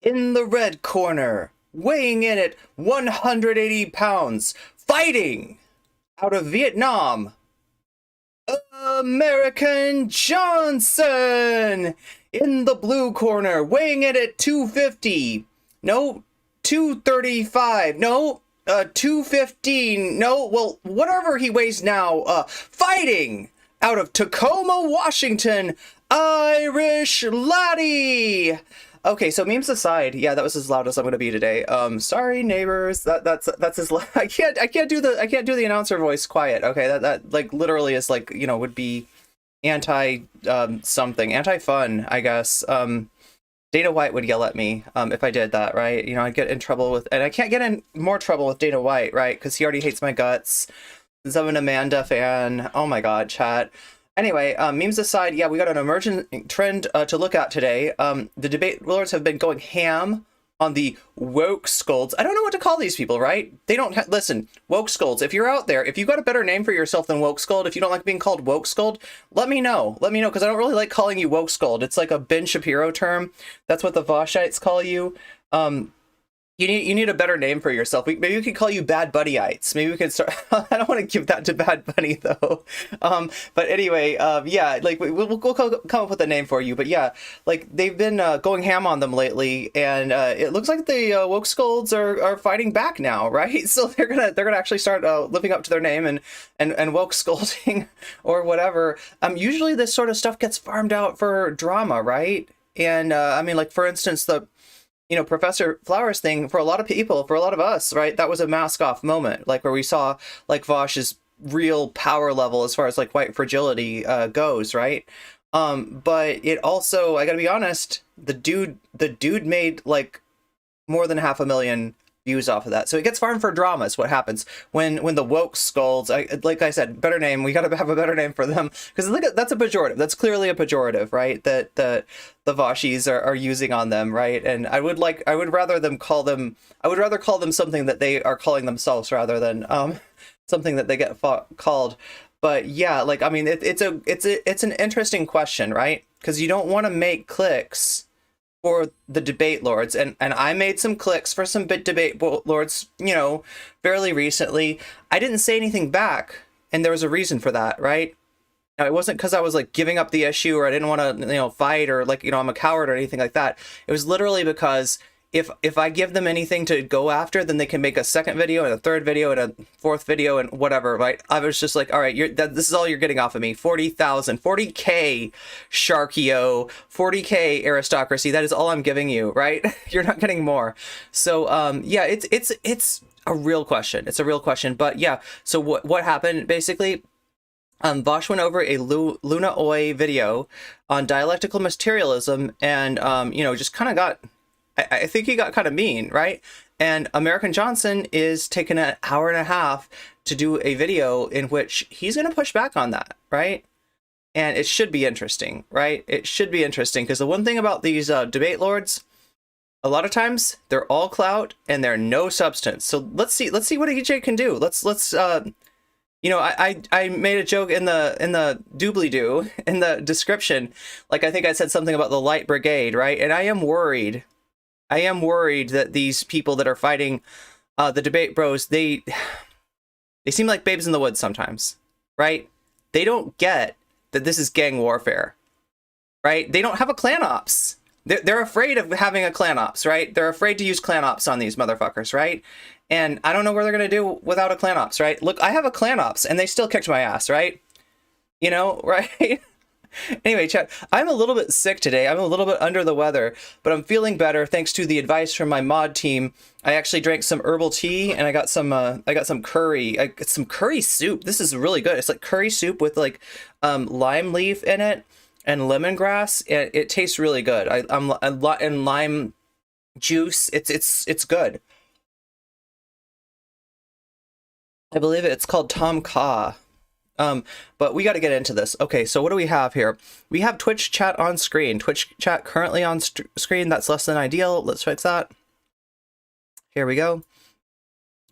In the red corner, weighing in at 180 pounds, fighting out of Vietnam, Emerican Johnson. In the blue corner, weighing in at 250. No, 235. No, 215. No, well, whatever he weighs now, fighting out of Tacoma, Washington, Irish laddie. Okay, so memes aside, yeah, that was as loud as I'm gonna be today. Sorry neighbors. That's as loud. I can't do the announcer voice quiet. Okay, that like literally is like, you know, would be anti something, anti fun, I guess. Dana White would yell at me if I did that, right? You know, I'd get in trouble with, and I can't get in more trouble with Dana White, right? Because he already hates my guts. Since I'm an Amanda fan. Oh my god, chat. Anyway, memes aside, yeah, we got an emergent trend to look at today. The debate lords have been going ham on the woke scolds. I don't know what to call these people, right? They don't listen, woke scolds. If you're out there, if you got a better name for yourself than woke scold, if you don't like being called woke scold, let me know. Let me know, because I don't really like calling you woke scold. It's like a Ben Shapiro term. That's what the Vaushites call you. You need a better name for yourself. Maybe we could call you Bad Bunnyites. Maybe we could start. I don't want to give that to Bad Bunny though. But anyway, yeah, like we'll come up with a name for you. But yeah, like they've been going ham on them lately, and it looks like the woke scolds are fighting back now, right? So they're gonna actually start living up to their name and woke scolding or whatever. Usually this sort of stuff gets farmed out for drama, right? And I mean, like for instance, the Professor Flowers thing, for a lot of people, for a lot of us, right, that was a mask off moment, like where we saw like Vaush's real power level as far as like white fragility goes, right? But it also, I gotta be honest, the dude made like more than 500,000 views off of that. So it gets farmed for drama is what happens when the woke scolds. Like I said, better name. We got to have a better name for them, because look at, that's a pejorative. That's clearly a pejorative, right? That the Vaushis are using on them, right? And I would rather call them something that they are calling themselves rather than something that they get called. But yeah, like I mean, it's an interesting question, right? Because you don't want to make clicks for the debate lords, and I made some clicks for some debate lords, fairly recently. I didn't say anything back, and there was a reason for that, right? Now, it wasn't because I was like giving up the issue or I didn't want to, fight, or like, I'm a coward or anything like that. It was literally because if I give them anything to go after, then they can make a second video and a third video and a fourth video and whatever, right? I was just like, all right, this is all you're getting off of me. 40,000, 40K Sharkio, 40K aristocracy. That is all I'm giving you, right? You're not getting more. So, yeah, it's a real question. It's a real question. But yeah, so what happened basically? Vosh went over a Luna Oi video on dialectical materialism, and just kind of got. I think he got kind of mean, right? And Emerican Johnson is taking an hour and a half to do a video in which he's going to push back on that, right? And it should be interesting, right? It should be interesting, because the one thing about these debate lords, a lot of times they're all clout and they're no substance. So let's see what EJ can do. Let's I made a joke in the doobly-doo in the description. Like, I think I said something about the light brigade, right? And I am worried that these people that are fighting the debate bros, they seem like babes in the woods sometimes, right? They don't get that this is gang warfare, right? They don't have a clan ops. They're afraid of having a clan ops, right? They're afraid to use clan ops on these motherfuckers, right? And I don't know what they're going to do without a clan ops, right? Look, I have a clan ops and they still kicked my ass, right? Right? Anyway, chat, I'm a little bit sick today. I'm a little bit under the weather, but I'm feeling better thanks to the advice from my mod team. I actually drank some herbal tea, and I got some curry. I got some curry soup. This is really good. It's like curry soup with like lime leaf in it and lemongrass. It tastes really good. I'm a lot in lime juice. It's good. I believe it's called Tom Kha. But we got to get into this. Okay, so what do we have here? We have Twitch chat on screen. Twitch chat currently on screen. That's less than ideal. Let's fix that. Here we go.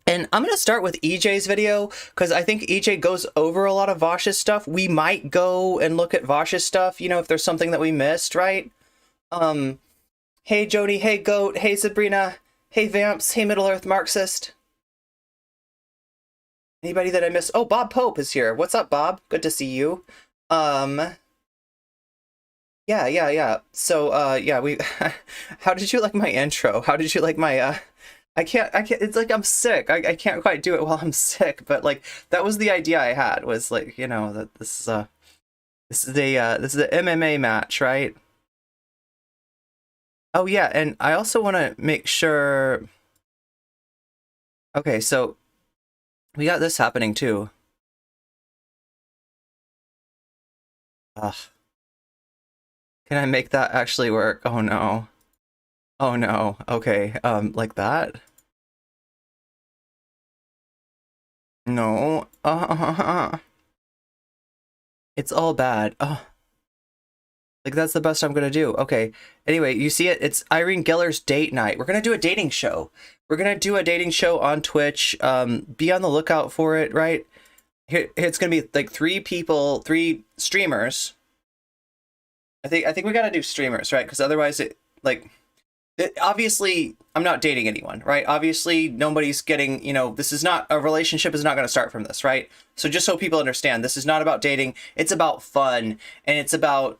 And I'm going to start with EJ's video, because I think EJ goes over a lot of Vaush's stuff. We might go and look at Vaush's stuff, if there's something that we missed, right? Hey Jody, hey Goat, hey Sabrina, hey Vamps, hey Middle Earth Marxist. Anybody that I missed? Oh, Bob Pope is here. What's up, Bob? Good to see you. Yeah. So, yeah, we how did you like my intro? How did you like my I can't, it's like I'm sick. I can't quite do it while I'm sick, but like that was the idea I had, was like, you know, that this is a MMA match, right? Oh yeah, and I also want to make sure. Okay, so we got this happening too. Ugh. Can I make that actually work? Oh no. Oh no. Okay, like that? No. It's all bad. Oh. Like, that's the best I'm gonna do. Okay. Anyway, you see it? It's Irene Geller's date night. We're gonna do a dating show. We're gonna do a dating show on Twitch. Be on the lookout for it, right? Here, it's gonna be like 3 people, 3 streamers. I think we gotta do streamers, right? Because otherwise obviously, I'm not dating anyone, right? Obviously, nobody's getting, you know, this is not, a relationship is not going to start from this, right? So just so people understand, this is not about dating. It's about fun, and it's about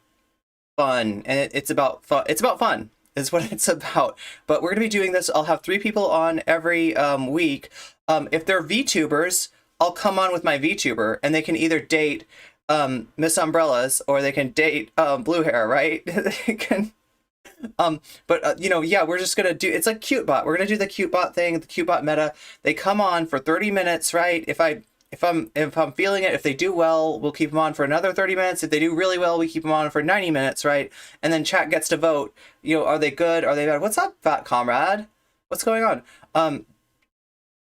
fun, and it's about fun. It's about fun is what it's about. But we're going to be doing this. I'll have 3 people on every week. If they're VTubers, I'll come on with my VTuber, and they can either date Miss Umbrellas, or they can date Blue Hair, right? They can... you know, yeah, we're just gonna do, it's like CuteBot. We're gonna do the CuteBot thing, the CuteBot meta. They come on for 30 minutes, right? If I'm feeling it, if they do well, we'll keep them on for another 30 minutes. If they do really well, we keep them on for 90 minutes, right? And then chat gets to vote. You know, are they good? Are they bad? What's up, fat comrade? What's going on?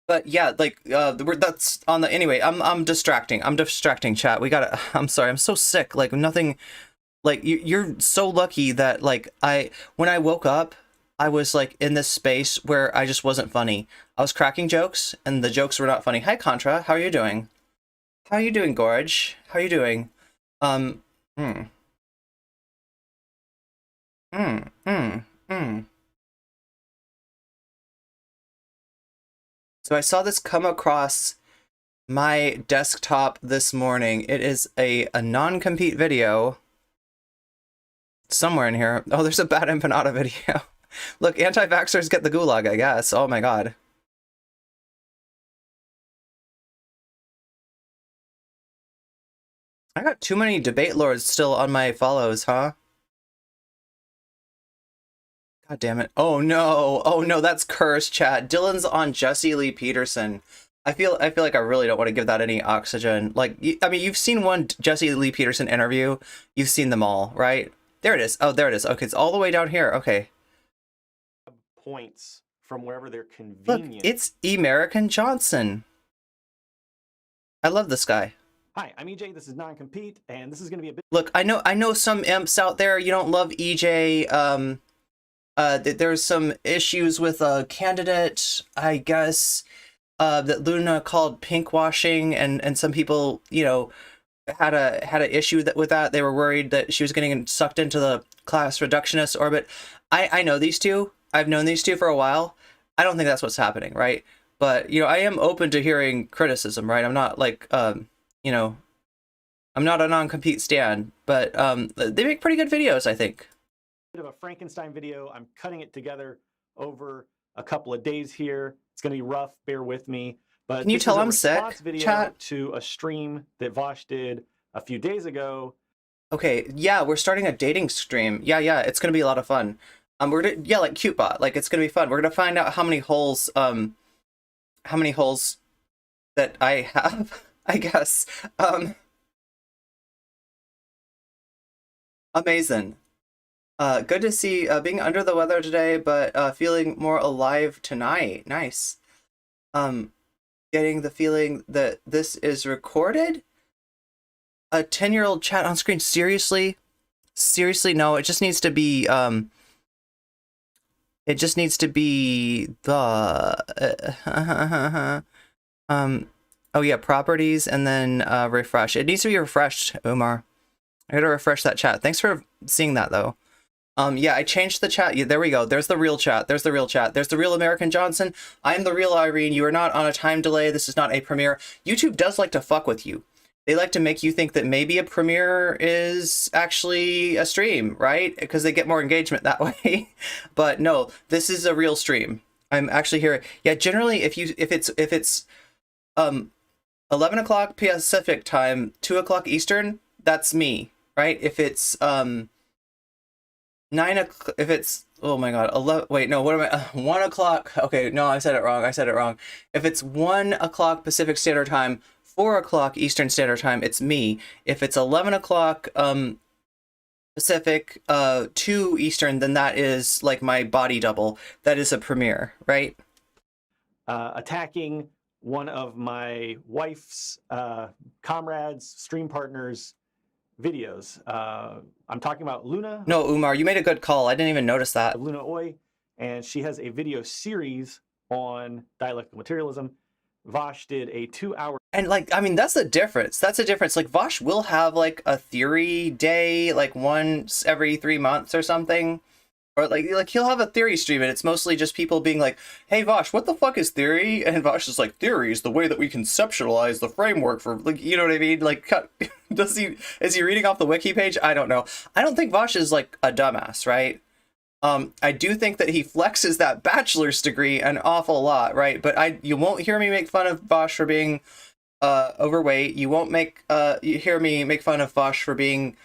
But yeah, like that's on the, anyway, I'm distracting. I'm distracting chat. We gotta, I'm sorry, I'm so sick. Like nothing. Like, you're so lucky that, like, when I woke up, I was, like, in this space where I just wasn't funny. I was cracking jokes, and the jokes were not funny. Hi, Contra. How are you doing? How are you doing, Gorge? How are you doing? Um, hmm. Hmm. Hmm. Hmm. So I saw this come across my desktop this morning. It is a non-compete video. Somewhere in here. Oh, there's a bad empanada video. Look, anti-vaxxers get the gulag, I guess. Oh my god. I got too many debate lords still on my follows, huh? God damn it. Oh no. Oh no, that's cursed, chat. Dylan's on Jesse Lee Peterson. I feel like I really don't want to give that any oxygen. Like, I mean, you've seen one Jesse Lee Peterson interview. You've seen them all, right? There it is. Oh, there it is. Okay, it's all the way down here. Okay. Points from wherever they're convenient. Look, it's Emerican Johnson. I love this guy. Hi, I'm EJ. This is Noncompete, and this is going to be a bit. Look, I know some imps out there. You don't love EJ. There's some issues with a candidate, I guess, that Luna called pink washing, and some people, you know, had a issue with that. They were worried that she was getting sucked into the class reductionist orbit. I know these two. I've known these two for a while. I don't think that's what's happening, right? But, you know, I am open to hearing criticism, right? I'm not like, you know, I'm not a non-compete stan, but they make pretty good videos, I think. Bit of a Frankenstein video. I'm cutting it together over a couple of days here. It's going to be rough. Bear with me. But can you tell I'm sick? Video chat to a stream that Vaush did a few days ago. Okay, yeah, we're starting a dating stream. Yeah, it's gonna be a lot of fun. We're gonna, yeah, like CuteBot, like it's gonna be fun. We're gonna find out how many holes that I have, I guess. Amazing. Good to see, being under the weather today, but feeling more alive tonight. Nice. Getting the feeling that this is recorded? A 10-year-old chat on screen? Seriously? Seriously, no, it just needs to be, it just needs to be the, oh yeah, properties, and then, refresh. It needs to be refreshed, Umar. I gotta refresh that chat. Thanks for seeing that, though. Yeah, I changed the chat. Yeah, there we go. There's the real chat. There's the real chat. There's the real Emerican Johnson. I'm the real Irene. You are not on a time delay. This is not a premiere. YouTube does like to fuck with you. They like to make you think that maybe a premiere is actually a stream, right? Because they get more engagement that way. But no, this is a real stream. I'm actually here. Yeah, generally, if it's 11 o'clock Pacific time, 2 o'clock Eastern, that's me, right? If it's 9 o'clock, if it's, oh my god, 11, wait, no, what am I, 1 o'clock, okay, no, I said it wrong. If it's 1 o'clock Pacific Standard Time, 4 o'clock Eastern Standard Time, it's me. If it's 11 o'clock Pacific, 2 Eastern, then that is like my body double. That is a premiere, right? Attacking one of my wife's comrades, stream partners' videos. I'm talking about Luna. No, Umar, you made a good call. I didn't even notice that. Luna Oy, and she has a video series on dialectical materialism. Vaush did a 2-hour. And like, I mean, that's a difference. That's a difference. Like Vaush will have like a theory day, like once every 3 months or something. Or like he'll have a theory stream and it's mostly just people being like, hey Vaush, what the fuck is theory? And Vaush is like, theory is the way that we conceptualize the framework for, like, you know what I mean? Like, is he reading off the wiki page? I don't know. I don't think Vaush is like a dumbass, right? I do think that he flexes that bachelor's degree an awful lot, right? But you won't hear me make fun of Vaush for being overweight. You won't you hear me make fun of Vaush for being,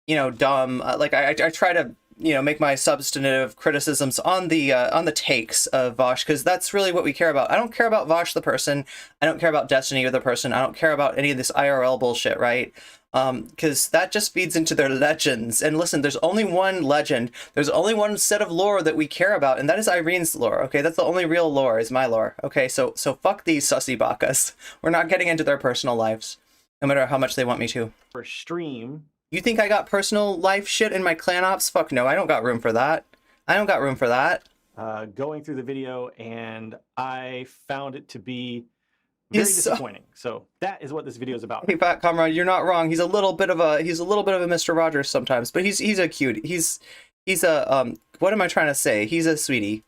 you know, dumb. Like I try to, you know, make my substantive criticisms on the takes of Vaush, because that's really what we care about. I don't care about Vaush the person. I don't care about Destiny or the person. I don't care about any of this IRL bullshit, right? Because that just feeds into their legends. And listen, there's only one legend. There's only one set of lore that we care about, and that is Irene's lore, okay? That's the only real lore, is my lore, okay? So fuck these sussy bakas. We're not getting into their personal lives, no matter how much they want me to. For stream. You think I got personal life shit in my clan ops? Fuck no, I don't got room for that. I don't got room for that. Going through the video, and I found it to be very disappointing. So that is what this video is about. Hey, Fat Comrade, you're not wrong. He's a little bit of a Mr. Rogers sometimes, but he's a cute. He's a what am I trying to say? He's a sweetie.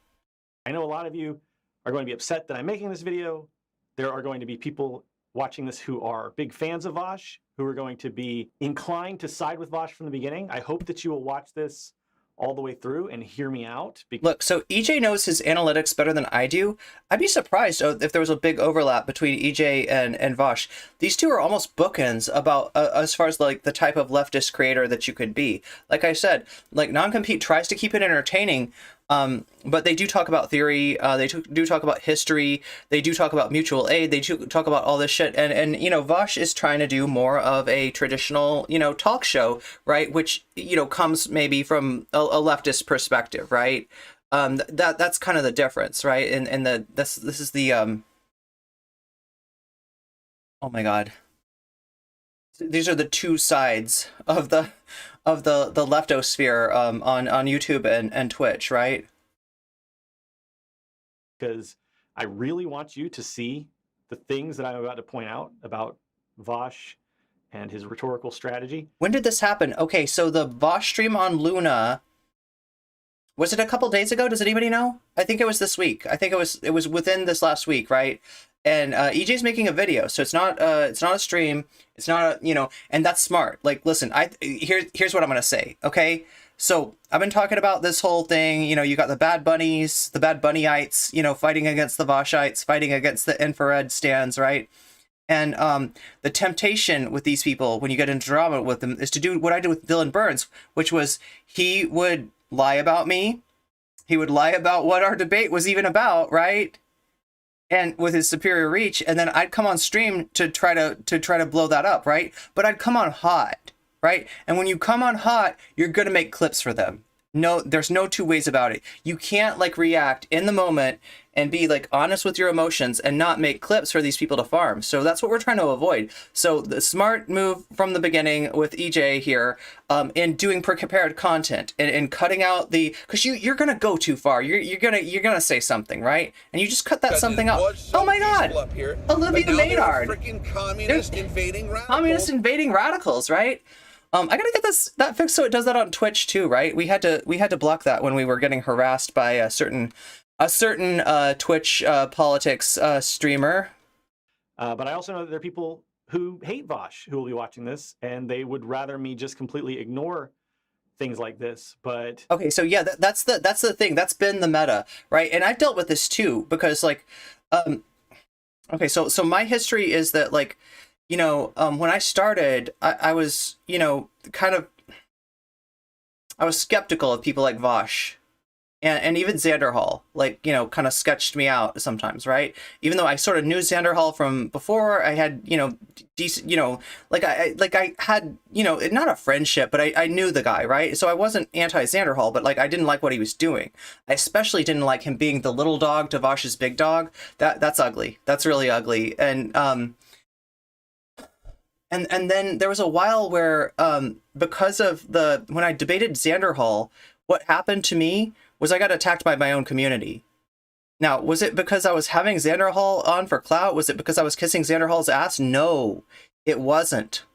I know a lot of you are going to be upset that I'm making this video. There are going to be people watching this who are big fans of Vaush, who are going to be inclined to side with Vaush from the beginning. I hope that you will watch this all the way through and hear me out. Look, so EJ knows his analytics better than I do. I'd be surprised if there was a big overlap between EJ and Vaush. These two are almost bookends about as far as like the type of leftist creator that you could be. Like I said, like Noncompete tries to keep it entertaining, but they do talk about theory, they do talk about history, they do talk about mutual aid, they do talk about all this shit, and you know, Vaush is trying to do more of a traditional, you know, talk show, right, which, you know, comes maybe from a leftist perspective, right? That's kind of the difference, right? And this is the oh my god, these are the two sides of the leftosphere on YouTube and Twitch, right? Because I really want you to see the things that I'm about to point out about Vaush and his rhetorical strategy. When did this happen? Okay, so the Vaush stream on Luna, was it a couple days ago? Does anybody know? I think it was this week. I think it was within this last week, right? And EJ's making a video, so it's not a stream. It's not a, you know, and that's smart. Like, listen, here's what I'm gonna say, okay? So I've been talking about this whole thing. You know, you got the Bad Bunnies, the Bad Bunnyites, you know, fighting against the Vaushites, fighting against the infrared stands, right? And the temptation with these people when you get into drama with them is to do what I did with Dylan Burns, which was he would lie about me, he would lie about what our debate was even about, right? And with his superior reach, and then I'd come on stream to try to blow that up, right? But I'd come on hot, right? And when you come on hot, you're gonna make clips for them. No, there's no two ways about it. You can't like react in the moment and be like honest with your emotions and not make clips for these people to farm. So that's what we're trying to avoid. So the smart move from the beginning with EJ here, in doing prepared content and cutting out the, because you're gonna go too far. You're gonna say something, right? And you just cut that something out. Oh my God, Olivia Maynard, freaking communist invading radicals. Communist invading radicals, right? I gotta get that fixed so it does that on Twitch too, right? We had to block that when we were getting harassed by a certain Twitch politics streamer. But I also know that there are people who hate Vosh who will be watching this, and they would rather me just completely ignore things like this. But okay, so yeah, that's the thing. That's been the meta, right? And I've dealt with this too because like, okay, so my history is that like, you know, when I started, I was, you know, I was skeptical of people like Vaush. And even Xanderhall, like, you know, kind of sketched me out sometimes, right? Even though I sort of knew Xanderhall from before, I had, you know, decent, you know, like I had, you know, not a friendship, but I knew the guy, right? So I wasn't anti-Xanderhall, but like I didn't like what he was doing. I especially didn't like him being the little dog to Vaush's big dog. That's ugly. That's really ugly. And then there was a while where because of when I debated Xanderhall, what happened to me was I got attacked by my own community. Now, was it because I was having Xanderhall on for clout? Was it because I was kissing Xanderhall's ass? No, it wasn't.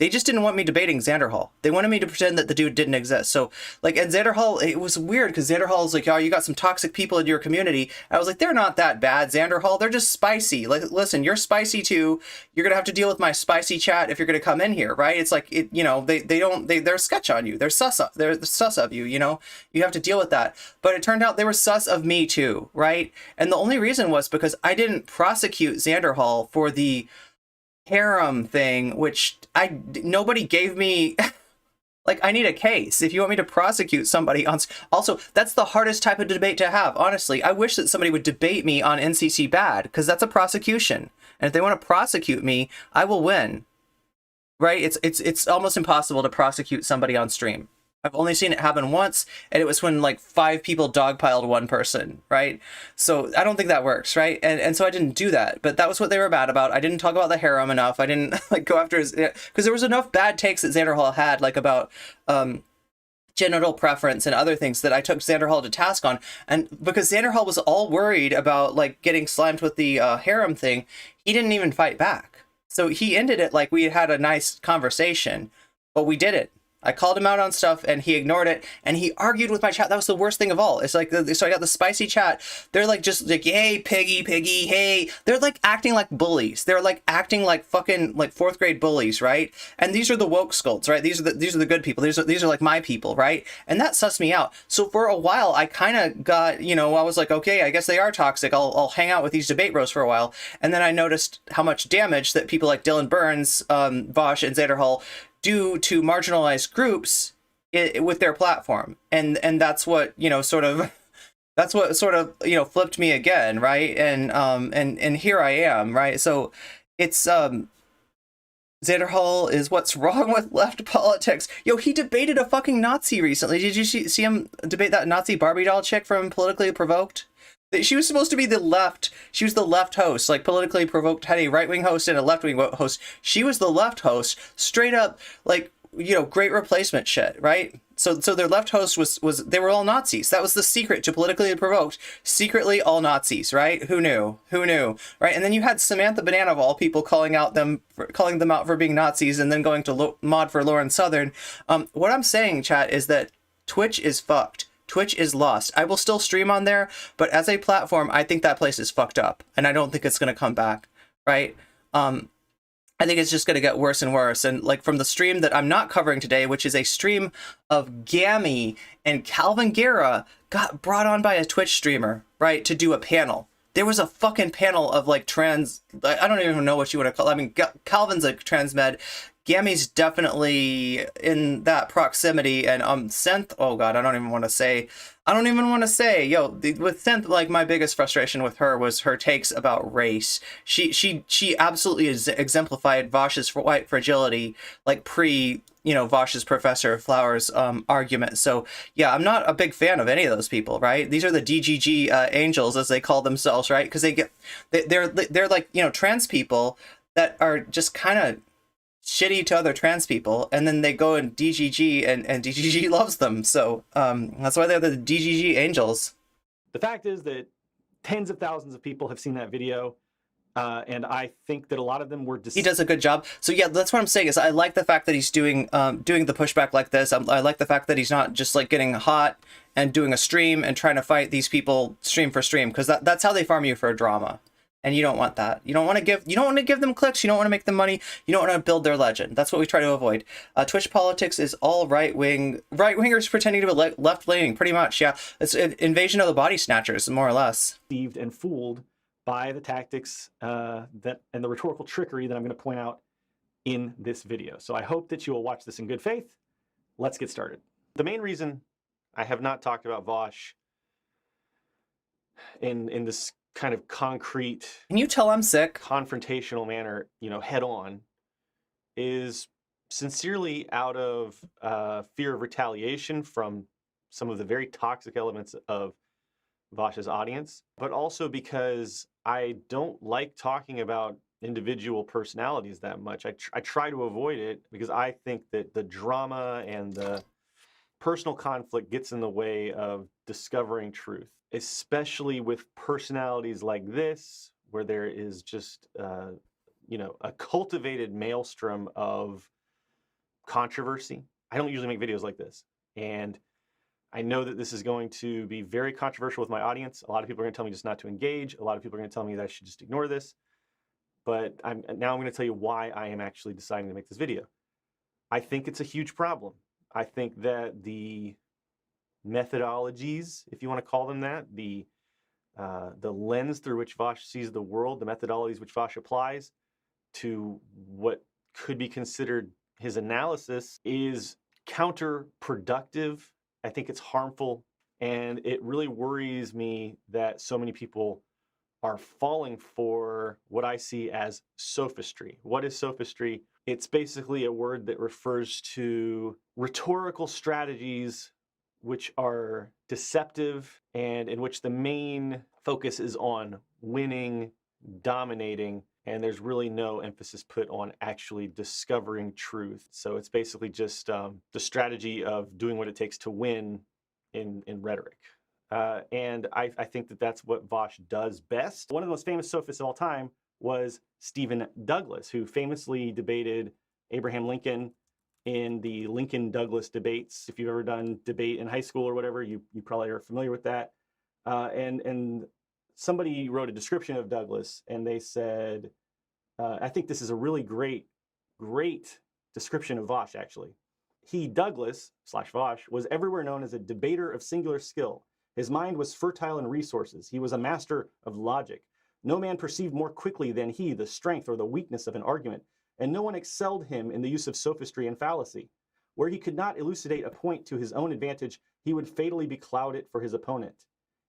They just didn't want me debating Xanderhall. They wanted me to pretend that the dude didn't exist. So, like, at Xanderhall, it was weird because Xanderhall was like, oh, you got some toxic people in your community. I was like, they're not that bad, Xanderhall. They're just spicy. Like, listen, you're spicy too. You're going to have to deal with my spicy chat if you're going to come in here, right? It's like, you know, they're sketch on you. They're sus of you, you know? You have to deal with that. But it turned out they were sus of me too, right? And the only reason was because I didn't prosecute Xanderhall for the harem thing, which nobody gave me. Like, I need a case if you want me to prosecute somebody on. Also, that's the hardest type of debate to have, honestly. I wish that somebody would debate me on NCC bad, because that's a prosecution, and if they want to prosecute me, I will win, right? It's almost impossible to prosecute somebody on stream. I've only seen it happen once, and it was when like 5 people dogpiled one person, right? So I don't think that works, right? And so I didn't do that, but that was what they were mad about. I didn't talk about the harem enough. I didn't like go after his, because there was enough bad takes that Xanderhall had, like about genital preference and other things, that I took Xanderhall to task on. And because Xanderhall was all worried about like getting slimed with the harem thing, he didn't even fight back. So he ended it like we had a nice conversation, but we didn't. I called him out on stuff and he ignored it, and he argued with my chat. That was the worst thing of all. It's like, so I got the spicy chat. They're like, just like, hey, piggy, hey. They're like acting like bullies. They're like acting like fucking like 4th grade bullies, right? And these are the woke skulls, right? These are the good people. These are like my people, right? And that sussed me out. So for a while, I kind of got, you know, I was like, okay, I guess they are toxic. I'll hang out with these debate bros for a while. And then I noticed how much damage that people like Dylan Burns, Vosh, and Xanderhall do to marginalized groups with their platform, and that's what, you know, sort of you know, flipped me again, right? And here I am, right? So it's Xanderhall is what's wrong with left politics. Yo, he debated a fucking Nazi recently. Did you see him debate that Nazi Barbie doll chick from Politically Provoked? She was supposed to be the left. She was the left host. Like, Politically Provoked had a right-wing host and a left-wing host. She was the left host, straight up, like, you know, great replacement shit, right? So their left host was they were all Nazis. That was the secret to Politically Provoked. Secretly all Nazis, right? Who knew? Right? And then you had Samantha Banana, of all people, calling them out for being Nazis, and then going to mod for Lauren Southern. What I'm saying, chat, is that Twitch is fucked. Twitch is lost. I will still stream on there, but as a platform, I think that place is fucked up, and I don't think it's going to come back, right? I think it's just going to get worse and worse. And like from the stream that I'm not covering today, which is a stream of Gammy and Calvin Guerra, got brought on by a Twitch streamer, right, to do a panel. There was a fucking panel of like trans, I don't even know what you want to call it. I mean, Calvin's a trans med. Gammy's definitely in that proximity, and Synth, oh god, I don't even want to say, yo, with Synth, like, my biggest frustration with her was her takes about race. She absolutely exemplified Vaush's white fragility, like you know, Vaush's Professor Flowers argument. So yeah, I'm not a big fan of any of those people, right? These are the DGG angels, as they call themselves, right? Because they're like, you know, trans people that are just kind of shitty to other trans people, and then they go and DGG, and DGG loves them. So that's why they're the DGG angels. The fact is that tens of thousands of people have seen that video. And I think that a lot of them were... He does a good job. So yeah, that's what I'm saying is I like the fact that he's doing the pushback like this. I like the fact that he's not just like getting hot and doing a stream and trying to fight these people stream for stream, because that's how they farm you for a drama. And you don't want that. You don't want to give them clicks. You don't want to make them money. You don't want to build their legend. That's what we try to avoid. Twitch politics is all right-wingers pretending to be left-leaning, pretty much. Yeah, it's an invasion of the body snatchers, more or less. Deceived and fooled by the tactics and the rhetorical trickery that I'm going to point out in this video. So I hope that you will watch this in good faith. Let's get started. The main reason I have not talked about Vaush in this kind of concrete... Can you tell I'm sick? ...confrontational manner, head on, is sincerely out of fear of retaliation from some of the very toxic elements of Vaush's audience, but also because I don't like talking about individual personalities that much. I try to avoid it because I think that the drama and the personal conflict gets in the way of discovering truth, especially with personalities like this, where there is just, a cultivated maelstrom of controversy. I don't usually make videos like this, and I know that this is going to be very controversial with my audience. A lot of people are going to tell me just not to engage. A lot of people are going to tell me that I should just ignore this. But now I'm going to tell you why I am actually deciding to make this video. I think it's a huge problem. I think that the methodologies, if you want to call them that, the lens through which Vaush sees the world, the methodologies which Vaush applies to what could be considered his analysis, is counterproductive. I think it's harmful, and it really worries me that so many people are falling for what I see as sophistry. What is sophistry? It's basically a word that refers to rhetorical strategies which are deceptive and in which the main focus is on winning, dominating, and there's really no emphasis put on actually discovering truth. So it's basically just the strategy of doing what it takes to win in rhetoric. And I think that that's what Vaush does best. One of the most famous sophists of all time was Stephen Douglas, who famously debated Abraham Lincoln in the Lincoln-Douglas debates. If you've ever done debate in high school or whatever, you probably are familiar with that. And somebody wrote a description of Douglas, and they said, I think this is a really great description of Vaush, actually. He, Douglas / Vaush, was everywhere known as a debater of singular skill. His mind was fertile in resources. He was a master of logic. No man perceived more quickly than he the strength or the weakness of an argument, and no one excelled him in the use of sophistry and fallacy. Where he could not elucidate a point to his own advantage, he would fatally becloud it for his opponent.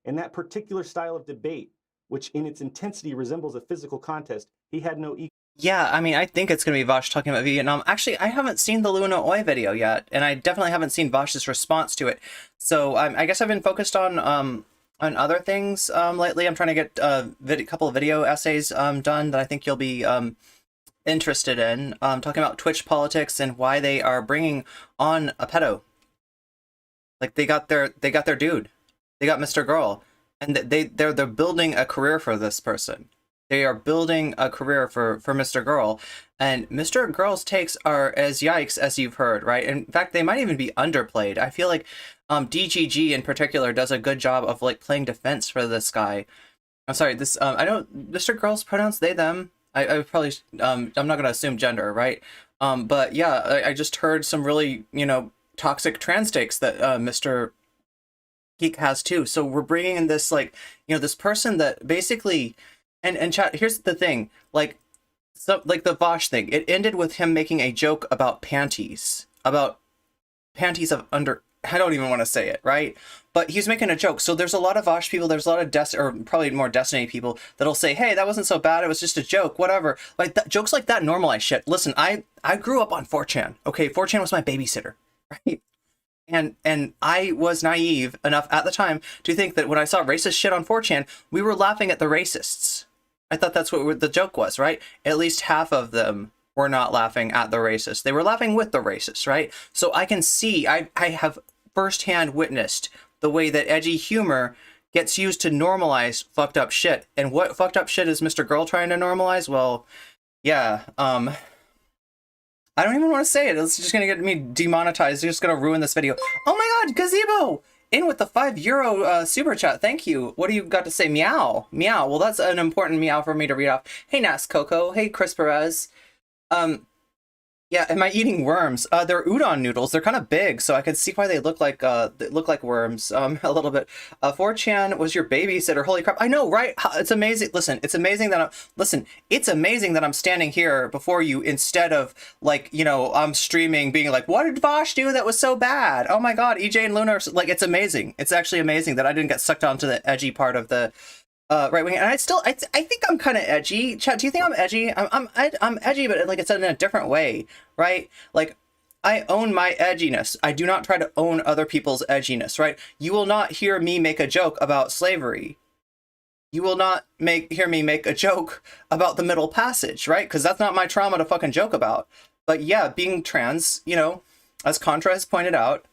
In that particular style of debate, which in its intensity resembles a physical contest, he had no equal. Yeah, I mean, I think it's going to be Vaush talking about Vietnam. Actually, I haven't seen the Luna Oi video yet, and I definitely haven't seen Vaush's response to it. So I guess I've been focused on other things lately. I'm trying to get a couple of video essays done that I think you'll be interested in, talking about Twitch politics and why they are bringing on a pedo. Like they got their dude, they got Mr. Girl, and they're building a career for this person. They are building a career for Mr. Girl, and Mr. Girl's takes are as yikes as you've heard, right? In fact, they might even be underplayed. I feel like DGG in particular does a good job of like playing defense for this guy. I'm sorry, this I don't. Mr. Girl's pronouns they them. I probably I'm not gonna assume gender, right? But yeah, I just heard some really toxic trans takes that Mr. Geek has too. So we're bringing in this this person that basically. And chat, here's the thing, like the Vaush thing, it ended with him making a joke about panties of under, I don't even want to say it, right? But he's making a joke. So there's a lot of Vaush people, there's a lot of or probably more Destiny people that'll say, hey, that wasn't so bad, it was just a joke, whatever. Like jokes like that normalize shit. Listen, I grew up on 4chan. Okay, 4chan was my babysitter, right? And I was naive enough at the time to think that when I saw racist shit on 4chan, we were laughing at the racists. I thought that's what the joke was, right? At least half of them were not laughing at the racists. They were laughing with the racists, right? So I can see, I have firsthand witnessed the way that edgy humor gets used to normalize fucked up shit. And what fucked up shit is Mr. Girl trying to normalize? Well, yeah, I don't even want to say it. It's just gonna get me demonetized. It's just gonna ruin this video. Oh my god, Gazebo! In with the €5 super chat. Thank you. What do you got to say? Meow. Meow. Well, that's an important meow for me to read off. Hey, Nas Coco. Hey, Chris Perez. Yeah, am I eating worms? They're udon noodles. They're kind of big, so I could see why they look like worms. A little bit. 4chan was your babysitter. Holy crap! I know, right? It's amazing. Listen, it's amazing that it's amazing that I'm standing here before you instead of like, you know, I'm streaming, being like, what did Vaush do that was so bad? Oh my god, EJ and Luna are like, it's amazing. It's actually amazing that I didn't get sucked onto the edgy part of the right wing, and I think I'm kind of edgy. Chat, do you think I'm edgy? I'm edgy, but like it's in a different way, right? Like I own my edginess. I do not try to own other people's edginess, right? You will not hear me make a joke about slavery. You will not hear me make a joke about the Middle Passage, right? Because that's not my trauma to fucking joke about. But yeah, being trans, you know, as Contra has pointed out,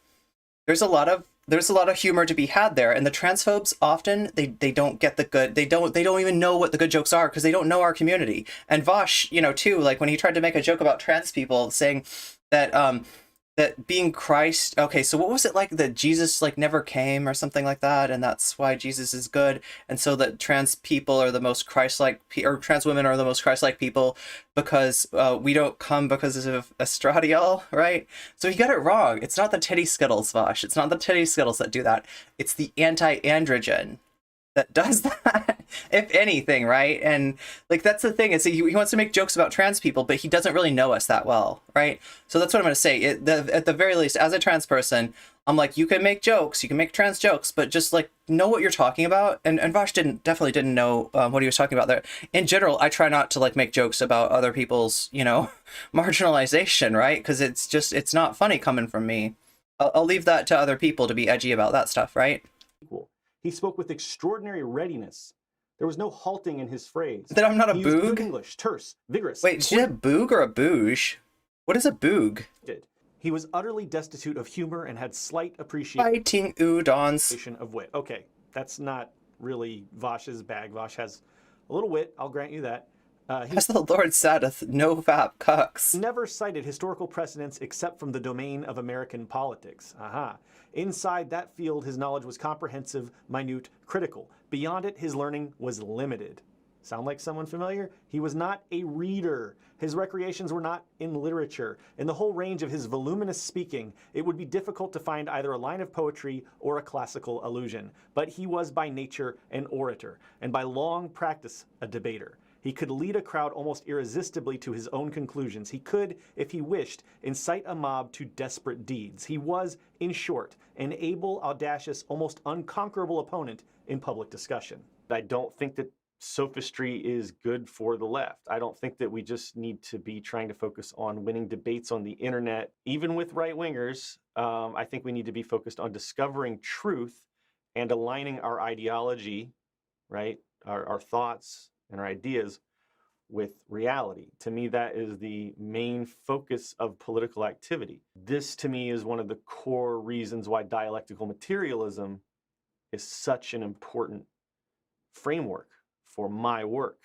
there's a lot of humor to be had there, and the transphobes often they don't get the good. They don't even know what the good jokes are because they don't know our community. And Vosh, you know, too, like when he tried to make a joke about trans people, saying that that being Christ. Okay, so what was it like that Jesus like never came or something like that, and that's why Jesus is good, and so that trans people are the most Christ-like, or trans women are the most Christ-like people because we don't come because of estradiol, right? So he got it wrong. It's not the titty skittles, Vosh. It's not the titty skittles that do that. It's the anti-androgen that does that, if anything, right? And like that's the thing, is he wants to make jokes about trans people, but he doesn't really know us that well, right? So that's what I'm going to say. At the very least, as a trans person, I'm like, you can make jokes, you can make trans jokes, but just like know what you're talking about. And Vosh definitely didn't know what he was talking about there. In general, I try not to like make jokes about other people's, you know, marginalization, right? Because it's not funny coming from me. I'll leave that to other people to be edgy about that stuff, right? Cool. He spoke with extraordinary readiness. There was no halting in his phrase. That I'm not a He used boog? good English, terse, vigorous. Wait, did you have boog or a booge? What is a boog? He was utterly destitute of humor and had slight appreciation Fighting udons. of wit. Okay, that's not really Vosh's bag. Vosh has a little wit, I'll grant you that. As the Lord saith, no fap cucks. Never cited historical precedents except from the domain of American politics. Aha. Inside that field, his knowledge was comprehensive, minute, critical. Beyond it, his learning was limited. Sound like someone familiar? He was not a reader. His recreations were not in literature. In the whole range of his voluminous speaking, it would be difficult to find either a line of poetry or a classical allusion. But he was by nature an orator, and by long practice a debater. He could lead a crowd almost irresistibly to his own conclusions. He could, if he wished, incite a mob to desperate deeds. He was, in short, an able, audacious, almost unconquerable opponent in public discussion. I don't think that sophistry is good for the left. I don't think that we just need to be trying to focus on winning debates on the internet, even with right-wingers. I think we need to be focused on discovering truth and aligning our ideology, right, our thoughts and our ideas with reality. To me, that is the main focus of political activity. This, to me, is one of the core reasons why dialectical materialism is such an important framework for my work.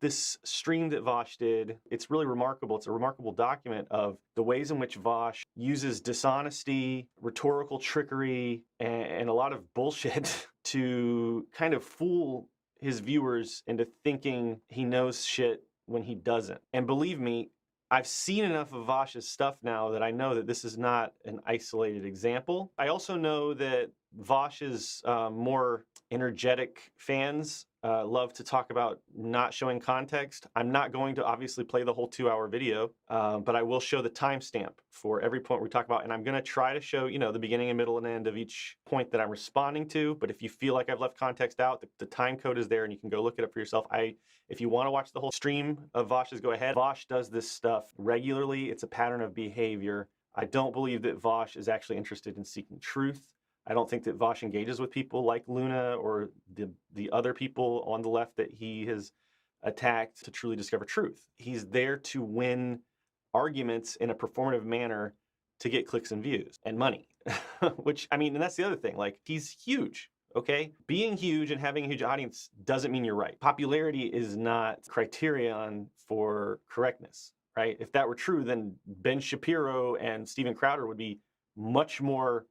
This stream that Vosh did, it's really remarkable. It's a remarkable document of the ways in which Vosh uses dishonesty, rhetorical trickery, and a lot of bullshit to kind of fool his viewers into thinking he knows shit when he doesn't. And believe me, I've seen enough of Vosh's stuff now that I know that this is not an isolated example. I also know that Vosh's more energetic fans love to talk about not showing context. I'm not going to obviously play the whole 2-hour video, but I will show the timestamp for every point we talk about, and I'm going to try to show, you know, the beginning and middle and end of each point that I'm responding to. But if you feel like I've left context out, the time code is there, and you can go look it up for yourself. If you want to watch the whole stream of Vosh's, go ahead. Vosh does this stuff regularly. It's a pattern of behavior. I don't believe that Vosh is actually interested in seeking truth. I don't think that Vosh engages with people like Luna or the other people on the left that he has attacked to truly discover truth. He's there to win arguments in a performative manner to get clicks and views and money, which, I mean, and that's the other thing. Like, he's huge. okay? Being huge and having a huge audience doesn't mean you're right. Popularity is not criterion for correctness, right? If that were true, then Ben Shapiro and Steven Crowder would be much more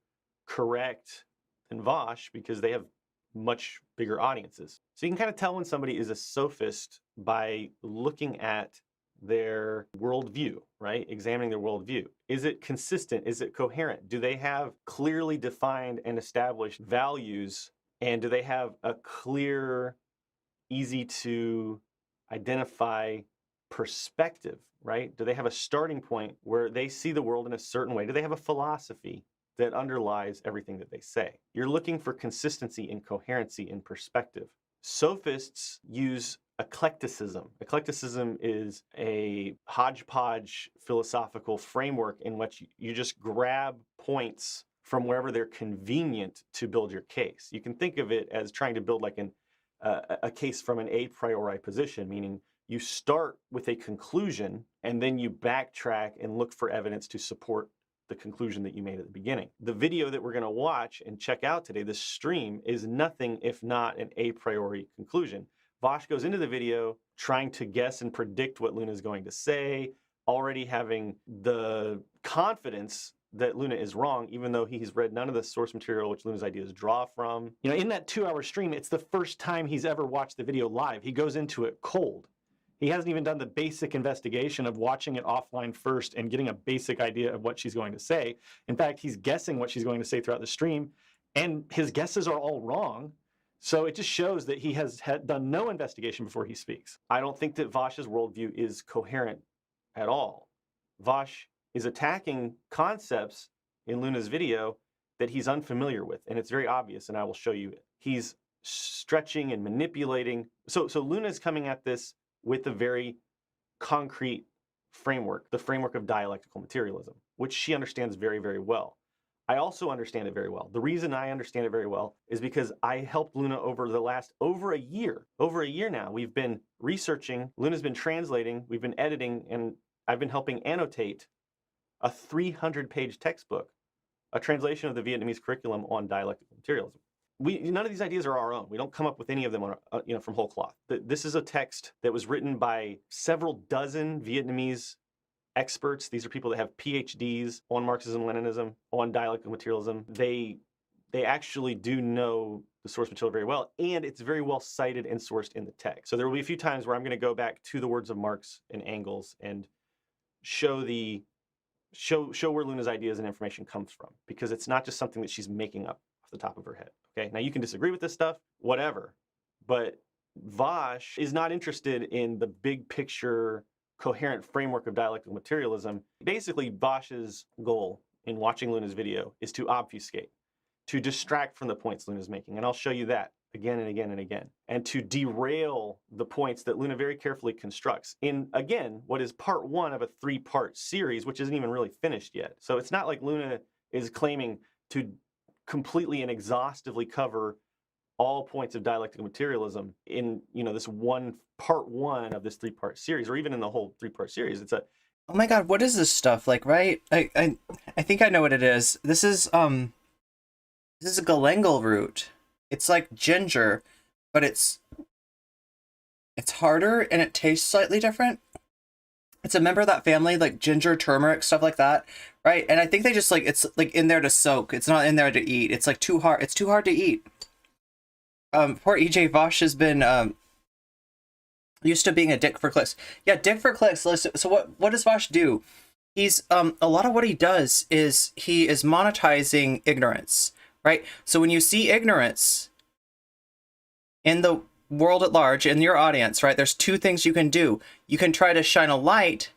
correct than Vaush because they have much bigger audiences. So you can kind of tell when somebody is a sophist by looking at their worldview, right? Examining their worldview. Is it consistent? Is it coherent? Do they have clearly defined and established values? And do they have a clear, easy to identify perspective, right? Do they have a starting point where they see the world in a certain way? Do they have a philosophy that underlies everything that they say? You're looking for consistency and coherency in perspective. Sophists use eclecticism. Eclecticism is a hodgepodge philosophical framework in which you just grab points from wherever they're convenient to build your case. You can think of it as trying to build like a case from an a priori position, meaning you start with a conclusion and then you backtrack and look for evidence to support the conclusion that you made at the beginning. The video that we're going to watch and check out today, this stream, is nothing if not an a priori conclusion. Vaush goes into the video trying to guess and predict what Luna is going to say, already having the confidence that Luna is wrong, even though he's read none of the source material which Luna's ideas draw from. You know, in that 2-hour stream, it's the first time he's ever watched the video live. He goes into it cold. He hasn't even done the basic investigation of watching it offline first and getting a basic idea of what she's going to say. In fact, he's guessing what she's going to say throughout the stream, and his guesses are all wrong. So it just shows that he has done no investigation before he speaks. I don't think that Vaush's worldview is coherent at all. Vaush is attacking concepts in Luna's video that he's unfamiliar with, and it's very obvious, and I will show you it. He's stretching and manipulating. So Luna's coming at this with a very concrete framework, the framework of dialectical materialism, which she understands very, very well. I also understand it very well. The reason I understand it very well is because I helped Luna over the last over a year now. We've been researching, Luna's been translating, we've been editing, and I've been helping annotate a 300-page textbook, a translation of the Vietnamese curriculum on dialectical materialism. None of these ideas are our own. We don't come up with any of them from whole cloth. This is a text that was written by several dozen Vietnamese experts. These are people that have PhDs on Marxism, Leninism, on dialectical materialism. They actually do know the source material very well, and it's very well cited and sourced in the text. So there will be a few times where I'm going to go back to the words of Marx and Engels and show where Luna's ideas and information comes from, because it's not just something that she's making up off the top of her head. Okay, now you can disagree with this stuff, whatever, but Vaush is not interested in the big picture, coherent framework of dialectical materialism. Basically, Vaush's goal in watching Luna's video is to obfuscate, to distract from the points Luna's making, and I'll show you that again and again and again, and to derail the points that Luna very carefully constructs in, again, what is part 1 of a 3-part series, which isn't even really finished yet. So it's not like Luna is claiming to completely and exhaustively cover all points of dialectical materialism in, this part 1 of this 3-part series, or even in the whole 3-part series. It's a, oh my god, what is this stuff? Like, right? I think I know what it is. This is a galangal root. It's like ginger, but it's harder and it tastes slightly different. It's a member of that family, like ginger, turmeric, stuff like that, right? And I think they just it's like in there to soak. It's not in there to eat. It's like too hard. It's too hard to eat. Poor EJ Vosh has been used to being a dick for clicks. Yeah, dick for clicks. Listen, so what does Vosh do? He's a lot of what he does is he is monetizing ignorance, right? So when you see ignorance in the world at large, in your audience, right, there's 2 things you can do. You can try to shine a light.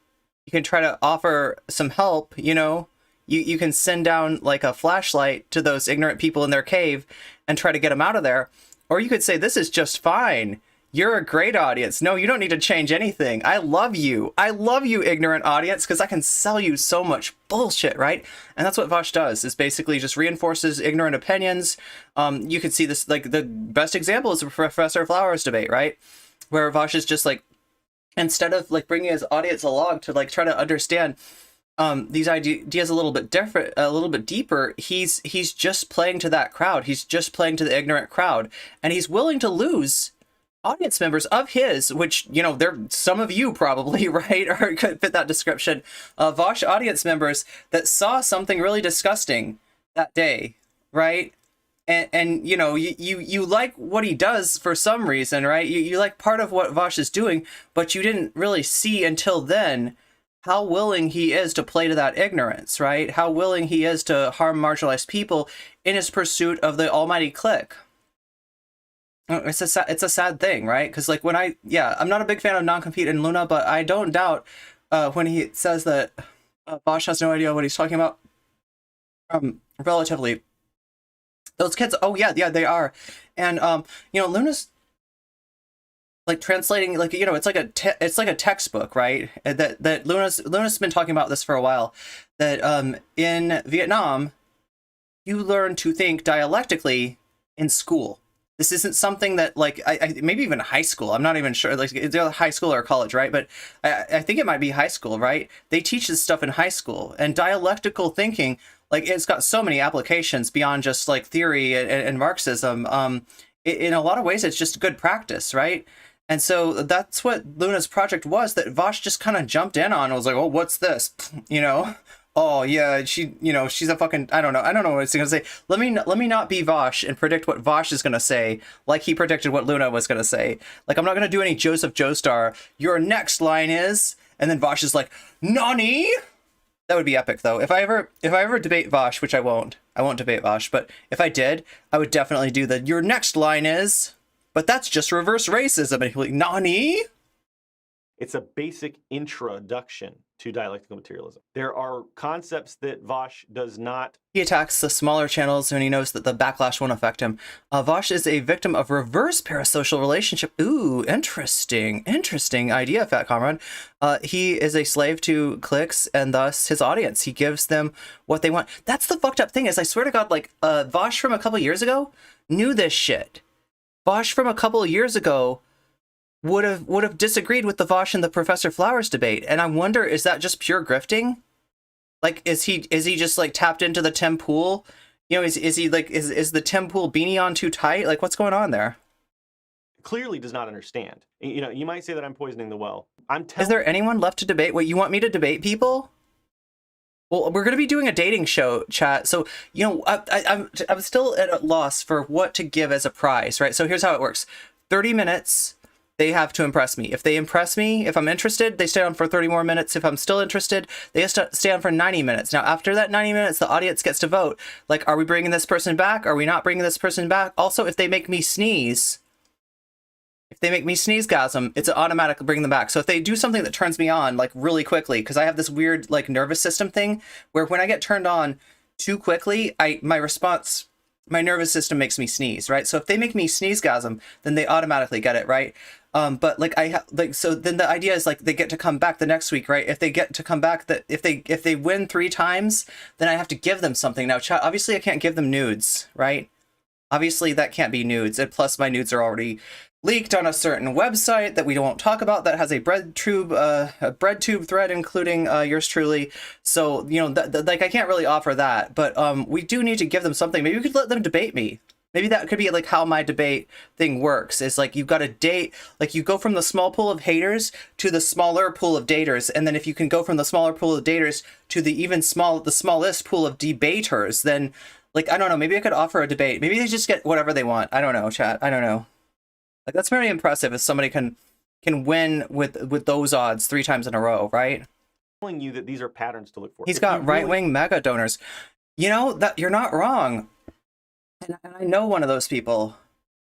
You can try to offer some help, you can send down like a flashlight to those ignorant people in their cave and try to get them out of there. Or you could say, this is just fine. You're a great audience. No, you don't need to change anything. I love you. I love you, ignorant audience, because I can sell you so much bullshit, right? And that's what Vaush does, is basically just reinforces ignorant opinions. You could see this, like, the best example is the Professor Flowers debate, right? Where Vaush is just like, instead of like bringing his audience along to like try to understand these ideas a little bit different, a little bit deeper, he's just playing to that crowd. He's just playing to the ignorant crowd, and he's willing to lose audience members of his, which, you know, they're some of you probably, right, or could fit that description, Vosh audience members that saw something really disgusting that day, right? And you know, you like what he does for some reason, right? You like part of what Vosh is doing, but you didn't really see until then how willing he is to play to that ignorance, right? How willing he is to harm marginalized people in his pursuit of the almighty clique. It's a sad thing, right? Because like when I'm not a big fan of Noncompete and Luna, but I don't doubt when he says that Vosh has no idea what he's talking about. Relatively, those kids, oh yeah, they are, and you know, Luna's like translating, like, you know, it's like a textbook, right? That Luna's been talking about this for a while. That in Vietnam, you learn to think dialectically in school. This isn't something that, like, I maybe even high school. I'm not even sure. Like, it's either high school or college, right? But I think it might be high school, right? They teach this stuff in high school. And dialectical thinking, like, it's got so many applications beyond just like theory and Marxism. In a lot of ways, it's just good practice, right? And so that's what Luna's project was. That Vosh just kind of jumped in on and was like, "Oh, what's this?" You know. Oh yeah, you know, she's a fucking, I don't know what it's gonna say. Let me not be Vosh and predict what Vosh is gonna say, like he predicted what Luna was gonna say. Like, I'm not gonna do any Joseph Joestar. Your next line is, and then Vosh is like, "Nani?" That would be epic, though. If I ever debate Vosh, which I won't debate Vosh, but if I did, I would definitely do the "your next line is," but that's just reverse racism, and he'll be like, "Nani?" It's a basic introduction to dialectical materialism. There are concepts that Vosh does not. He attacks the smaller channels when he knows that the backlash won't affect him. Vosh is a victim of reverse parasocial relationship. Ooh, interesting idea, fat comrade. He is a slave to cliques and thus his audience. He gives them what they want. That's the fucked up thing, is I swear to God, like, Vosh from a couple years ago knew this shit. Vosh from a couple of years ago would have disagreed with the Vosh and the Professor Flowers debate, and I wonder, is that just pure grifting? Like, is he just like tapped into the Tim Pool? You know, is he like, is the Tim Pool beanie on too tight? Like, what's going on there? Clearly does not understand. You know, you might say that I'm poisoning the well. Is there anyone left to debate? Wait, you want me to debate people? Well, we're going to be doing a dating show, chat. So, you know, I'm still at a loss for what to give as a prize, right? So here's how it works. 30 minutes. They have to impress me. If they impress me, if I'm interested, they stay on for 30 more minutes. If I'm still interested, they stay on for 90 minutes. Now, after that 90 minutes, the audience gets to vote. Like, are we bringing this person back? Are we not bringing this person back? Also, if they make me sneeze, gasm, it's an automatic bring them back. So if they do something that turns me on, like, really quickly, because I have this weird, like, nervous system thing where when I get turned on too quickly, my nervous system makes me sneeze, right? So if they make me sneeze gasm, then they automatically get it, right? But like so then the idea is like they get to come back the next week, right? If they get to come back, that if they win 3 times, then I have to give them something. Now, obviously I can't give them nudes, right? Obviously that can't be nudes, and plus my nudes are already leaked on a certain website that we won't talk about that has a breadtube thread including yours truly. So, you know, like I can't really offer that, but we do need to give them something. Maybe we could let them debate me. Maybe that could be like how my debate thing works. Is like you've got a date, like you go from the small pool of haters to the smaller pool of daters, and then if you can go from the smaller pool of daters to the smallest pool of debaters, then, like, I don't know, maybe I could offer a debate. Maybe they just get whatever they want. I don't know, chat. I don't know. Like, that's very impressive if somebody can win with those odds 3 times in a row, right? Telling you that these are patterns to look for. He's got right-wing mega donors. You know, that you're not wrong. And I know one of those people.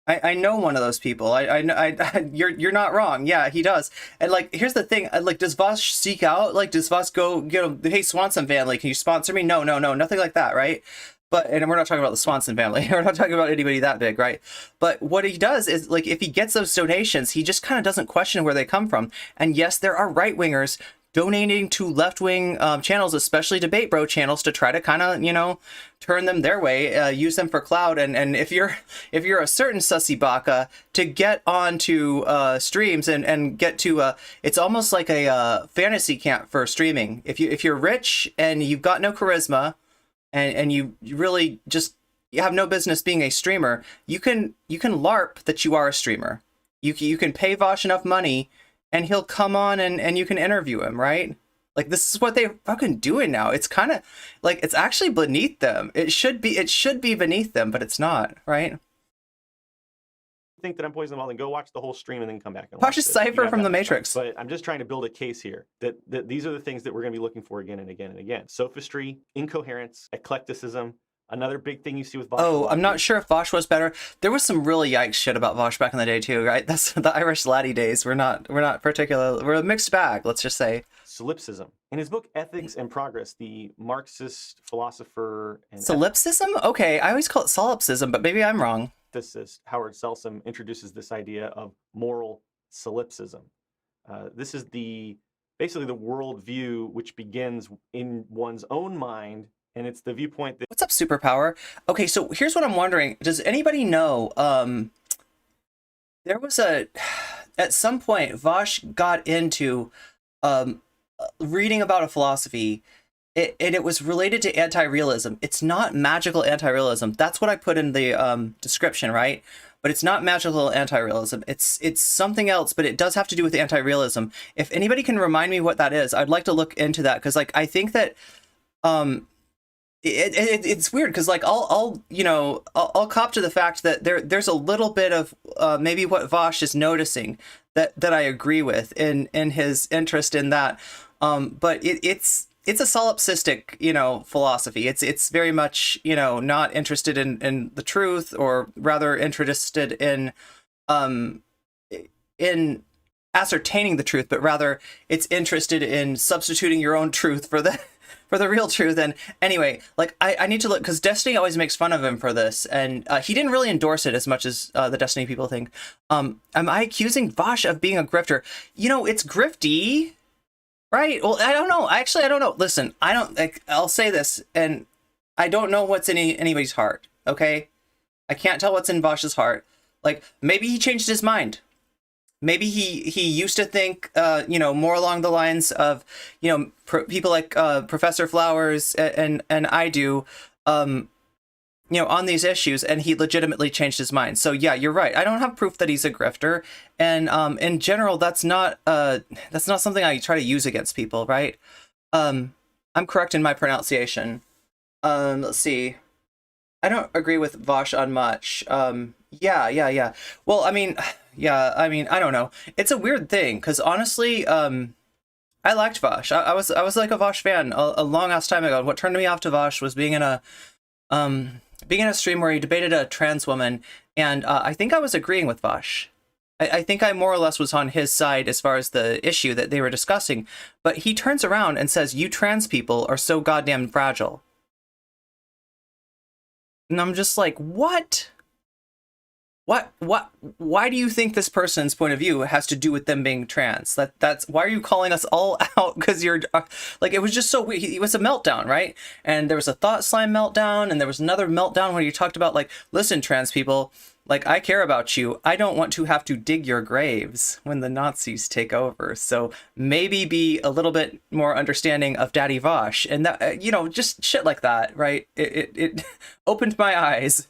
I know one of those people. You're not wrong. Yeah, he does. And like, here's the thing. Like, does Vosh seek out? Like, does Vosh go, you know, hey, Swanson family, can you sponsor me? No, nothing like that, right? But, and we're not talking about the Swanson family. We're not talking about anybody that big, right? But what he does is, like, if he gets those donations, he just kind of doesn't question where they come from. And yes, there are right-wingers donating to left-wing channels, especially debatebro channels, to try to kind of, you know, turn them their way, use them for clout. And if you're a certain sussy baka, to get onto streams and get to it's almost like a fantasy camp for streaming. If you're rich and you've got no charisma, and you really just, you have no business being a streamer, you can LARP that you are a streamer. You can pay Vaush enough money and he'll come on and you can interview him, right? Like, this is what they're fucking doing now. It's kind of like, it's actually beneath them. It should be beneath them, but it's not, right? Think that I'm poisoning them all, then go watch the whole stream and then come back and watch a cipher from the Matrix. But I'm just trying to build a case here that these are the things that we're going to be looking for again and again and again. Sophistry, incoherence, eclecticism. Another big thing you see with Vaush. Oh, I'm not sure if Vaush was better. There was some really yikes shit about Vaush back in the day too, right? That's the Irish laddie days. We're not particular. We're a mixed bag, let's just say. Solipsism. In his book Ethics and Progress, the Marxist philosopher and solipsism? Okay, I always call it solipsism, but maybe I'm wrong. Ethicist Howard Selsom introduces this idea of moral solipsism. This is basically the worldview which begins in one's own mind, and it's the viewpoint that... What's up, Superpower? Okay, so here's what I'm wondering. Does anybody know, there was at some point, Vaush got into reading about a philosophy, and it was related to anti-realism. It's not magical anti-realism. That's what I put in the description, right? But it's not magical anti-realism. It's something else, but it does have to do with anti-realism. If anybody can remind me what that is, I'd like to look into that, because like I think that it's weird, because like I'll cop to the fact that there's a little bit of maybe what Vaush is noticing that I agree with in his interest in that, but it's a solipsistic, philosophy. It's very much, not interested in the truth, or rather interested in ascertaining the truth, but rather it's interested in substituting your own truth for the real truth. And anyway, like I need to look, because Destiny always makes fun of him for this, and he didn't really endorse it as much as the Destiny people think. Am I accusing Vaush of being a grifter? It's grifty. Right. Well, I don't know. Actually, I don't know. Listen, I'll say this, and I don't know what's in anybody's heart. Okay. I can't tell what's in Vaush's heart. Like, maybe he changed his mind. Maybe he used to think, more along the lines of, people like Professor Flowers and I do, on these issues, and he legitimately changed his mind. So yeah, you're right. I don't have proof that he's a grifter, and in general, that's not something I try to use against people, right? I'm correct in my pronunciation. Let's see. I don't agree with Vaush on much. Yeah. Well, I mean, I don't know. It's a weird thing, because honestly, I liked Vaush. I was like a Vaush fan a long ass time ago. What turned me off to Vaush was being in a stream where he debated a trans woman, and I think I was agreeing with Vaush. I think I more or less was on his side as far as the issue that they were discussing, but he turns around and says, "You trans people are so goddamn fragile." And I'm just like, what? Why do you think this person's point of view has to do with them being trans? That's why are you calling us all out? Because you're like, it was just so weird. It was a meltdown, right? And there was a thought slime meltdown, and there was another meltdown where you talked about, like, listen, trans people, like, I care about you. I don't want to have to dig your graves when the Nazis take over. So maybe be a little bit more understanding of Daddy Vaush, and that, just shit like that, right? It opened my eyes.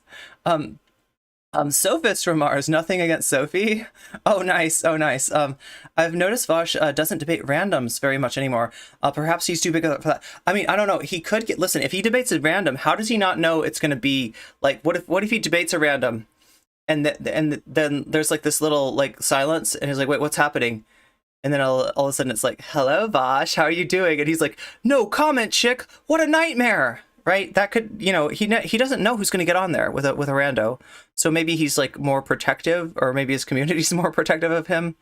Sophist from Mars, nothing against Sophie. Oh, nice. I've noticed Vaush doesn't debate randoms very much anymore. Perhaps he's too big for that. I mean, I don't know. He could listen, if he debates a random, how does he not know it's going to be, like, what if he debates a random, and then there's, like, this little, like, silence, and he's like, wait, what's happening? And then all of a sudden it's like, hello, Vaush, how are you doing? And he's like, no comment, chick. What a nightmare. Right? That could, he doesn't know who's going to get on there with a rando. So maybe he's, like, more protective, or maybe his community's more protective of him.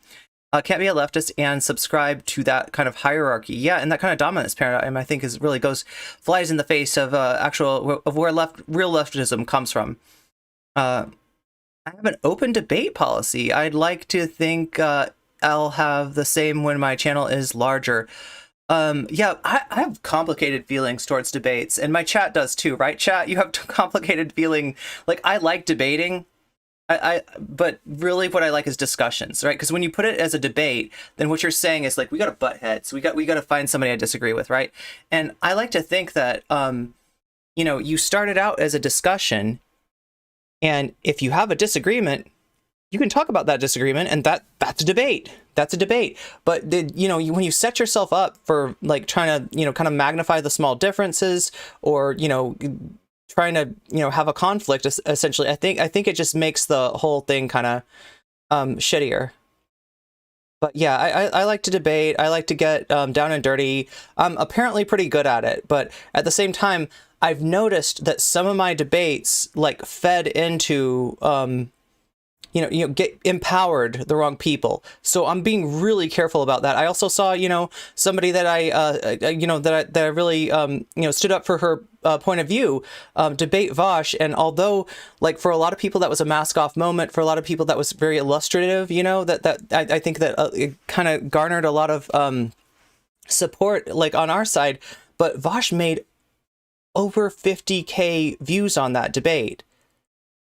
Can't be a leftist and subscribe to that kind of hierarchy. Yeah, and that kind of dominance paradigm, I think, flies in the face of where real leftism comes from. I have an open debate policy. I'd like to think I'll have the same when my channel is larger. Yeah, I have complicated feelings towards debates, and my chat does too, right? Chat, you have complicated feeling. Like, I like debating, but really what I like is discussions, right? Because when you put it as a debate, then what you're saying is like, we got to butt heads. We got to find somebody I disagree with, right? And I like to think that, you know, you started out as a discussion, and if you have a disagreement, you can talk about that disagreement, and that's a debate. That's a debate. But you know, when you set yourself up for like trying to, you know, kind of magnify the small differences, or, you know, trying to, you know, have a conflict, essentially, I think it just makes the whole thing kind of shittier. But yeah, I like to debate. I like to get down and dirty. I'm apparently pretty good at it, but at the same time, I've noticed that some of my debates like fed into you know, get empowered the wrong people. So I'm being really careful about that. I also saw, you know, somebody that you know, that I really, you know, stood up for her point of view, debate Vaush. And although, like, for a lot of people that was a mask-off moment, for a lot of people that was very illustrative, you know, I think that it kind of garnered a lot of support, like, on our side. But Vaush made over 50K views on that debate,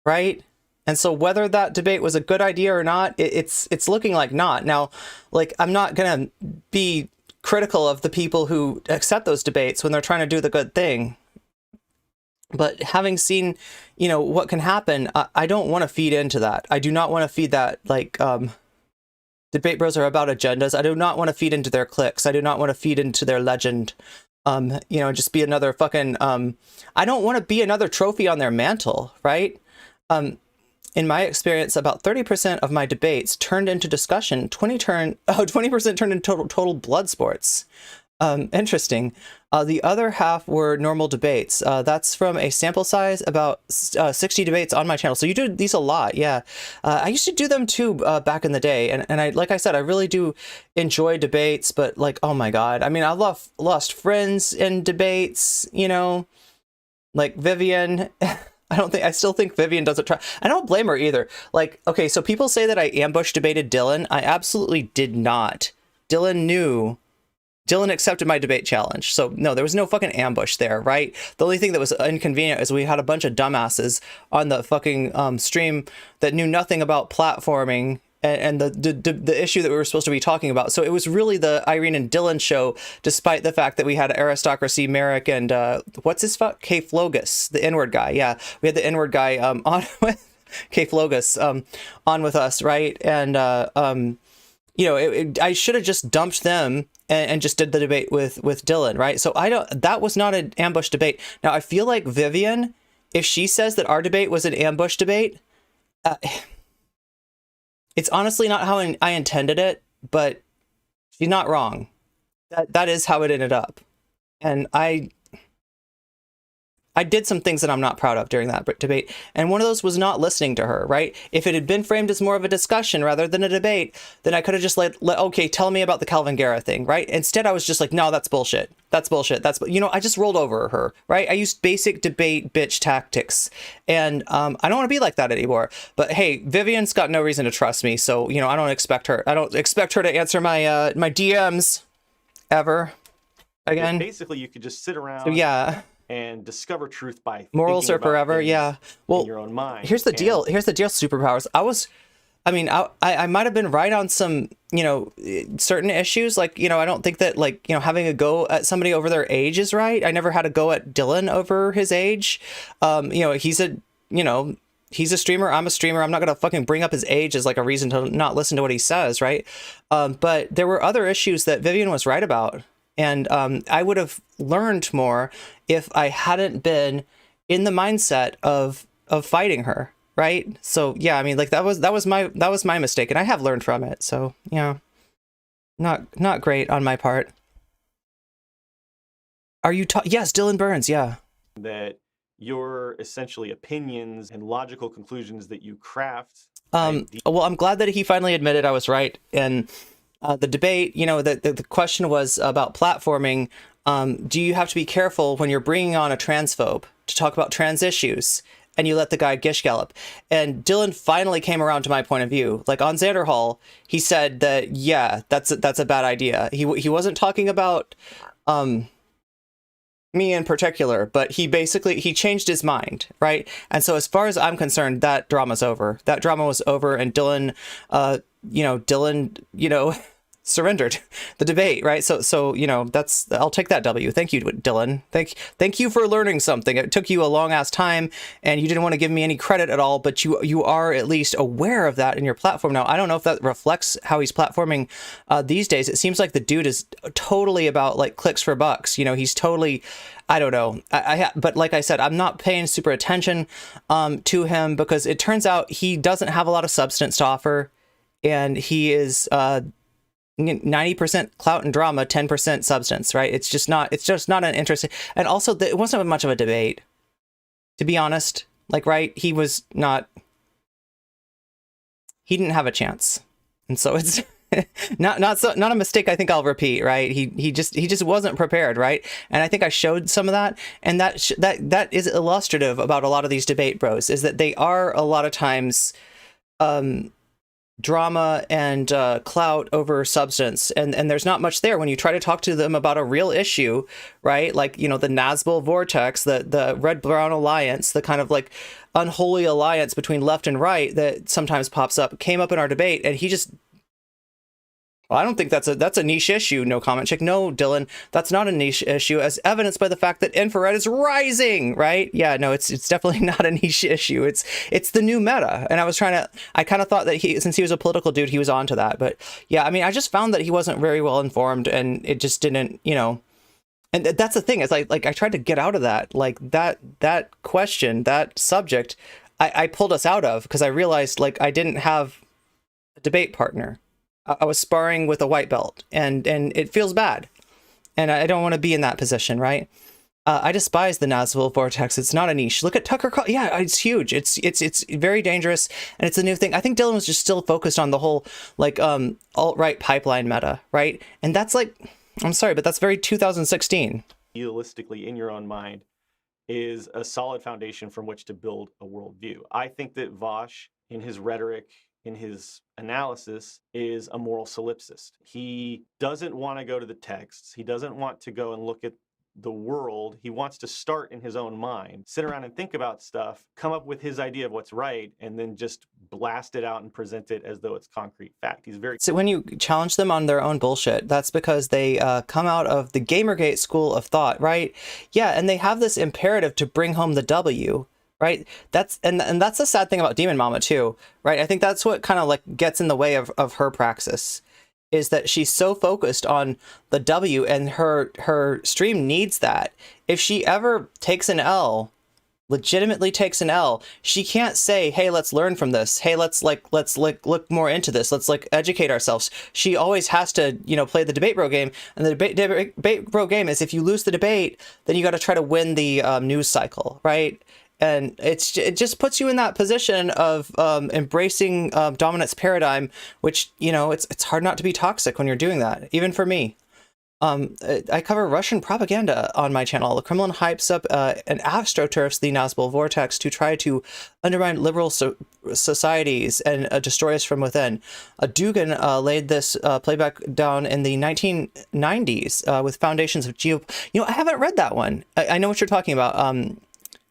right? And so whether that debate was a good idea or not, it's looking like not. Now, like, I'm not going to be critical of the people who accept those debates when they're trying to do the good thing. But having seen, you know, what can happen, I don't want to feed into that. I do not want to feed that, like, debate bros are about agendas. I do not want to feed into their cliques. I do not want to feed into their legend. You know, just be another fucking, I don't want to be another trophy on their mantle, right? In my experience, about 30% of my debates turned into discussion. 20% turned into total blood sports. Interesting. The other half were normal debates. That's from a sample size about 60 debates on my channel. So you do these a lot, yeah. I used to do them too back in the day, and I, like I said, I really do enjoy debates. But like, oh my god, I mean, I lost friends in debates. You know, like Vivian. I still think Vivian doesn't try. I don't blame her either. Like, okay, so people say that I ambush debated Dylan. I absolutely did not. Dylan accepted my debate challenge. So no, there was no fucking ambush there, right? The only thing that was inconvenient is we had a bunch of dumbasses on the fucking stream that knew nothing about platforming and the issue that we were supposed to be talking about. So it was really the Irene and Dylan show, despite the fact that we had Aristocracy, Merrick, and what's his fuck? K Flogus, the N-word guy. Yeah, we had the N-word guy on with K Flogus on with us, right? And you know, I should have just dumped them and just did the debate with Dylan, right? So that was not an ambush debate. Now I feel like Vivian, if she says that our debate was an ambush debate, it's honestly not how I intended it, but she's not wrong. That is how it ended up. And I did some things that I'm not proud of during that debate. And one of those was not listening to her, right? If it had been framed as more of a discussion rather than a debate, then I could have just okay, tell me about the Calvin Guerra thing, right? Instead, I was just like, no, that's bullshit. That's bullshit. You know, I just rolled over her, right? I used basic debate bitch tactics. And I don't want to be like that anymore. But hey, Vivian's got no reason to trust me. So, you know, I don't expect her to answer my my DMs ever again. Basically, you could just sit around. So, yeah. And discover truth by morals are forever. Yeah. Well, in your own mind. Here's the deal. Superpowers. I might have been right on some, you know, certain issues. Like, you know, I don't think that, like, you know, having a go at somebody over their age is right. I never had a go at Dylan over his age. You know, he's a streamer. I'm a streamer. I'm not going to fucking bring up his age as like a reason to not listen to what he says. Right. But there were other issues that Vivian was right about. And I would have learned more if I hadn't been in the mindset of fighting her, right? So yeah, I mean, like that was my mistake, and I have learned from it. So yeah, not great on my part. Are you yes, Dylan Burns? Yeah. That your essentially opinions and logical conclusions that you craft. Well, I'm glad that he finally admitted I was right, and. The debate, you know, the question was about platforming. Do you have to be careful when you're bringing on a transphobe to talk about trans issues? and you let the guy gish gallop. And Dylan finally came around to my point of view. Like on Xander Hall, he said that, yeah, that's a bad idea. He wasn't talking about me in particular, but he changed his mind, right? And so as far as I'm concerned, that drama's over. That drama was over, and Dylan, surrendered the debate, right? So I'll take that W. Thank you, Dylan. Thank you for learning something. It took you a long ass time, and you didn't want to give me any credit at all, but you are at least aware of that in your platform now. I don't know if that reflects how he's platforming these days. It seems like the dude is totally about like clicks for bucks. He's totally, I don't know. But like I said, I'm not paying super attention to him, because it turns out he doesn't have a lot of substance to offer, and he is 90% clout and drama, 10% substance, right? It's just not an interesting. And also, it wasn't much of a debate, to be honest. Like, right? He didn't have a chance, and so it's not a mistake. I think I'll repeat, right? He just wasn't prepared, right? And I think I showed some of that, and that is illustrative about a lot of these debate bros, is that they are a lot of times drama and clout over substance, and there's not much there when you try to talk to them about a real issue, right? Like, the Nazgul vortex, the red-brown alliance, the kind of like unholy alliance between left and right that sometimes pops up, came up in our debate, and he just, well, I don't think that's a niche issue, no comment chick. No, Dylan, that's not a niche issue, as evidenced by the fact that infrared is rising, right? Yeah, no, it's definitely not a niche issue. It's the new meta. And I kind of thought that since he was a political dude, he was onto that. But yeah, I mean, I just found that he wasn't very well informed, and it just didn't, and that's the thing. It's like I tried to get out of that, like that question, that subject, I pulled us out of, because I realized like I didn't have a debate partner. I was sparring with a white belt, and it feels bad, and I don't want to be in that position, right? I despise the Nazgul vortex. It's not a niche. Look at Tucker. Yeah, it's huge. It's very dangerous, and it's a new thing. I think Dylan was just still focused on the whole like alt-right pipeline meta, right? And that's like, I'm sorry, but that's very 2016. Idealistically, in your own mind, is a solid foundation from which to build a worldview. I think that Vaush, in his rhetoric, in his analysis, is a moral solipsist. He doesn't want to go to the texts. He doesn't want to go and look at the world. He wants to start in his own mind, sit around and think about stuff, come up with his idea of what's right, and then just blast it out and present it as though it's concrete fact. He's very... So when you challenge them on their own bullshit, that's because they come out of the Gamergate school of thought, right? Yeah, and they have this imperative to bring home the W, right? That's the sad thing about Demon Mama too, right? I think that's what kind of like gets in the way of her praxis, is that she's so focused on the W, and her stream needs that. If she ever takes an L, legitimately takes an L, she can't say, hey, let's learn from this. Hey, let's look more into this. Let's like educate ourselves. She always has to, play the debate bro game. And the debate bro game is, if you lose the debate, then you got to try to win the news cycle, right? And it just puts you in that position of embracing dominance paradigm, which, it's hard not to be toxic when you're doing that, even for me. I cover Russian propaganda on my channel. The Kremlin hypes up and astroturfs the Nazgul vortex to try to undermine liberal societies and destroy us from within. Dugin laid this playback down in the 1990s with foundations of I haven't read that one. I know what you're talking about.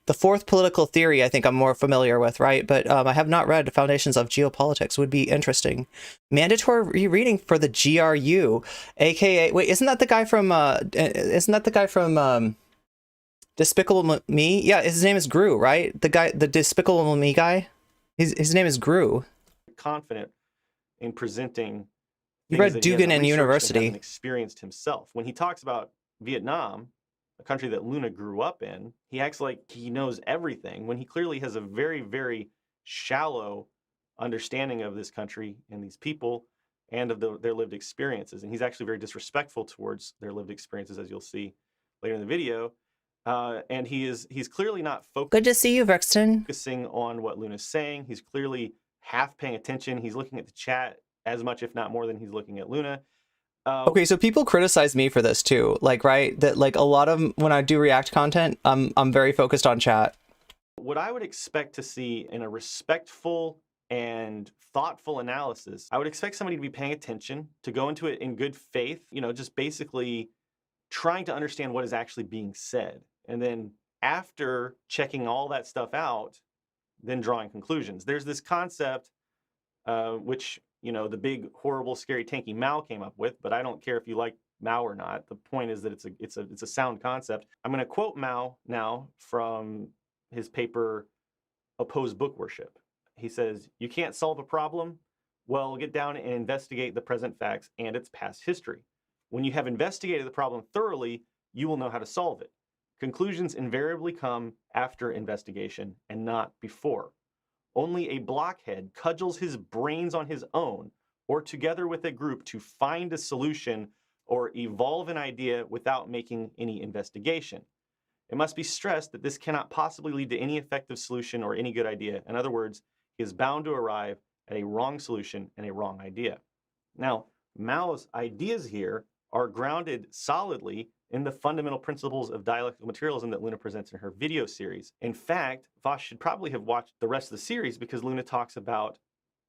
The fourth political theory, I think I'm more familiar with, right? But I have not read Foundations of Geopolitics. Would be interesting. Mandatory reading for the GRU, aka wait, isn't that the guy from Despicable Me? Yeah, his name is Gru, right? The Despicable Me guy. His name is Gru. Confident in presenting. You read Dugin in university. And experienced himself when he talks about Vietnam, a country that Luna grew up in. He acts like he knows everything when he clearly has a very, very shallow understanding of this country and these people and of their lived experiences. And he's actually very disrespectful towards their lived experiences, as you'll see later in the video. And he's clearly not focused. Good to see you, Vexton. Focusing on what Luna's saying. He's clearly half paying attention. He's looking at the chat as much, if not more, than he's looking at Luna. Okay, so people criticize me for this too, like, right? That like a lot of when I do React content, I'm very focused on chat. what I would expect to see in a respectful and thoughtful analysis, I would expect somebody to be paying attention, to go into it in good faith, you know, just basically trying to understand what is actually being said. And then after checking all that stuff out, then drawing conclusions. There's this concept, which, you know, the big, horrible, scary, tanky Mao came up with, but I don't care if you like Mao or not. The point is that it's a sound concept. I'm going to quote Mao now from his paper, Oppose Book Worship. He says, "You can't solve a problem? Well, get down and investigate the present facts and its past history. When you have investigated the problem thoroughly, you will know how to solve it. Conclusions invariably come after investigation and not before. Only a blockhead cudgels his brains on his own or together with a group to find a solution or evolve an idea without making any investigation. It must be stressed that this cannot possibly lead to any effective solution or any good idea. In other words, he is bound to arrive at a wrong solution and a wrong idea." Now, Mao's ideas here are grounded solidly in the fundamental principles of dialectical materialism that Luna presents in her video series. In fact, Vosh should probably have watched the rest of the series because Luna talks about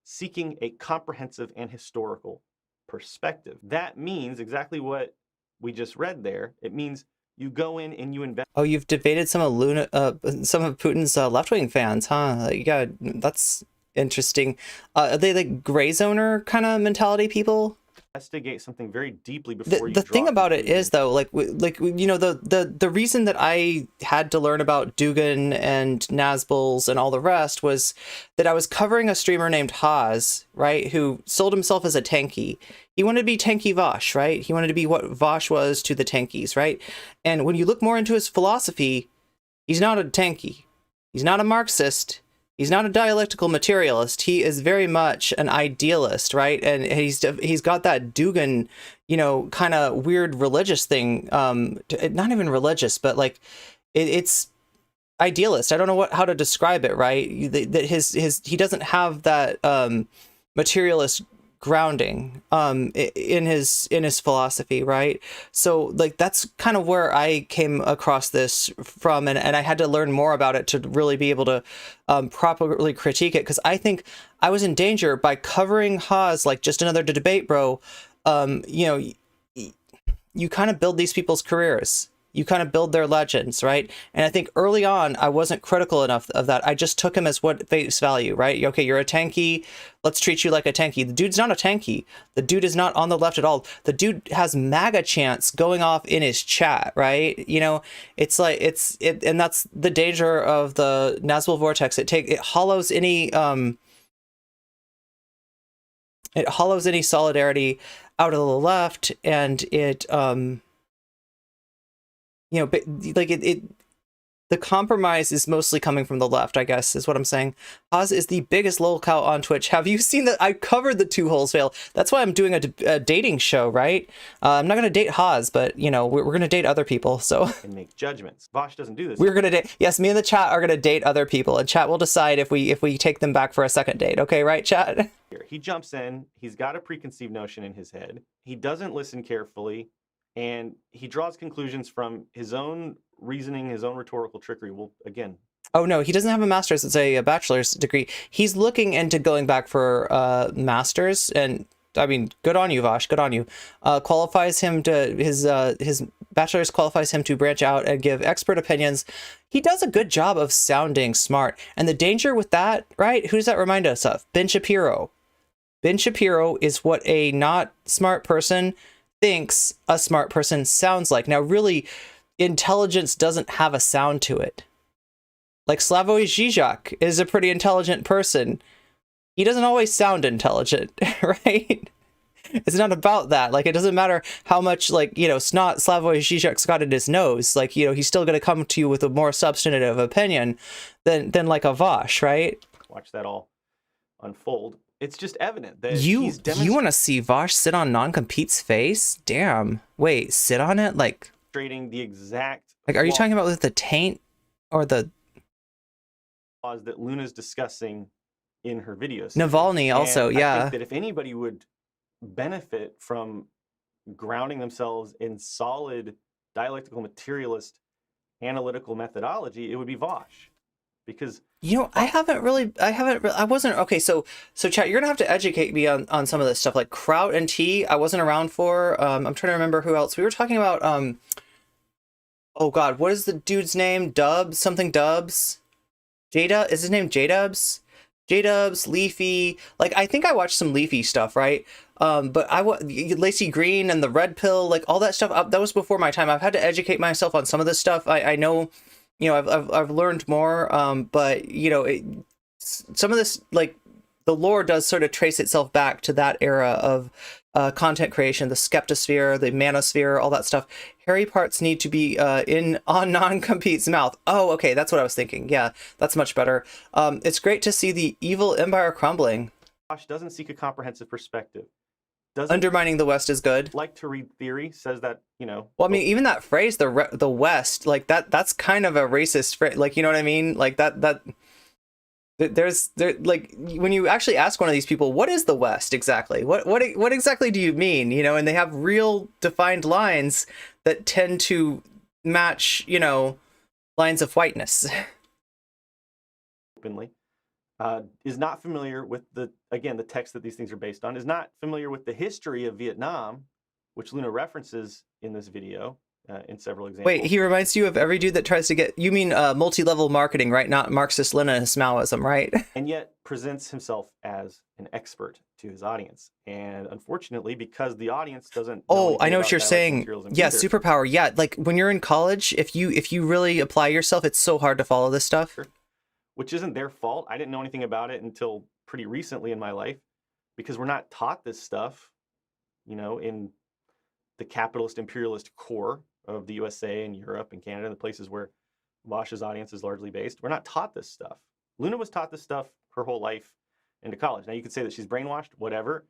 seeking a comprehensive and historical perspective. That means exactly what we just read there. It means you go in and you invest. Oh, you've debated some of Putin's left-wing fans, huh? Yeah, that's interesting. Are they like gray zoner kind of mentality people? Investigate something very deeply before you The draw thing about it conclusions. is, though, like you know, the reason that I had to learn about Dugan and Nazbuls and all the rest was that I was covering a streamer named Haas, right, who sold himself as a tanky. He wanted to be tanky Vaush, right? He wanted to be what Vaush was to the tankies, right? And when you look more into his philosophy, he's not a tanky. He's not a Marxist. He's not a dialectical materialist. He is very much an idealist, right? And he's got that Dugan, you know, kind of weird religious thing. Not even religious, but like it's idealist. I don't know how to describe it, right? That he doesn't have that materialist grounding in his philosophy, right? So like that's kind of where I came across this from, and I had to learn more about it to really be able to properly critique it, because I think I was in danger by covering Haas like just another debate bro. You know, you kind of build these people's careers. You kind of build their legends, right? And I think early on, I wasn't critical enough of that. I just took him as what face value, right? Okay, you're a tanky. Let's treat you like a tanky. The dude's not a tanky. The dude is not on the left at all. The dude has MAGA chants going off in his chat, right? You know, it's like and that's the danger of the Nazbul vortex. It hollows any solidarity out of the left, and it you know, like the compromise is mostly coming from the left, I guess, is what I'm saying. Haas is the biggest lolcow on Twitch. Have you seen that? I covered the two holes fail. That's why I'm doing a dating show, right? I'm not going to date Haas, but, you know, we're going to date other people, so. And make judgments. Vosh doesn't do this. We're going to date. Yes, me and the chat are going to date other people, and chat will decide if we take them back for a second date. Okay, right, chat? He jumps in. He's got a preconceived notion in his head. He doesn't listen carefully. And he draws conclusions from his own reasoning, his own rhetorical trickery. Well, again. Oh, no, he doesn't have a master's. It's a bachelor's degree. He's looking into going back for master's. And, I mean, good on you, Vosh. Good on you. Qualifies him to, his bachelor's qualifies him to branch out and give expert opinions. He does a good job of sounding smart. And the danger with that, right? Who does that remind us of? Ben Shapiro. Ben Shapiro is what a not smart person thinks a smart person sounds like. Now, really, intelligence doesn't have a sound to it. Like Slavoj Žižek is a pretty intelligent person. He doesn't always sound intelligent, right? It's not about that. Like, it doesn't matter how much, like, you know, snot Slavoj Žižek's got in his nose. Like, you know, he's still going to come to you with a more substantive opinion than like a Vosh, right? Watch that all unfold. It's just evident that you want to see Vosh sit on Noncompete's face? Damn. Wait, sit on it? Like, demonstrating the exact, like, are you talking about with the taint or the flaws that Luna's discussing in her videos? Navalny also, yeah. I think that if anybody would benefit from grounding themselves in solid dialectical materialist analytical methodology, it would be Vosh. because I wasn't okay. So chat, you're gonna have to educate me on some of this stuff, like Kraut and T. I wasn't around for. I'm trying to remember who else we were talking about. Oh God, what is the dude's name? Dubs, something Dubs. Jada, is his name J-Dubs? J-Dubs, Leafy. Like, I think I watched some Leafy stuff, right? But Lacey Green and the Red Pill, like all that stuff, that was before my time. I've had to educate myself on some of this stuff. I know, you know, I've learned more, but, you know, some of this, like, the lore does sort of trace itself back to that era of content creation, the skeptosphere, the manosphere, all that stuff. Hairy parts need to be on non-compete's mouth. Oh, okay, that's what I was thinking. Yeah, that's much better. It's great to see the evil empire crumbling. Vosh doesn't seek a comprehensive perspective. Undermining the West is good. Like to read theory, says that, you know. Well, I mean, even that phrase, the West, like that's kind of a racist phrase. Like, you know what I mean? Like that like when you actually ask one of these people, what is the West exactly? What exactly do you mean? You know, and they have real defined lines that tend to match, you know, lines of whiteness. Openly, is not familiar with the text that these things are based on, is not familiar with the history of Vietnam, which Luna references in this video. In several examples. Wait, he reminds you of every dude that tries to get, you mean multi-level marketing, right? Not Marxist-Leninist Maoism, right? And yet presents himself as an expert to his audience. And unfortunately, because the audience doesn't know I know what you're saying. Yeah, superpower. Yeah, like when you're in college, if you really apply yourself, it's so hard to follow this stuff. Sure. Which isn't their fault. I didn't know anything about it until pretty recently in my life, because we're not taught this stuff, you know, in the capitalist imperialist core of the USA and Europe and Canada, the places where Vaush's audience is largely based. We're not taught this stuff. Luna was taught this stuff her whole life into college. Now you could say that she's brainwashed, whatever.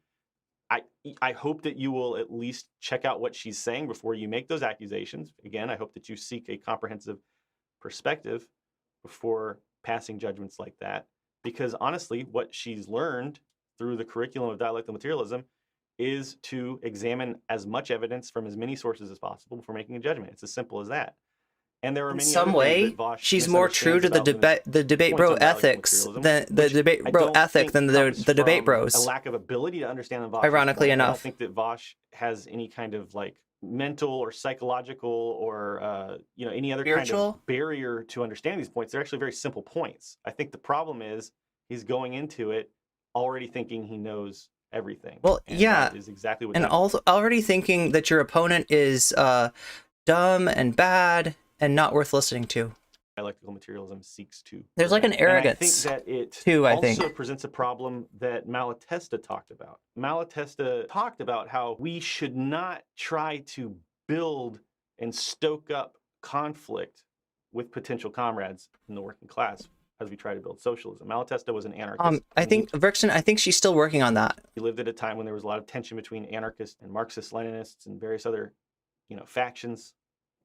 I hope that you will at least check out what she's saying before you make those accusations. Again, I hope that you seek a comprehensive perspective before passing judgments like that. Because honestly, what she's learned through the curriculum of dialectical materialism is to examine as much evidence from as many sources as possible before making a judgment. It's as simple as that. And there are many some way she's more true to the debate bro ethics than the debate bro ethic than the debate bros. A lack of ability to understand the Vosh. Ironically enough, I don't think that Vosh has any kind of like mental or psychological or you know, any other spiritual kind of barrier to understanding these points. They're actually very simple points. I think the problem is he's going into it already thinking he knows everything. Well, and yeah, is exactly what. And also already thinking that your opponent is dumb and bad and not worth listening to. Dialectical materialism seeks to. There's like an arrogance. And I think that it too, also presents a problem that Malatesta talked about. Malatesta talked about how we should not try to build and stoke up conflict with potential comrades in the working class as we try to build socialism. Malatesta was an anarchist. I think Verkston, I think she's still working on that. He lived at a time when there was a lot of tension between anarchists and Marxist-Leninists and various other, you know, factions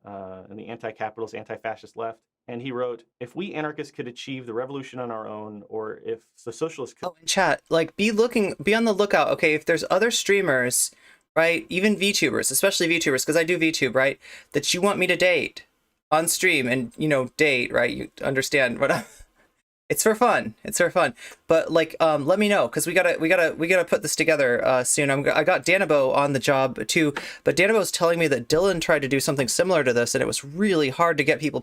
in the anti-capitalist, anti-fascist left. And he wrote, if we anarchists could achieve the revolution on our own, or if the socialists could... Oh, in chat, like, be on the lookout, okay, if there's other streamers, right, even VTubers, especially VTubers, because I do VTube, right, that you want me to date on stream and, you know, date, right, you understand what I'm... It's for fun. It's for fun. But like, let me know, because we gotta put this together soon. I got Danabo on the job too, but Danabo's telling me that Dylan tried to do something similar to this, and it was really hard to get people.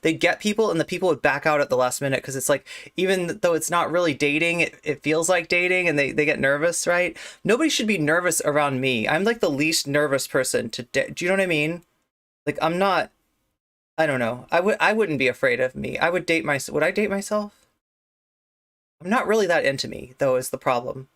They'd get people, and the people would back out at the last minute, because it's like, even though it's not really dating, it feels like dating, and they get nervous, right? Nobody should be nervous around me. I'm like the least nervous person to date. Do you know what I mean? Like, I'm not. I don't know. I wouldn't be afraid of me. I would date myself. Would I date myself? I'm not really that into me, though, is the problem.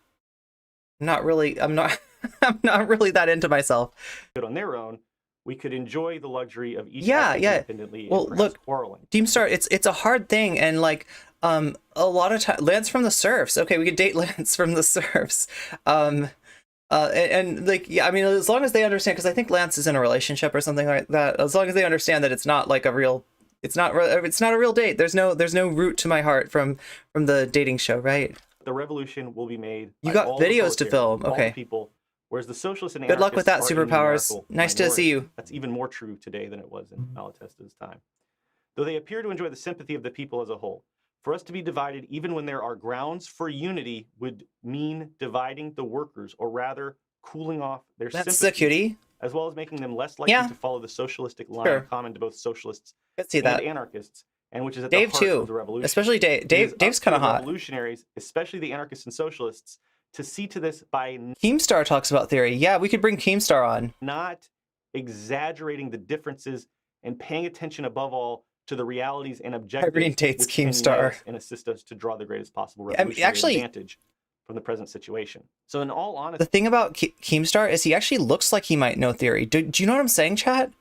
I'm not really that into myself. But on their own, we could enjoy the luxury of each independently. Well, look, quarreling. Team Star, it's a hard thing, and like a lot of time, Lance from the Serfs. Okay, we could date Lance from the Serfs. And like, yeah, I mean, as long as they understand, because I think Lance is in a relationship or something like that. As long as they understand that it's not like a real, it's not a real date. There's no root to my heart from the dating show, right? The revolution will be made. You got videos to film, okay? People, whereas the socialists and good luck with that, superpowers. Nice to see you. That's even more true today than it was in Malatesta's time. Though they appear to enjoy the sympathy of the people as a whole, For us to be divided, even when there are grounds for unity, would mean dividing the workers, or rather cooling off their That's the sympathy, cutie. as well as making them less likely Yeah. to follow the socialistic line Sure. common to both socialists Could see and that. anarchists, and which is at Dave the heart too. of the revolution. Especially Dave. It is Dave's up to kind of the hot. revolutionaries, especially the anarchists and socialists, to see to this by Keemstar talks about theory. Yeah, we could bring Keemstar on. not exaggerating the differences and paying attention above all to the realities and objectives Irene dates which can unite Keemstar. us and assist us to draw the greatest possible I mean, revolutionary actually- advantage from the present situation. So in all The honesty, thing about Keemstar is he actually looks like he might know theory. Do you know what I'm saying, chat?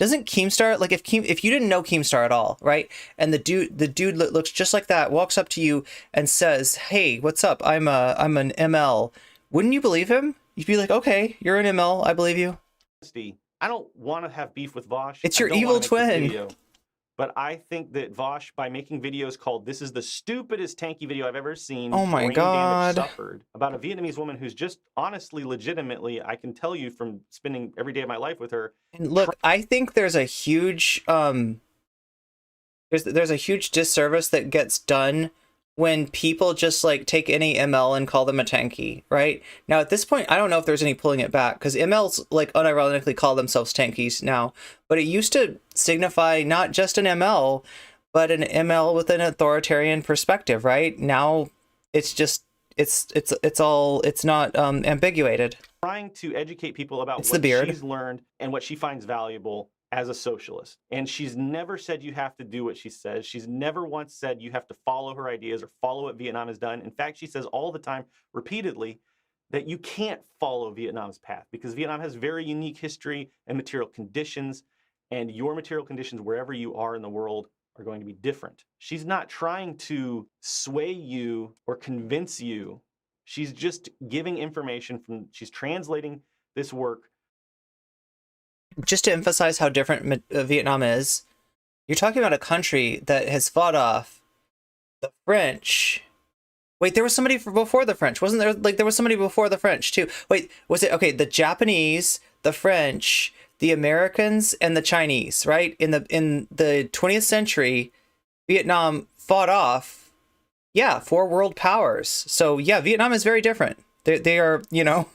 Doesn't Keemstar, like if you didn't know Keemstar at all, right? And the dude looks just like that, walks up to you and says, "Hey, what's up? I'm an ML." Wouldn't you believe him? You'd be like, "Okay, you're an ML. I believe you." I don't want to have beef with Vaush. It's I your don't evil wanna make this twin. video. But I think that Vaush, by making videos called "This is the stupidest tanky video I've ever seen," Oh my brain God. damage suffered, about a Vietnamese woman who's just honestly, legitimately, I can tell you from spending every day of my life with her. And look, I think there's a huge there's a huge disservice that gets done when people just like take any ML and call them a tanky, right? Now at this point, I don't know if there's any pulling it back, because MLs like unironically call themselves tankies now, but it used to signify not just an ML, but an ML with an authoritarian perspective, right? Now it's just it's not ambiguated. Trying to educate people about It's the what beard. she's learned and what she finds valuable as a socialist. And she's never said you have to do what she says. She's never once said you have to follow her ideas or follow what Vietnam has done. In fact, she says all the time, repeatedly, that you can't follow Vietnam's path because Vietnam has very unique history and material conditions, and your material conditions wherever you are in the world are going to be different. She's not trying to sway you or convince you. She's just giving information she's translating this work. Just to emphasize how different Vietnam is, you're talking about a country that has fought off the French. Wait, there was somebody before the French, wasn't there? Like there was somebody before the French too. Wait, was it okay? The Japanese, the French, the Americans, and the Chinese, right? In the 20th century, Vietnam fought off, yeah, 4 world powers. So yeah, Vietnam is very different. They are, you know.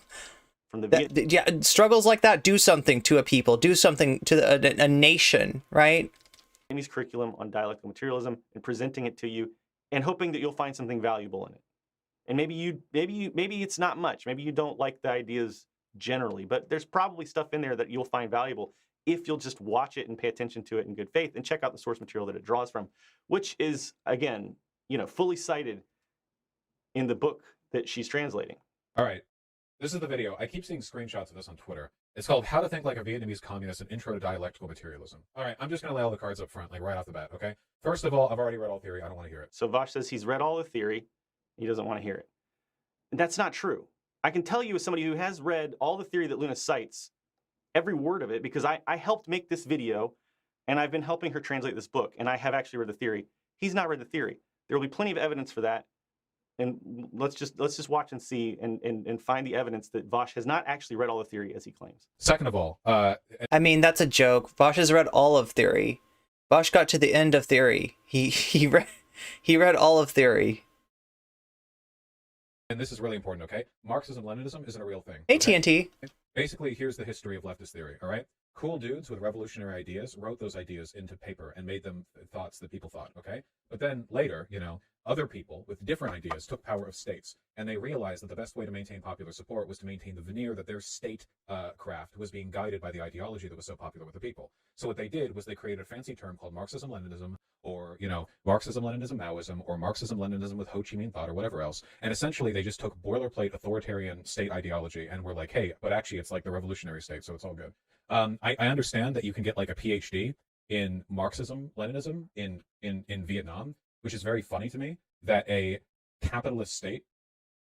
From the Yeah, struggles like that do something to a people, do something to a nation, right? Vietnamese curriculum on dialectical materialism and presenting it to you and hoping that you'll find something valuable in it. And maybe it's not much. Maybe you don't like the ideas generally, but there's probably stuff in there that you'll find valuable if you'll just watch it and pay attention to it in good faith and check out the source material that it draws from, which is, again, fully cited in the book that she's translating. All right. This is the video. I keep seeing screenshots of this on Twitter. It's called How to Think Like a Vietnamese Communist, an Intro to Dialectical Materialism. All right, I'm just going to lay all the cards up front, like right off the bat, okay? First of all, I've already read all theory. I don't want to hear it. So Vaush says he's read all the theory. He doesn't want to hear it. And that's not true. I can tell you as somebody who has read all the theory that Luna cites, every word of it, because I helped make this video, and I've been helping her translate this book, and I have actually read the theory. He's not read the theory. There will be plenty of evidence for that. And let's just watch and see and find the evidence that Vaush has not actually read all the theory as he claims. Second of all, I mean, that's a joke. Vaush has read all of theory. Vaush got to the end of theory. He read all of theory. and this is really important, okay? Marxism-Leninism isn't a real thing. Hey, okay? TNT. Basically, here's the history of leftist theory, all right? Cool dudes with revolutionary ideas wrote those ideas into paper and made them thoughts that people thought, okay? But then later, other people with different ideas took power of states, and they realized that the best way to maintain popular support was to maintain the veneer that their state craft was being guided by the ideology that was so popular with the people. So what they did was they created a fancy term called Marxism-Leninism, or, Marxism-Leninism Maoism, or Marxism-Leninism with Ho Chi Minh thought, or whatever else. And essentially, they just took boilerplate authoritarian state ideology and were like, hey, but actually it's like the revolutionary state, so it's all good. I understand that you can get like a PhD in Marxism-Leninism in Vietnam, which is very funny to me that a capitalist state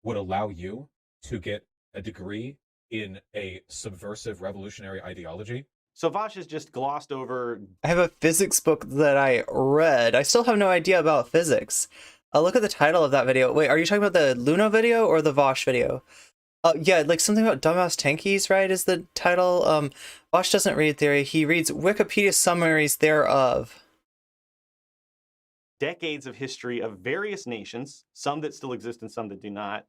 would allow you to get a degree in a subversive revolutionary ideology. So Vaush has just glossed over. I have a physics book that I read. I still have no idea about physics. Look at the title of that video. Wait, are you talking about the Luna video or the Vaush video? Yeah, like something about dumbass tankies, right, is the title. Vaush doesn't read theory. He reads Wikipedia summaries thereof. decades of history of various nations, some that still exist and some that do not,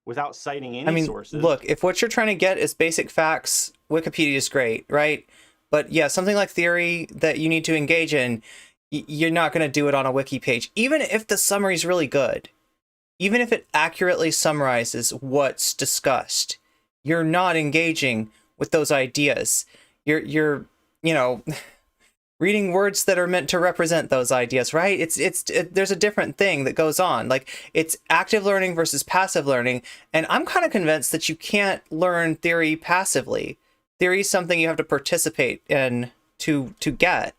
without citing any I mean, sources. look, if what you're trying to get is basic facts, Wikipedia is great, right? But yeah, something like theory that you need to engage in, you're not going to do it on a wiki page, even if the summary is really good. Even if it accurately summarizes what's discussed, you're not engaging with those ideas. You're you know, reading words that are meant to represent those ideas, right? There's a different thing that goes on. Like, it's active learning versus passive learning, and I'm kind of convinced that you can't learn theory passively. Theory is something you have to participate in to get.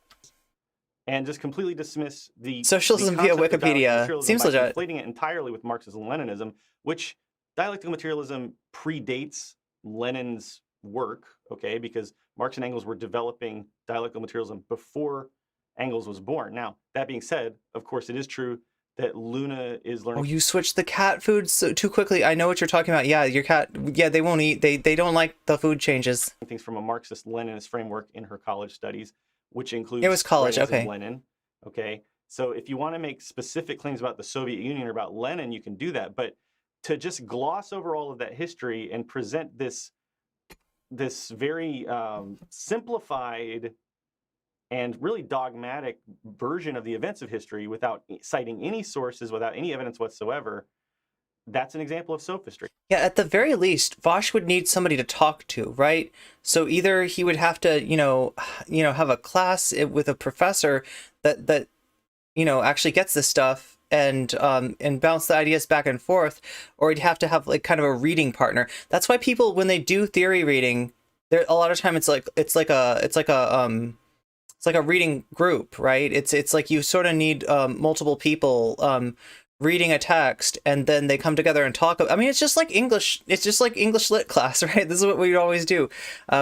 And just completely dismiss the socialism the via concept of dialectical Wikipedia materialism seems by legit. conflating it entirely with Marxism and Leninism, which dialectical materialism predates Lenin's work, okay, because Marx and Engels were developing dialectical materialism before Engels was born. Now, that being said, of course, it is true that Luna is learning. Oh, you switched the cat food so too quickly. I know what you're talking about. Yeah, your cat. Yeah, they won't eat. They don't like the food changes. Things from a Marxist-Leninist framework in her college studies, which includes It was college. writings Okay. of Lenin. Okay, so if you want to make specific claims about the Soviet Union or about Lenin, you can do that. But to just gloss over all of that history and present this very simplified and really dogmatic version of the events of history without citing any sources, without any evidence whatsoever, that's an example of sophistry. Yeah, at the very least, Vaush would need somebody to talk to, right? So either he would have to, have a class with a professor that actually gets this stuff and bounce the ideas back and forth, or he'd have to have like kind of a reading partner. That's why people, when they do theory reading, there a lot of time it's like a reading group, right? It's like you sort of need multiple people reading a text, and then they come together and talk. I mean, it's just like English. It's just like English lit class, right? This is what we always do.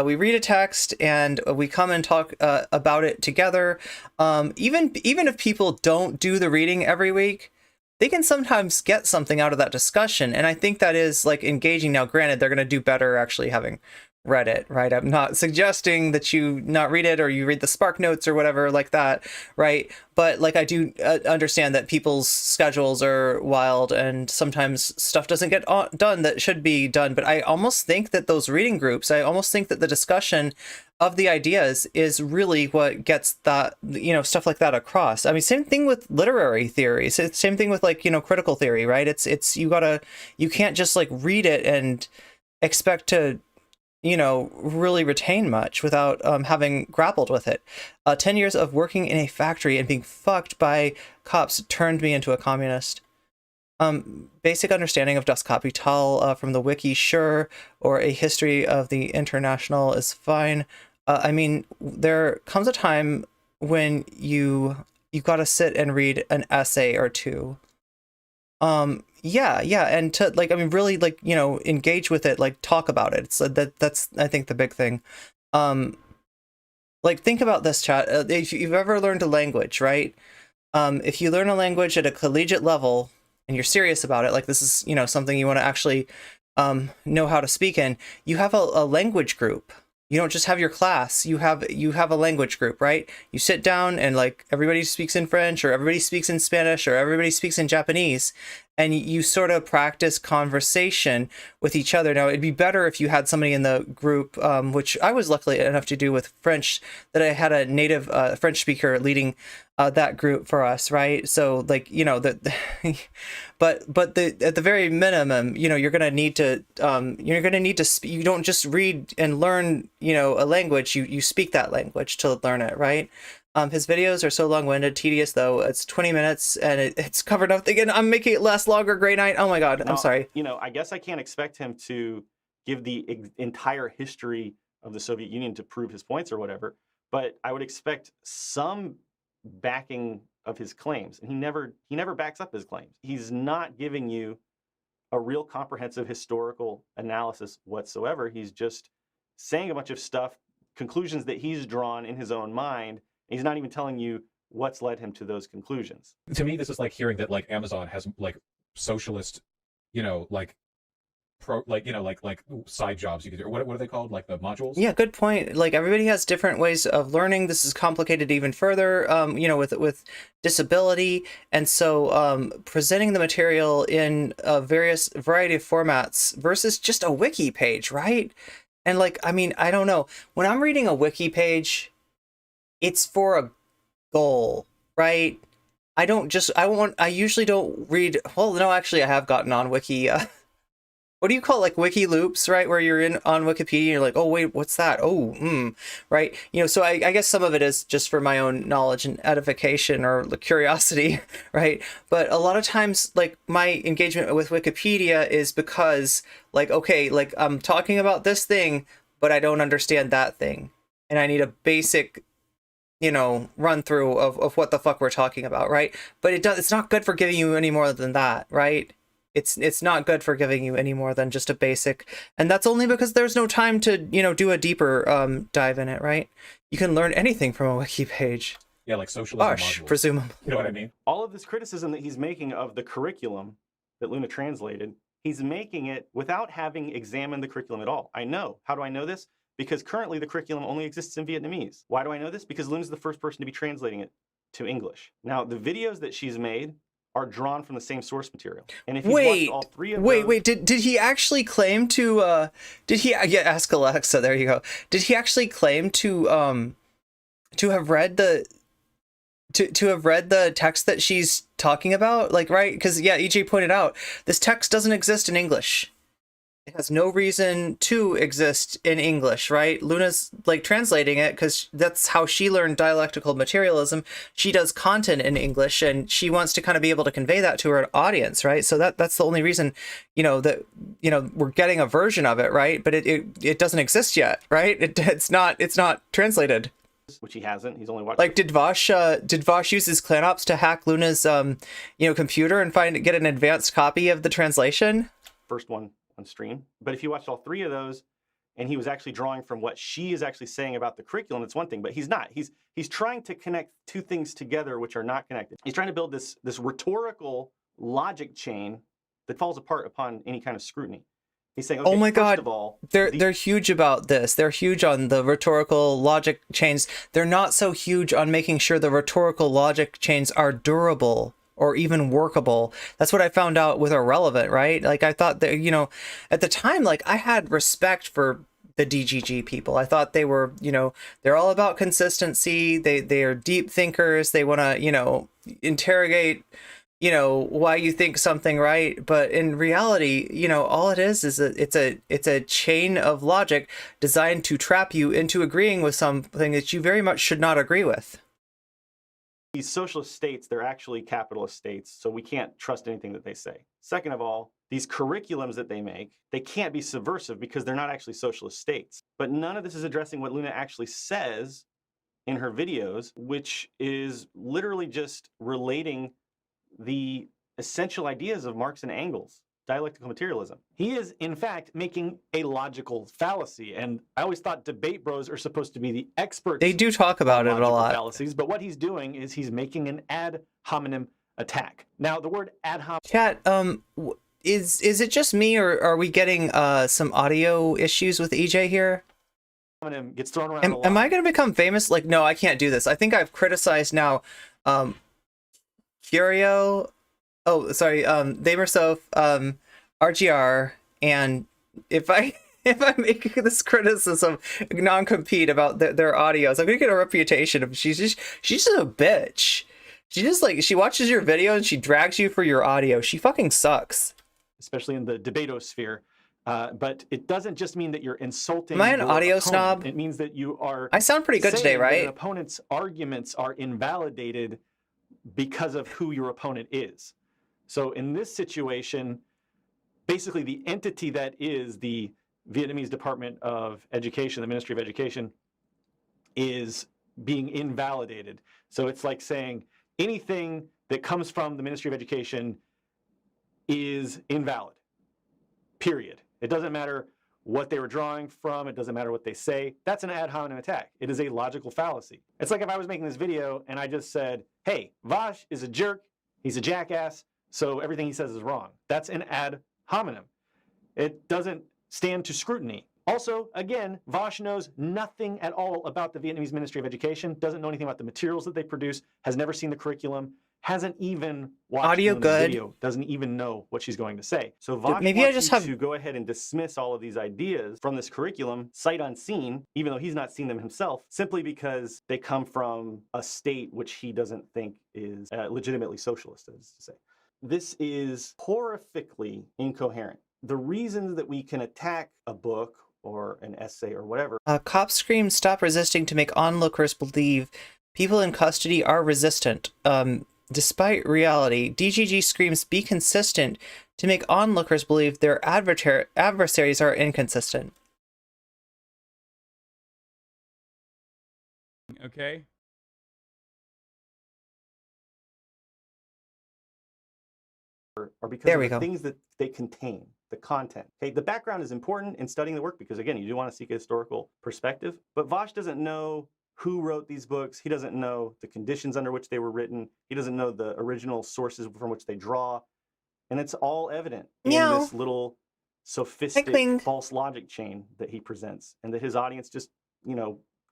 We read a text and we come and talk about it together. Even if people don't do the reading every week, they can sometimes get something out of that discussion. And I think that is like engaging. Now, granted, they're going to do better actually having read it, right? I'm not suggesting that you not read it or you read the Spark Notes or whatever like that, right? But like, I do understand that people's schedules are wild and sometimes stuff doesn't get done that should be done. But I almost think that those reading groups, I almost think that the discussion of the ideas is really what gets that, stuff like that across. I mean, same thing with literary theories. It's same thing with like, critical theory, right? You can't just like read it and expect to really retain much without having grappled with it. 10 years of working in a factory and being fucked by cops turned me into a communist. Basic understanding of Das Kapital from the wiki, sure, or a history of the International is fine. I mean, there comes a time when you gotta sit and read an essay or two. Yeah, and to like, I mean, really like, engage with it, like talk about it. It's that's I think the big thing. Like think about this, chat. If you've ever learned a language, right? If you learn a language at a collegiate level and you're serious about it, like this is, something you want to actually know how to speak in, you have a language group. You don't just have your class, you have a language group, right? You sit down and like everybody speaks in French or everybody speaks in Spanish or everybody speaks in Japanese, and you sort of practice conversation with each other. Now, it'd be better if you had somebody in the group, which I was lucky enough to do with French, that I had a native French speaker leading that group for us, right? So like, but at the very minimum, you're going to need to, you don't just read and learn, a language, you speak that language to learn it, right? His videos are so long-winded, tedious though. It's 20 minutes and it's covered up again. I'm making it last longer. Great night. Oh my God. Now, I'm sorry. I guess I can't expect him to give the entire history of the Soviet Union to prove his points or whatever, but I would expect some backing of his claims. And he never backs up his claims. He's not giving you a real comprehensive historical analysis whatsoever. He's just saying a bunch of stuff, conclusions that he's drawn in his own mind. He's not even telling you what's led him to those conclusions. To me, this is like hearing that like Amazon has like socialist, like like side jobs you could do. Or what are they called? Like the modules? Yeah, good point. Like everybody has different ways of learning. This is complicated even further, you know, with disability, and so presenting the material in a variety of formats versus just a wiki page, right? And like, I mean, I don't know. When I'm reading a wiki page, it's for a goal, right? I usually don't read. Well, no, actually, I have gotten on wiki. What do you call it? Like wiki loops, right? Where you're on Wikipedia and you're like, oh, wait, what's that? Oh, right? You know, so I guess some of it is just for my own knowledge and edification or curiosity, right? But a lot of times, like, my engagement with Wikipedia is because, like, okay, like, I'm talking about this thing, but I don't understand that thing. And I need a basic, you know, run through of what the fuck we're talking about, right? But it's not good for giving you any more than that, right? It's not good for giving you any more than just a basic, and that's only because there's no time to, you know, do a deeper dive in it, right? You can learn anything from a wiki page. Yeah, like socialism Vaush, modules. presumably. You know what I mean? All of this criticism that he's making of the curriculum that Luna translated, he's making it without having examined the curriculum at all. I know. How do I know this? Because currently the curriculum only exists in Vietnamese. Why do I know this? Because Luna's the first person to be translating it to English. Now, the videos that she's made are drawn from the same source material. And if you watch all three of those... Did he actually claim to ask Alexa, there you go. Did he actually claim to have read the to have read the text that she's talking about? Like, right? Because yeah, EJ pointed out this text doesn't exist in English. It has no reason to exist in English, right? Luna's like translating it because that's how she learned dialectical materialism. She does content in English and she wants to kind of be able to convey that to her audience, right? So that's the only reason, you know, that, you know, we're getting a version of it, right? But it doesn't exist yet, right? It's not translated. Which he hasn't. He's only watched. Like, did Vaush use his clan ops to hack Luna's you know, computer and get an advanced copy of the translation? First one on stream. But if you watched all three of those and he was actually drawing from what she is actually saying about the curriculum, it's one thing, but he's not. He's trying to connect two things together which are not connected. He's trying to build this rhetorical logic chain that falls apart upon any kind of scrutiny. He's saying, okay, oh my God, of all, they're huge about this. They're huge on the rhetorical logic chains. They're not so huge on making sure the rhetorical logic chains are durable or even workable. That's what I found out with Irrelevant, right? Like, I thought that, you know, at the time, like, I had respect for the DGG people. I thought they were, you know, they're all about consistency. They are deep thinkers. They want to, you know, interrogate, you know, why you think something, right? But in reality, you know, all it is it's a chain of logic designed to trap you into agreeing with something that you very much should not agree with. These socialist states, they're actually capitalist states, so we can't trust anything that they say. Second of all, these curriculums that they make, they can't be subversive because they're not actually socialist states. But none of this is addressing what Luna actually says in her videos, which is literally just relating the essential ideas of Marx and Engels, dialectical materialism. He is, in fact, making a logical fallacy. And I always thought debate bros are supposed to be the experts. They do talk about it a lot. Fallacies, but what he's doing is he's making an ad hominem attack. Now, the word ad hominem... Chat, is it just me, or are we getting some audio issues with EJ here? Gets thrown around a lot. Am I going to become famous? Like, no, I can't do this. I think I've criticized now Curio, Damersof, RGR, and if I make this criticism, Noncompete about their audios, I'm gonna get a reputation of she's just a bitch. She watches your video and she drags you for your audio. She fucking sucks. Especially in the debatosphere. But it doesn't just mean that you're insulting. Am I an audio opponent. snob? It means that you are. I sound pretty good today, right? An opponent's arguments are invalidated because of who your opponent is. So in this situation, basically the entity that is the Vietnamese Department of Education, the Ministry of Education, is being invalidated. So it's like saying anything that comes from the Ministry of Education is invalid, period. It doesn't matter what they were drawing from. It doesn't matter what they say. That's an ad hominem attack. It is a logical fallacy. It's like if I was making this video and I just said, hey, Vosh is a jerk, he's a jackass, so everything he says is wrong. That's an ad hominem. It doesn't stand to scrutiny. Also, again, Vaush knows nothing at all about the Vietnamese Ministry of Education, doesn't know anything about the materials that they produce, has never seen the curriculum, hasn't even watched Audio the good. video, doesn't even know what she's going to say. So Vaush maybe I wants just you have to go ahead and dismiss all of these ideas from this curriculum, sight unseen, even though he's not seen them himself, simply because they come from a state which he doesn't think is legitimately socialist, as to say. This is horrifically incoherent. The reasons that we can attack a book or an essay or whatever. Cops scream, "Stop resisting," to make onlookers believe people in custody are resistant. Despite reality, DGG screams, "Be consistent," to make onlookers believe their adversaries are inconsistent. Okay. Or because There of we the go. things that they contain, the content. Okay, the background is important in studying the work because, again, you do want to seek a historical perspective. But Vaush doesn't know who wrote these books. He doesn't know the conditions under which they were written. He doesn't know the original sources from which they draw. And it's all evident in Meow. this little sophistic Heckling. false logic chain that he presents and that his audience just,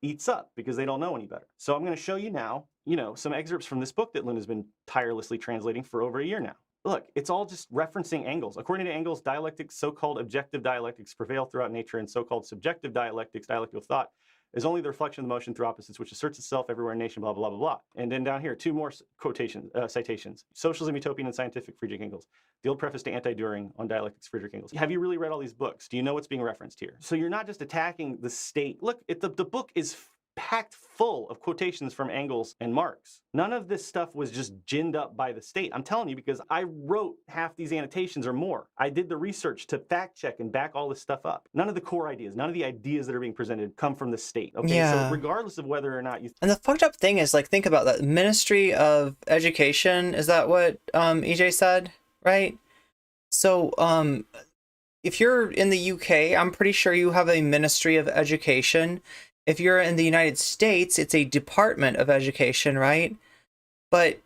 eats up because they don't know any better. So I'm going to show you now, some excerpts from this book that Lynn has been tirelessly translating for over a year now. Look, it's all just referencing Engels. According to Engels, dialectics, so-called objective dialectics, prevail throughout nature, and so-called subjective dialectics, dialectical thought, is only the reflection of the motion through opposites, which asserts itself everywhere in nation, blah, blah, blah, blah. And then down here, two more quotations, citations. Socialism, Utopian, and Scientific, Friedrich Engels. The old preface to Anti-Düring on dialectics, Friedrich Engels. Have you really read all these books? Do you know what's being referenced here? So you're not just attacking the state. Look, the book is packed full of quotations from Engels and Marx. None of this stuff was just ginned up by the state. I'm telling you because I wrote half these annotations or more. I did the research to fact check and back all this stuff up. None of the core ideas, none of the ideas that are being presented come from the state. Okay, Yeah. so regardless of whether or not you... And the fucked up thing is, like, think about that. Ministry of Education, is that what EJ said? Right? So, if you're in the UK, I'm pretty sure you have a Ministry of Education. If you're in the United States, it's a Department of Education, right? But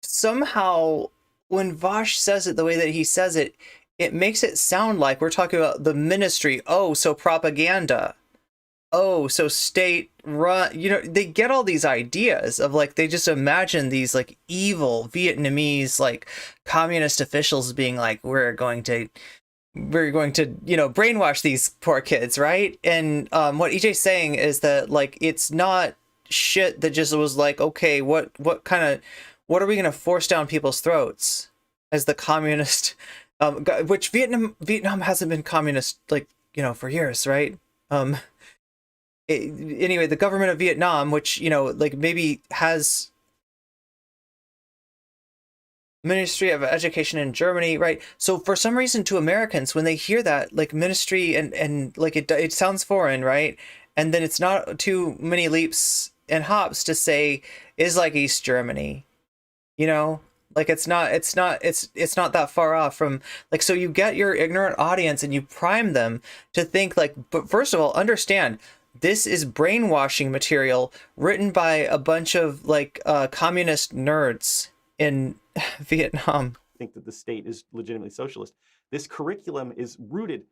somehow, when Vaush says it the way that he says it, it makes it sound like we're talking about the ministry. Oh, so propaganda. Oh, so state run. They get all these ideas of, like, they just imagine these, like, evil Vietnamese, like, communist officials being like, we're going to brainwash these poor kids, right? And what EJ's saying is that, like, it's not shit that just was like, okay, what are we gonna force down people's throats as the communist, which Vietnam hasn't been communist, like, for years, right? Anyway, the government of Vietnam, which like maybe has Ministry of Education in Germany, right? So for some reason, to Americans, when they hear that, like, ministry and like, it sounds foreign, right? And then it's not too many leaps and hops to say is like East Germany, like it's not that far off from, like, so you get your ignorant audience and you prime them to think, like, but first of all, understand this is brainwashing material written by a bunch of, like, communist nerds in Vietnam. Think that the state is legitimately socialist. This curriculum is rooted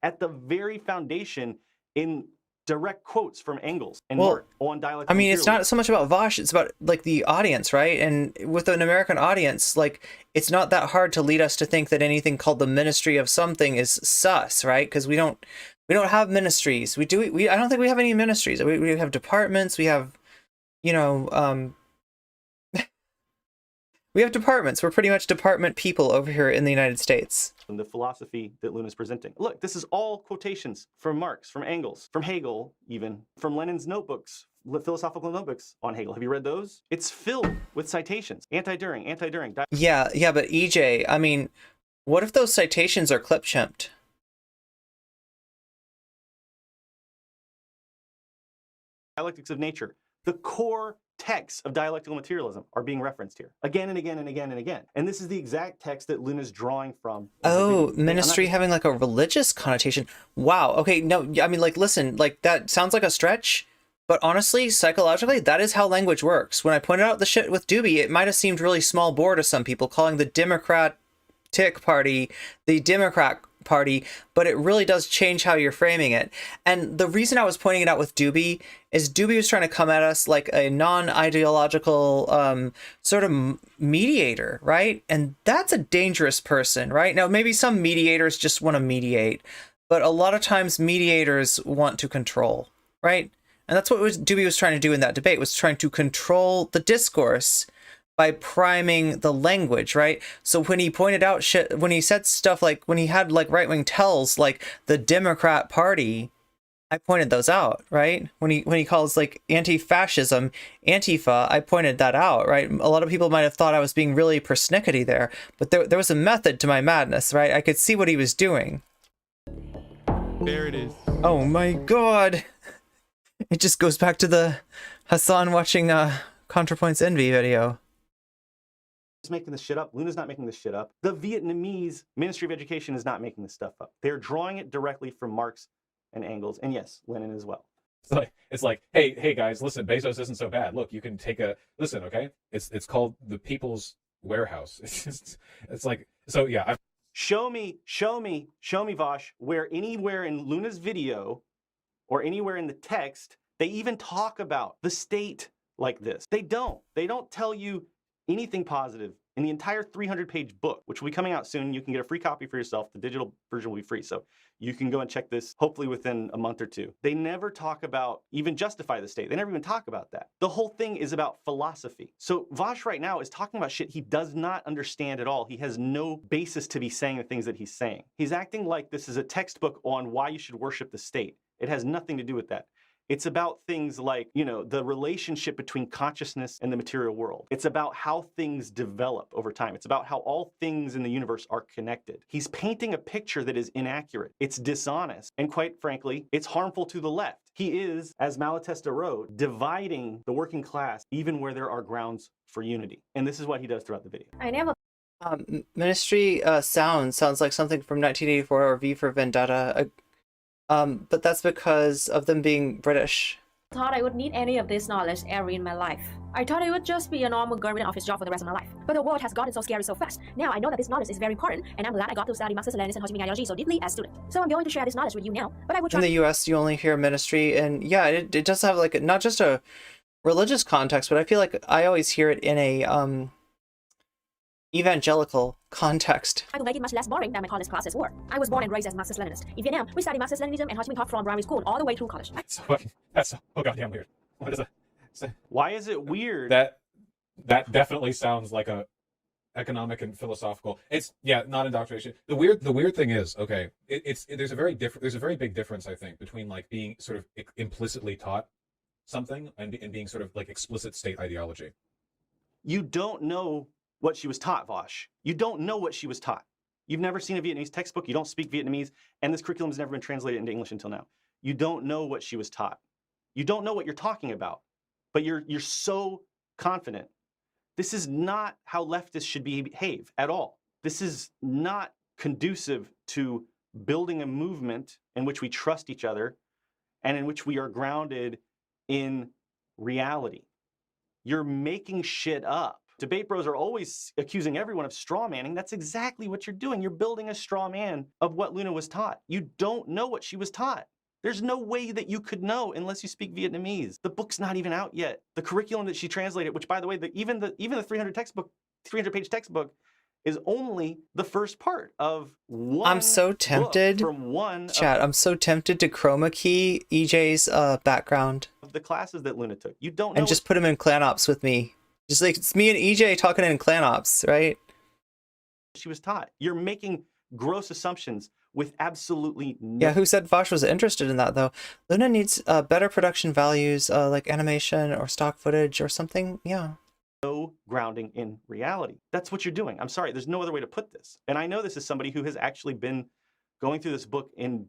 at the very foundation in direct quotes from Engels and Marx on dialectical. I mean, it's not so much about Vaush, it's about, like, the audience, right? And with an American audience, like, it's not that hard to lead us to think that anything called the ministry of something is sus, right? Because we don't have ministries. I don't think we have any ministries. We have departments. We have, we have departments. We're pretty much department people over here in the United States. And the philosophy that Luna's presenting. Look, this is all quotations from Marx, from Engels, from Hegel, even from Lenin's notebooks, philosophical notebooks on Hegel. Have you read those? It's filled with citations. Anti-Düring. Yeah, but EJ, I mean, what if those citations are clip-chimped? Dialectics of nature. The core texts of dialectical materialism are being referenced here again and again and again and again. And this is the exact text that Luna's drawing from. Oh, ministry having, like, a religious connotation. Wow. Okay, no, I mean, like, listen, like, that sounds like a stretch, but honestly, psychologically, that is how language works. When I pointed out the shit with Doobie, it might have seemed really small bore to some people, calling the Democrat Democratic Party, the Democrat Party, but it really does change how you're framing it. And the reason I was pointing it out with Doobie is Doobie was trying to come at us like a non-ideological sort of mediator, right? And that's a dangerous person, right? Now, maybe some mediators just want to mediate, but a lot of times mediators want to control, right? And that's what Doobie was trying to do in that debate, was trying to control the discourse by priming the language, right? So when he pointed out shit, when he said stuff like, when he had like right-wing tells like the Democrat Party, I pointed those out, right? When he calls like anti-fascism Antifa, I pointed that out, right? A lot of people might have thought I was being really persnickety there, but there was a method to my madness, right? I could see what he was doing. There it is. Oh my god. It just goes back to the Hassan watching ContraPoint's Envy video. Making this shit up. Luna's not making this shit up. The Vietnamese Ministry of Education is not making this stuff up. They're drawing it directly from Marx and Engels, and yes, Lenin as well. It's like, hey guys, listen, Bezos isn't so bad. Look, you can take a listen, okay? It's called the People's Warehouse. It's like, so yeah. Show me, Vaush, where anywhere in Luna's video or anywhere in the text they even talk about the state like this. They don't tell you anything positive in the entire 300-page book, which will be coming out soon. You can get a free copy for yourself. The digital version will be free, so you can go and check this hopefully within a month or two. They never talk about even justify the state. They never even talk about that. The whole thing is about philosophy. So Vaush right now is talking about shit he does not understand at all. He has no basis to be saying the things that he's saying. He's acting like this is a textbook on why you should worship the state. It has nothing to do with that. It's about things like, you know, the relationship between consciousness and the material world. It's about how things develop over time. It's about how all things in the universe are connected. He's painting a picture that is inaccurate. It's dishonest. And quite frankly, it's harmful to the left. He is, as Malatesta wrote, dividing the working class even where there are grounds for unity. And this is what he does throughout the video. I never Ministry sounds like something from 1984 or V for Vendetta. But that's because of them being British. thought I would need any of this knowledge ever in my life. I thought I would just be a normal government office job for the rest of my life. But the world has gotten so scary so fast. Now I know that this knowledge is very important, and I'm glad I got to study Marxist, Leninist, and Ho Chi Minh ideology so deeply as student. So I'm going to share this knowledge with you now, but I will try— In the US, you only hear ministry, and yeah, it does have like not just a religious context, but I feel like I always hear it in a evangelical context. I will make it much less boring than my college classes were. I was born and raised as Marxist-Leninist. In Vietnam, we study Marxist-Leninism and Ho Chi Minh talk from primary school all the way through college. That's so goddamn weird. What is that? Why is it weird? That definitely sounds like a economic and philosophical. It's not indoctrination. The weird thing is, okay, there's a very big difference, I think, between like being sort of implicitly taught something and being sort of like explicit state ideology. You don't know what she was taught, Vaush. You don't know what she was taught. You've never seen a Vietnamese textbook. You don't speak Vietnamese, and this curriculum has never been translated into English until now. You don't know what she was taught. You don't know what you're talking about, but you're so confident. This is not how leftists should behave at all. This is not conducive to building a movement in which we trust each other and in which we are grounded in reality. You're making shit up. Debate bros are always accusing everyone of straw manning. That's exactly what you're doing. You're building a straw man of what Luna was taught. You don't know what she was taught. There's no way that you could know unless you speak Vietnamese. The book's not even out yet. The curriculum that she translated, which by the way, even the 300-page textbook is only the first part of one. I'm so tempted from one chat. I'm so tempted to chroma key EJ's background of the classes that Luna took. You don't know, and just put him in clan ops with me. Just like it's me and EJ talking in clan ops, right? She was taught. You're making gross assumptions with absolutely no— Yeah, who said Vaush was interested in that though? Luna needs better production values, like animation or stock footage or something. Yeah. No grounding in reality. That's what you're doing. I'm sorry, there's no other way to put this. And I know this is somebody who has actually been going through this book in,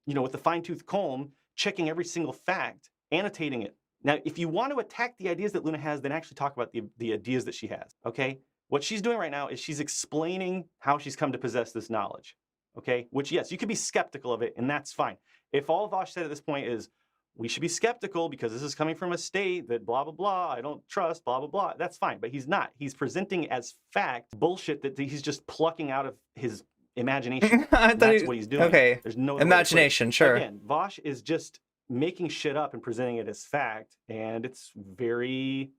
with the fine-tooth comb, checking every single fact, annotating it. Now, if you want to attack the ideas that Luna has, then actually talk about the ideas that she has, okay? What she's doing right now is she's explaining how she's come to possess this knowledge, okay? Which, yes, you could be skeptical of it, and that's fine. If all Vaush said at this point is, we should be skeptical because this is coming from a state that blah, blah, blah, I don't trust, blah, blah, blah. That's fine, but he's not. He's presenting as fact bullshit that he's just plucking out of his imagination. That's what he's doing. Okay. There's no imagination, sure. Again, Vaush is just making shit up and presenting it as fact, and it's very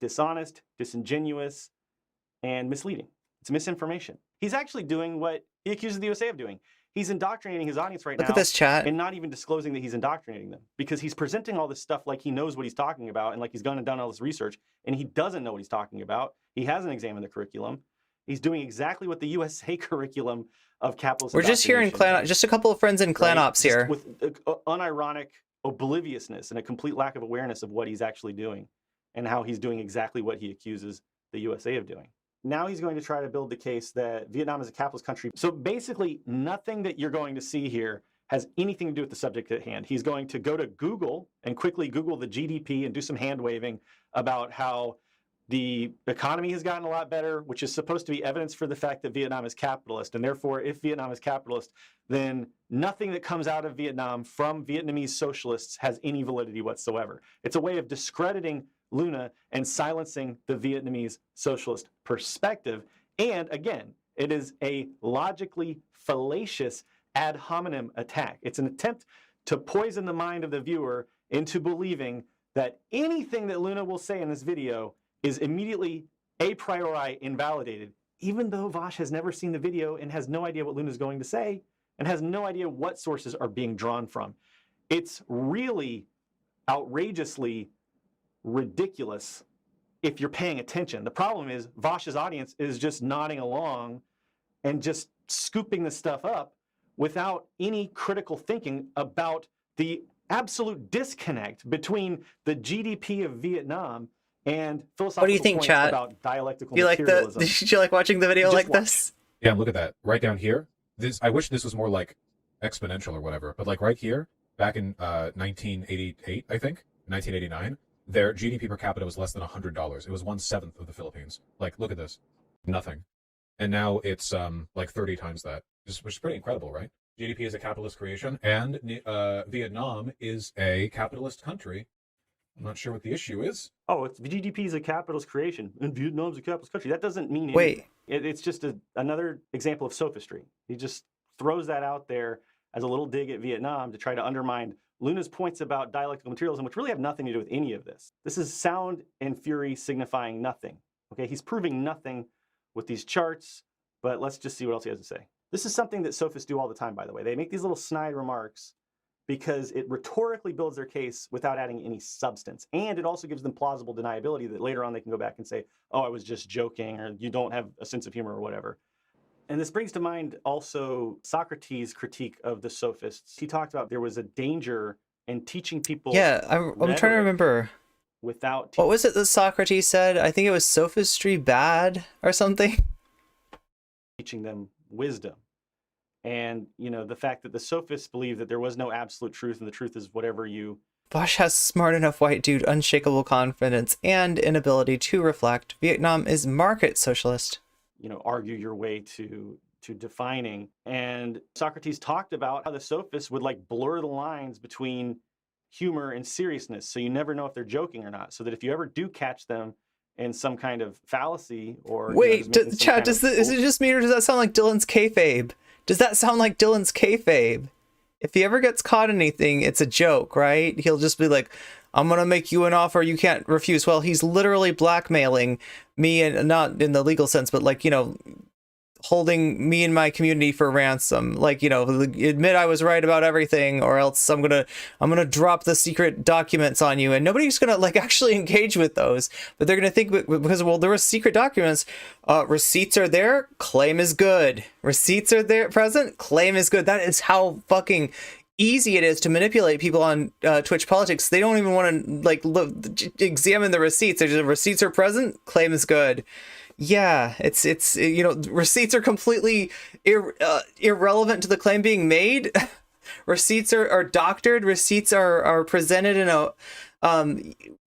dishonest, disingenuous, and misleading. It's misinformation. He's actually doing what he accuses the USA of doing. He's indoctrinating his audience right now. Look at this chat. And not even disclosing that he's indoctrinating them, because he's presenting all this stuff like he knows what he's talking about and like he's gone and done all this research, and he doesn't know what he's talking about. He hasn't examined the curriculum. He's doing exactly what the USA curriculum of capitalist. We're just here in clan, just a couple of friends in clan ops here. With unironic obliviousness and a complete lack of awareness of what he's actually doing and how he's doing exactly what he accuses the USA of doing. Now he's going to try to build the case that Vietnam is a capitalist country. So basically, nothing that you're going to see here has anything to do with the subject at hand. He's going to go to Google and quickly Google the GDP and do some hand waving about how the economy has gotten a lot better, which is supposed to be evidence for the fact that Vietnam is capitalist. And therefore, if Vietnam is capitalist, then nothing that comes out of Vietnam from Vietnamese socialists has any validity whatsoever. It's a way of discrediting Luna and silencing the Vietnamese socialist perspective. And again, it is a logically fallacious ad hominem attack. It's an attempt to poison the mind of the viewer into believing that anything that Luna will say in this video is immediately a priori invalidated, even though Vaush has never seen the video and has no idea what Luna is going to say and has no idea what sources are being drawn from. It's really outrageously ridiculous if you're paying attention. The problem is Vaush's audience is just nodding along and just scooping this stuff up without any critical thinking about the absolute disconnect between the GDP of Vietnam and philosophical What do you think, points chat? About dialectical Do you like materialism. did you like watching the video Just like watch. this? Yeah, look at that. Right down here. I wish this was more like exponential or whatever, but like right here, back in 1988, I think, 1989, their GDP per capita was less than $100. It was 1/7 of the Philippines. Like, look at this. Nothing. And now it's like 30 times that, which is pretty incredible, right? GDP is a capitalist creation, and Vietnam is a capitalist country. I'm not sure what the issue is. Oh, it's GDP is a capitalist creation, and Vietnam's a capitalist country. That doesn't mean Wait. anything. It's just another example of sophistry. He just throws that out there as a little dig at Vietnam to try to undermine Luna's points about dialectical materialism, which really have nothing to do with any of this. This is sound and fury signifying nothing. Okay, he's proving nothing with these charts, but let's just see what else he has to say. This is something that sophists do all the time, by the way. They make these little snide remarks because it rhetorically builds their case without adding any substance. And it also gives them plausible deniability that later on they can go back and say, oh, I was just joking, or you don't have a sense of humor or whatever. And this brings to mind also Socrates' critique of the sophists. He talked about there was a danger in teaching people. Yeah, I'm trying to remember. Without what was it that Socrates said? I think it was sophistry bad or something. Teaching them wisdom. And, you know, the fact that the sophists believe that there was no absolute truth and the truth is whatever you... Vaush has smart enough white dude, unshakable confidence, and inability to reflect. Vietnam is market socialist. You know, argue your way to defining. And Socrates talked about how the sophists would like blur the lines between humor and seriousness. So you never know if they're joking or not. So that if you ever do catch them in some kind of fallacy or... Wait, chat, is it just me or does that sound like Dylan's kayfabe? Does that sound like Dylan's kayfabe? If he ever gets caught in anything, it's a joke, right? He'll just be like, I'm gonna make you an offer you can't refuse. Well, he's literally blackmailing me, and not in the legal sense, but like, you know, holding me and my community for ransom. Like, you know, admit I was right about everything, or else I'm gonna drop the secret documents on you, and nobody's gonna like actually engage with those. But they're gonna think because, well, there were secret documents. Receipts are there, claim is good. Receipts are there, present, claim is good. That is how fucking easy it is to manipulate people on Twitch politics. They don't even want to like examine the receipts. They're just, receipts are present, claim is good. Yeah, it's you know, receipts are completely irrelevant to the claim being made. Receipts are doctored. Receipts are presented in a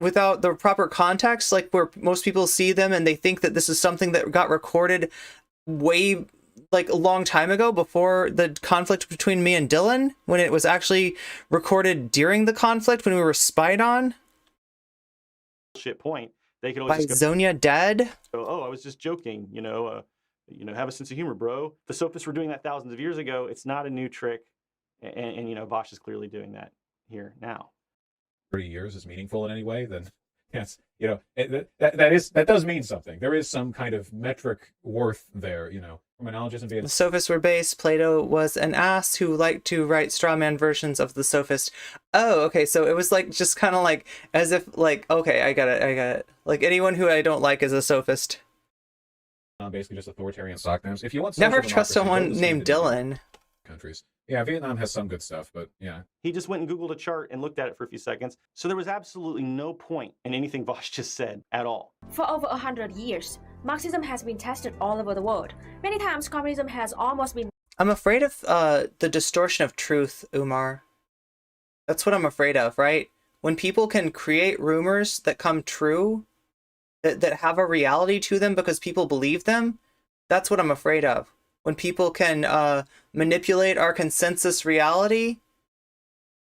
without the proper context, like where most people see them and they think that this is something that got recorded way like a long time ago, before the conflict between me and Dylan, when it was actually recorded during the conflict when we were spied on Shit point. They could by always just go, Zonia Dead. oh, I was just joking, have a sense of humor, bro. The sophists were doing that thousands of years ago. It's not a new trick. And Vaush is clearly doing that here now. 30 years is meaningful in any way, then yes, that does mean something. There is some kind of metric worth there, Terminologies and The sophists were base. Plato was an ass who liked to write strawman versions of the sophist. Oh, okay, so it was like just kind of like as if like, okay, I got it. Like anyone who I don't like is a sophist. Basically just authoritarian stock names. If you want Never trust someone named Dylan. Countries. Yeah, Vietnam has some good stuff, but yeah. He just went and Googled a chart and looked at it for a few seconds. So there was absolutely no point in anything Vaush just said at all. For over 100 years, Marxism has been tested all over the world. Many times, communism has almost been... I'm afraid of the distortion of truth, Umar. That's what I'm afraid of, right? When people can create rumors that come true, that have a reality to them because people believe them, that's what I'm afraid of. When people can manipulate our consensus reality,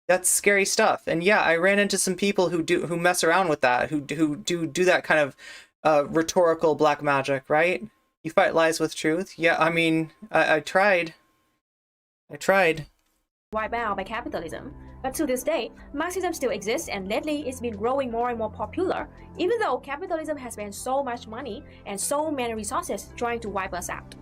that's scary stuff. And yeah, I ran into some people who mess around with that, who do that kind of rhetorical black magic, right? You fight lies with truth. Yeah, I mean, I tried. wiped out by capitalism. But to this day, Marxism still exists, and lately it's been growing more and more popular, even though capitalism has spent so much money and so many resources trying to wipe us out.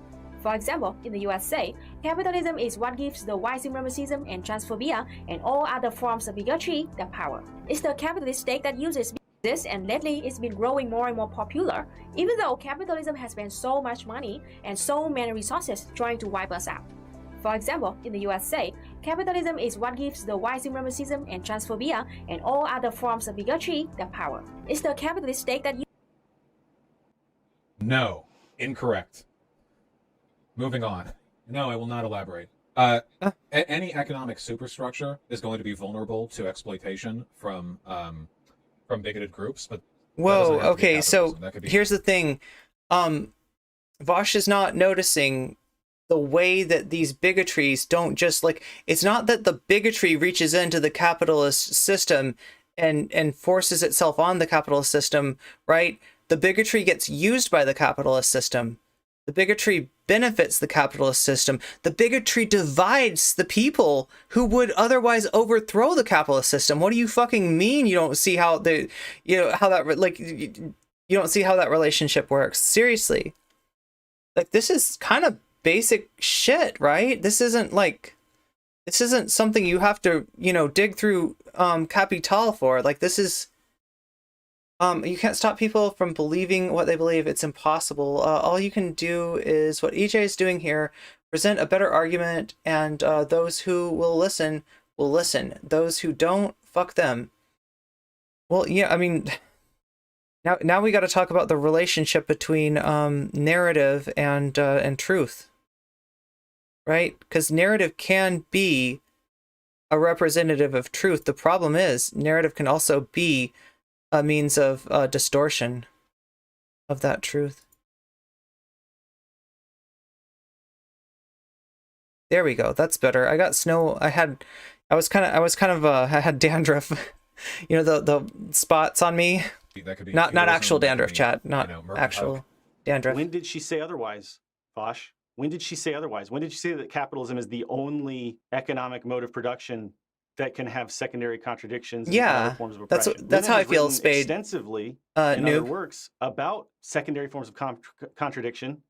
For example, in the USA, capitalism is what gives the white supremacism and transphobia and all other forms of bigotry their power. It's the capitalist state that uses this, and lately it's been growing more and more popular, even though capitalism has spent so much money and so many resources trying to wipe us out. For example, in the USA, capitalism is what gives the white supremacism and transphobia and all other forms of bigotry their power. It's the capitalist state that... No. Incorrect. Moving on. No, I will not elaborate. Any economic superstructure is going to be vulnerable to exploitation from bigoted groups, but whoa, okay, so here's the thing. Vosh is not noticing the way that these bigotries don't just like, it's not that the bigotry reaches into the capitalist system and forces itself on the capitalist system, right? The bigotry gets used by the capitalist system. The bigotry benefits the capitalist system. The bigotry divides the people who would otherwise overthrow the capitalist system. What do you fucking mean? You don't see how how that, like, you don't see how that relationship works. Seriously. Like, this is kind of basic shit, right? This isn't something you have to, dig through Capital for. Like, this is, you can't stop people from believing what they believe. It's impossible. All you can do is what EJ is doing here, present a better argument, and those who will listen will listen. Those who don't, fuck them. Well, yeah, I mean, now we got to talk about the relationship between narrative and truth, right? Because narrative can be a representative of truth. The problem is narrative can also be a means of distortion of that truth. There we go. That's better. I got snow. I had dandruff. The spots on me. That could be not actual dandruff, chat. Not actual dandruff. When did she say otherwise, Vosh? When did she say otherwise? When did she say that capitalism is the only economic mode of production that can have secondary contradictions and other forms of oppression? That's how I feel, Spade. Extensively in other works about secondary forms of contradiction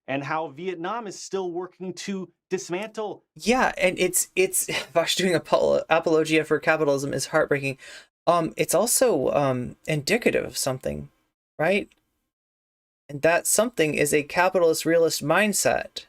and how Vietnam is still working to dismantle. Yeah, and it's Vosh doing apologia for capitalism is heartbreaking. It's also indicative of something, right? And that something is a capitalist realist mindset.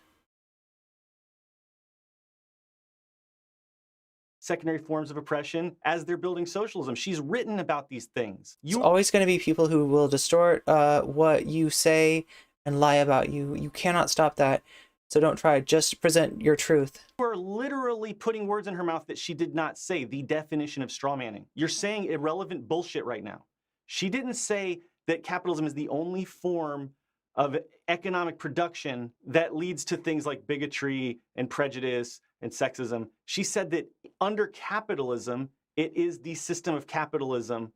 Secondary forms of oppression as they're building socialism. She's written about these things. There's always going to be people who will distort what you say and lie about you. You cannot stop that. So don't try. Just present your truth. You are literally putting words in her mouth that she did not say. The definition of straw manning. You're saying irrelevant bullshit right now. She didn't say that capitalism is the only form of economic production that leads to things like bigotry and prejudice and sexism. She said that under capitalism, it is the system of capitalism,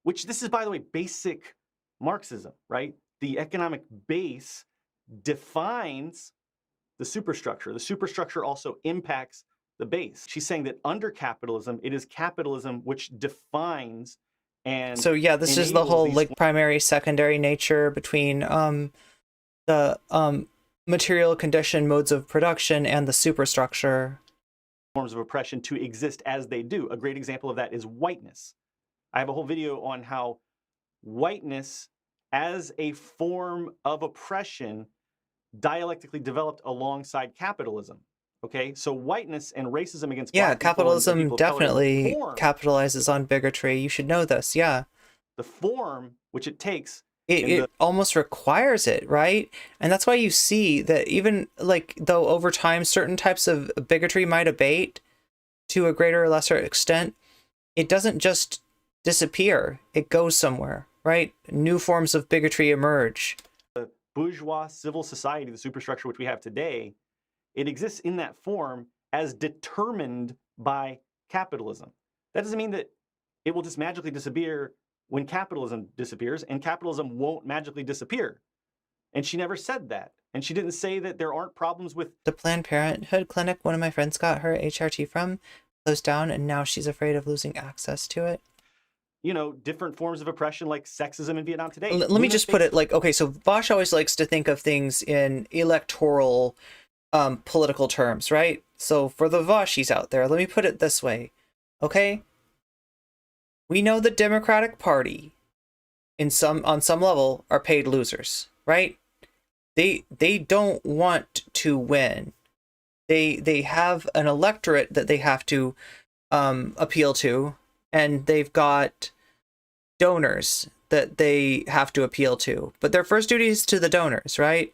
which this is, by the way, basic Marxism, right? The economic base defines the superstructure. The superstructure also impacts the base. She's saying that under capitalism, it is capitalism which defines and So yeah, this is the whole like primary, secondary nature between the material condition modes of production and the superstructure. Forms of oppression to exist as they do. A great example of that is whiteness. I have a whole video on how whiteness as a form of oppression dialectically developed alongside capitalism. Okay, so whiteness and racism against Yeah, black people capitalism and people of color definitely form, capitalizes on bigotry. You should know this. Yeah, the form which it takes. it almost requires it, right? And that's why you see that even like though over time certain types of bigotry might abate to a greater or lesser extent, it doesn't just disappear. It goes somewhere, right? New forms of bigotry emerge. The bourgeois civil society, the superstructure which we have today, it exists in that form as determined by capitalism. That doesn't mean that it will just magically disappear when capitalism disappears, and capitalism won't magically disappear. And she never said that. And she didn't say that there aren't problems with The Planned Parenthood clinic one of my friends got her HRT from closed down, and now she's afraid of losing access to it. You know, different forms of oppression like sexism in Vietnam today. Let me just put it like, okay, so Vaush always likes to think of things in electoral political terms, right? So for the Vaushites out there, let me put it this way, okay? We know the Democratic Party on some level are paid losers, right? They don't want to win. They have an electorate that they have to appeal to, and they've got donors that they have to appeal to. But their first duty is to the donors, right?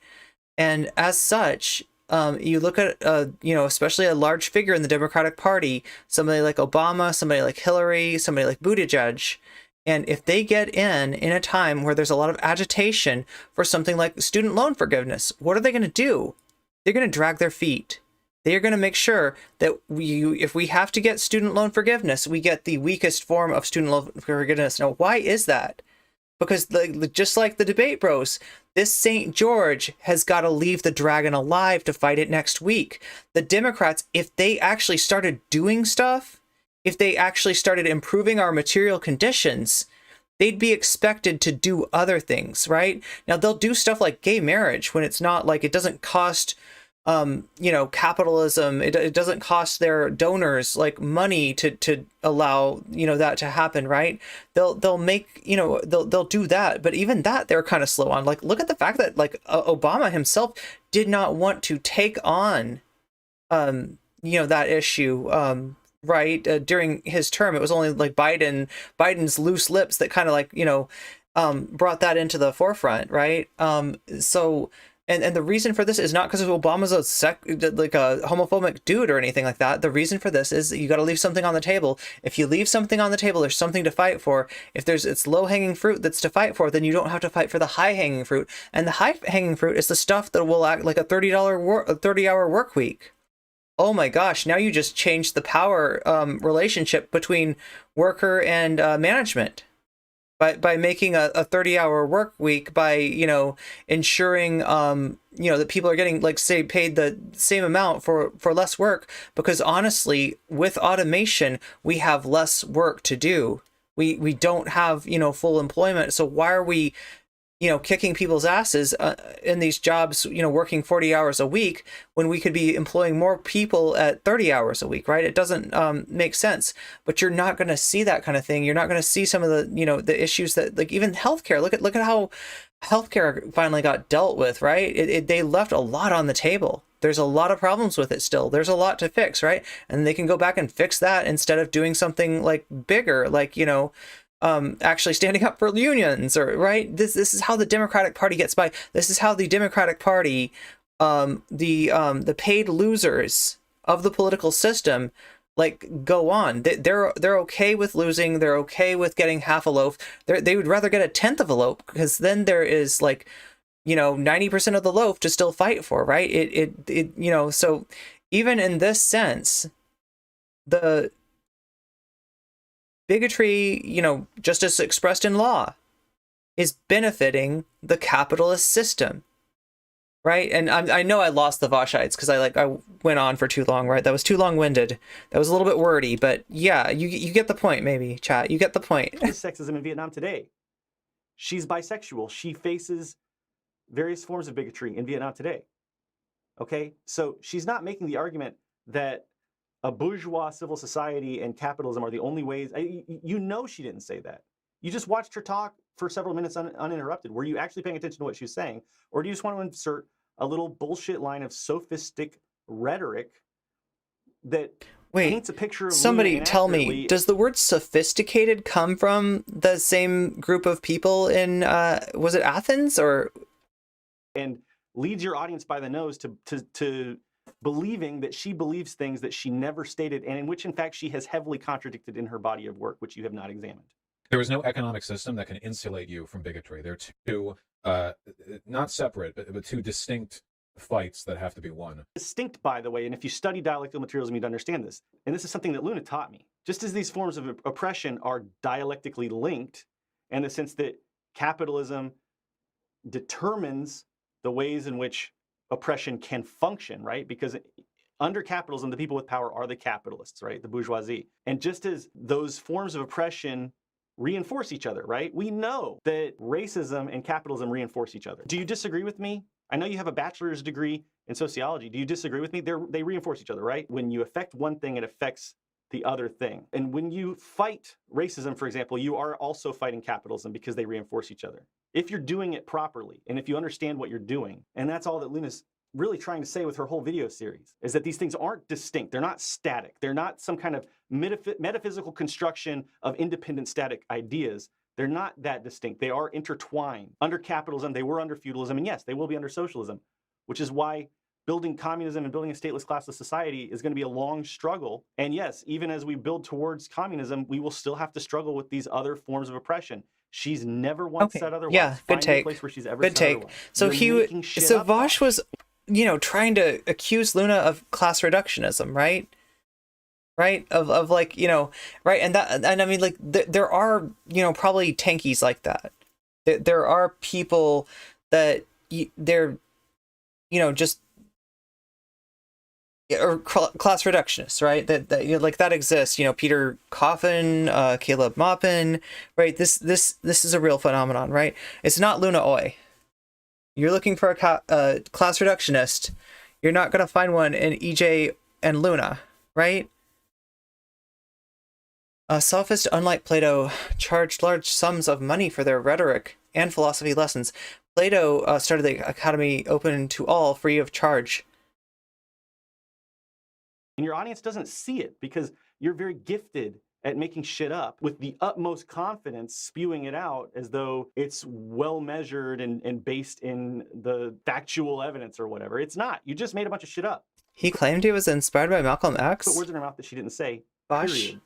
And as such, you look at, especially a large figure in the Democratic Party, somebody like Obama, somebody like Hillary, somebody like Buttigieg, and if they get in a time where there's a lot of agitation for something like student loan forgiveness, what are they going to do? They're going to drag their feet. They are going to make sure that if we have to get student loan forgiveness, we get the weakest form of student loan forgiveness. Now, why is that? Because just like the debate bros, this St. George has got to leave the dragon alive to fight it next week. The Democrats, if they actually started doing stuff, if they actually started improving our material conditions, they'd be expected to do other things, right? Now, they'll do stuff like gay marriage when it's not like it doesn't cost capitalism, it doesn't cost their donors like money to allow, that to happen, right? They'll make, they'll do that, but even that they're kind of slow on. Like, look at the fact that like Obama himself did not want to take on, that issue, right? During his term. It was only like Biden's loose lips that kind of like, brought that into the forefront, right? And the reason for this is not because Obama's a homophobic dude or anything like that. The reason for this is that you got to leave something on the table. If you leave something on the table, there's something to fight for. If it's low-hanging fruit that's to fight for, then you don't have to fight for the high-hanging fruit. And the high-hanging fruit is the stuff that will act like a $30-hour work week. Oh my gosh, now you just changed the power relationship between worker and management. By making a 30-hour work week, by, ensuring, that people are getting, like, say, paid the same amount for less work, because honestly, with automation, we have less work to do. We don't have, full employment. So why are we, kicking people's asses in these jobs, working 40 hours a week when we could be employing more people at 30 hours a week, right? It doesn't make sense. But you're not going to see that kind of thing. You're not going to see some of the, the issues that, like, even healthcare. Look at how healthcare finally got dealt with, right? They left a lot on the table. There's a lot of problems with it still. There's a lot to fix, right? And they can go back and fix that instead of doing something like bigger, like, actually standing up for unions, or right. This is how the Democratic Party gets by. This is how the Democratic Party, the paid losers of the political system, like, go on. They're okay with losing. They're okay with getting half a loaf. They would rather get a tenth of a loaf, because then there is like 90% of the loaf to still fight for, right? So even in this sense, the bigotry, just as expressed in law, is benefiting the capitalist system, right? And I know I lost the Vaushites because I went on for too long, right? That was too long-winded. That was a little bit wordy, but yeah, you get the point, maybe, chat. You get the point. Sexism in Vietnam today. She's bisexual. She faces various forms of bigotry in Vietnam today. Okay, so she's not making the argument that a bourgeois civil society and capitalism are the only ways. She didn't say that. You just watched her talk for several minutes uninterrupted. Were you actually paying attention to what she was saying? Or do you just want to insert a little bullshit line of sophistic rhetoric that paints a picture of somebody tell me, does the word sophisticated come from the same group of people in, was it Athens or? And leads your audience by the nose to believing that she believes things that she never stated, and in which, in fact, she has heavily contradicted in her body of work, which you have not examined. There is no economic system that can insulate you from bigotry. They're two, not separate, but two distinct fights that have to be won. Distinct, by the way, and if you study dialectical materialism, you'd understand this. And this is something that Luna taught me. Just as these forms of oppression are dialectically linked, in the sense that capitalism determines the ways in which oppression can function, right? Because under capitalism, the people with power are the capitalists, right? The bourgeoisie. And just as those forms of oppression reinforce each other, right? We know that racism and capitalism reinforce each other. Do you disagree with me? I know you have a bachelor's degree in sociology. Do you disagree with me? They reinforce each other, right? When you affect one thing, it affects the other thing. And when you fight racism, for example, you are also fighting capitalism because they reinforce each other. If you're doing it properly, and if you understand what you're doing, and that's all that Luna's really trying to say with her whole video series, is that these things aren't distinct. They're not static. They're not some kind of metaphysical construction of independent static ideas. They're not that distinct. They are intertwined. Under capitalism, they were under feudalism, and yes, they will be under socialism, which is why building communism and building a stateless classless society is going to be a long struggle. And yes, even as we build towards communism, we will still have to struggle with these other forms of oppression. She's never once said otherwise. Yeah, good take. Place where she's ever good said take. otherwise. So You're Vaush was, trying to accuse Luna of class reductionism, right? Right? Of like, right? And I mean, like, there are, probably tankies like that. There are people that they're, just, or class reductionists, right? That like that exists. Peter Coffin, Caleb Maupin, right? This is a real phenomenon, right? It's not Luna Oi. You're looking for a class reductionist. You're not gonna find one in EJ and Luna, right? Sophists, unlike Plato, charged large sums of money for their rhetoric and philosophy lessons. Plato started the academy open to all, free of charge. And your audience doesn't see it because you're very gifted at making shit up with the utmost confidence, spewing it out as though it's well measured and based in the factual evidence or whatever. It's not. You just made a bunch of shit up. He claimed he was inspired by Malcolm X. Put words in her mouth that she didn't say. Vaush.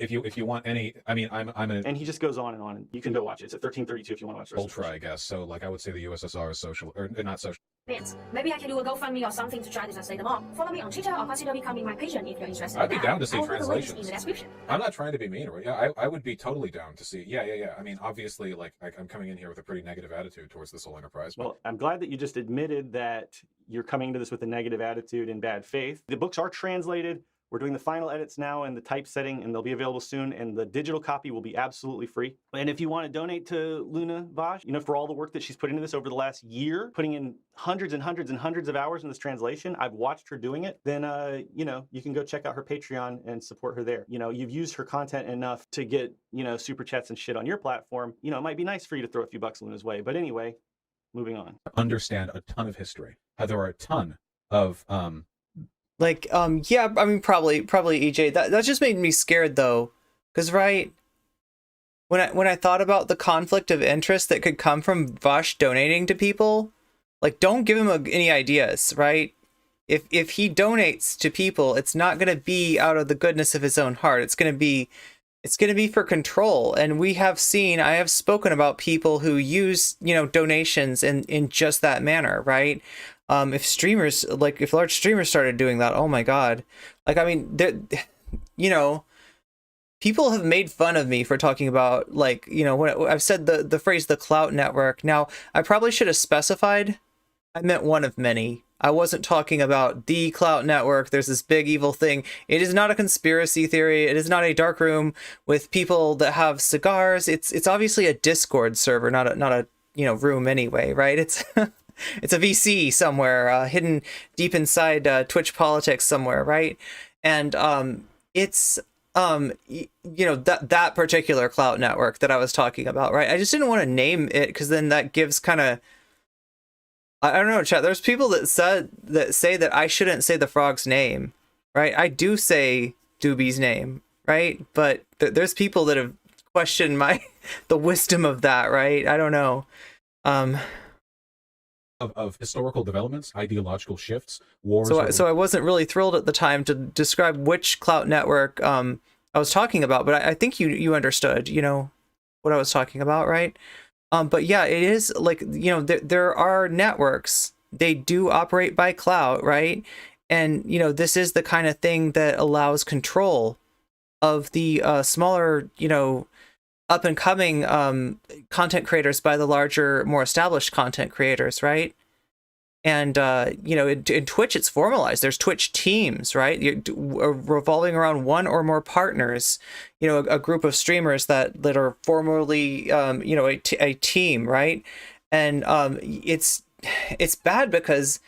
If you want any, I mean, I'm and he just goes on and on. And you can go watch it. It's at 1332 if you want to watch it. Ultra, I guess. So, like, I would say the USSR is social, or not social. Maybe I can do a GoFundMe or something to try to translate them all. Follow me on Twitter or consider becoming my patron if you're interested. I'd be down to see I'll put the links translations. in the description. I'm not trying to be mean, or I would be totally down to see. Yeah. I mean, obviously, like, I'm coming in here with a pretty negative attitude towards this whole enterprise. Well, I'm glad that you just admitted that you're coming into this with a negative attitude in bad faith. The books are translated. We're doing the final edits now in the typesetting, and they'll be available soon, and the digital copy will be absolutely free. And if you want to donate to Luna Vaush, for all the work that she's put into this over the last year, putting in hundreds and hundreds and hundreds of hours in this translation, I've watched her doing it, then, you can go check out her Patreon and support her there. You've used her content enough to get, super chats and shit on your platform. It might be nice for you to throw a few bucks Luna's way. But anyway, moving on. Understand a ton of history. There are a ton of, yeah, I mean, probably EJ. That just made me scared though, because right when I thought about the conflict of interest that could come from Vaush donating to people, like, don't give him any ideas, right? If he donates to people, it's not gonna be out of the goodness of his own heart. It's gonna be It's going to be for control. And I have spoken about people who use, donations in just that manner, right? If large streamers started doing that, oh my God. Like, I mean, people have made fun of me for talking about, like, when I've said the phrase, the clout network. Now, I probably should have specified I meant one of many. I wasn't talking about the clout network. There's this big evil thing. It is not a conspiracy theory. It is not a dark room with people that have cigars. It's obviously a Discord server, not a room anyway, right? It's it's a VC somewhere, hidden deep inside Twitch politics somewhere, right? And it's that particular clout network that I was talking about, right? I just didn't want to name it because then that gives kind of, I don't know, chat. There's people that say that I shouldn't say the frog's name, right? I do say Doobie's name, right? But there's people that have questioned the wisdom of that, right? I don't know. Of historical developments, ideological shifts, wars. So I wasn't really thrilled at the time to describe which clout network I was talking about, but I think you understood, what I was talking about, right? But yeah, it is like, there are networks, they do operate by clout, right? And, this is the kind of thing that allows control of the smaller, up and coming content creators by the larger, more established content creators, right? And, in Twitch, it's formalized. There's Twitch teams, right? Revolving around one or more partners, a group of streamers that are formally, a team, right? And it's bad because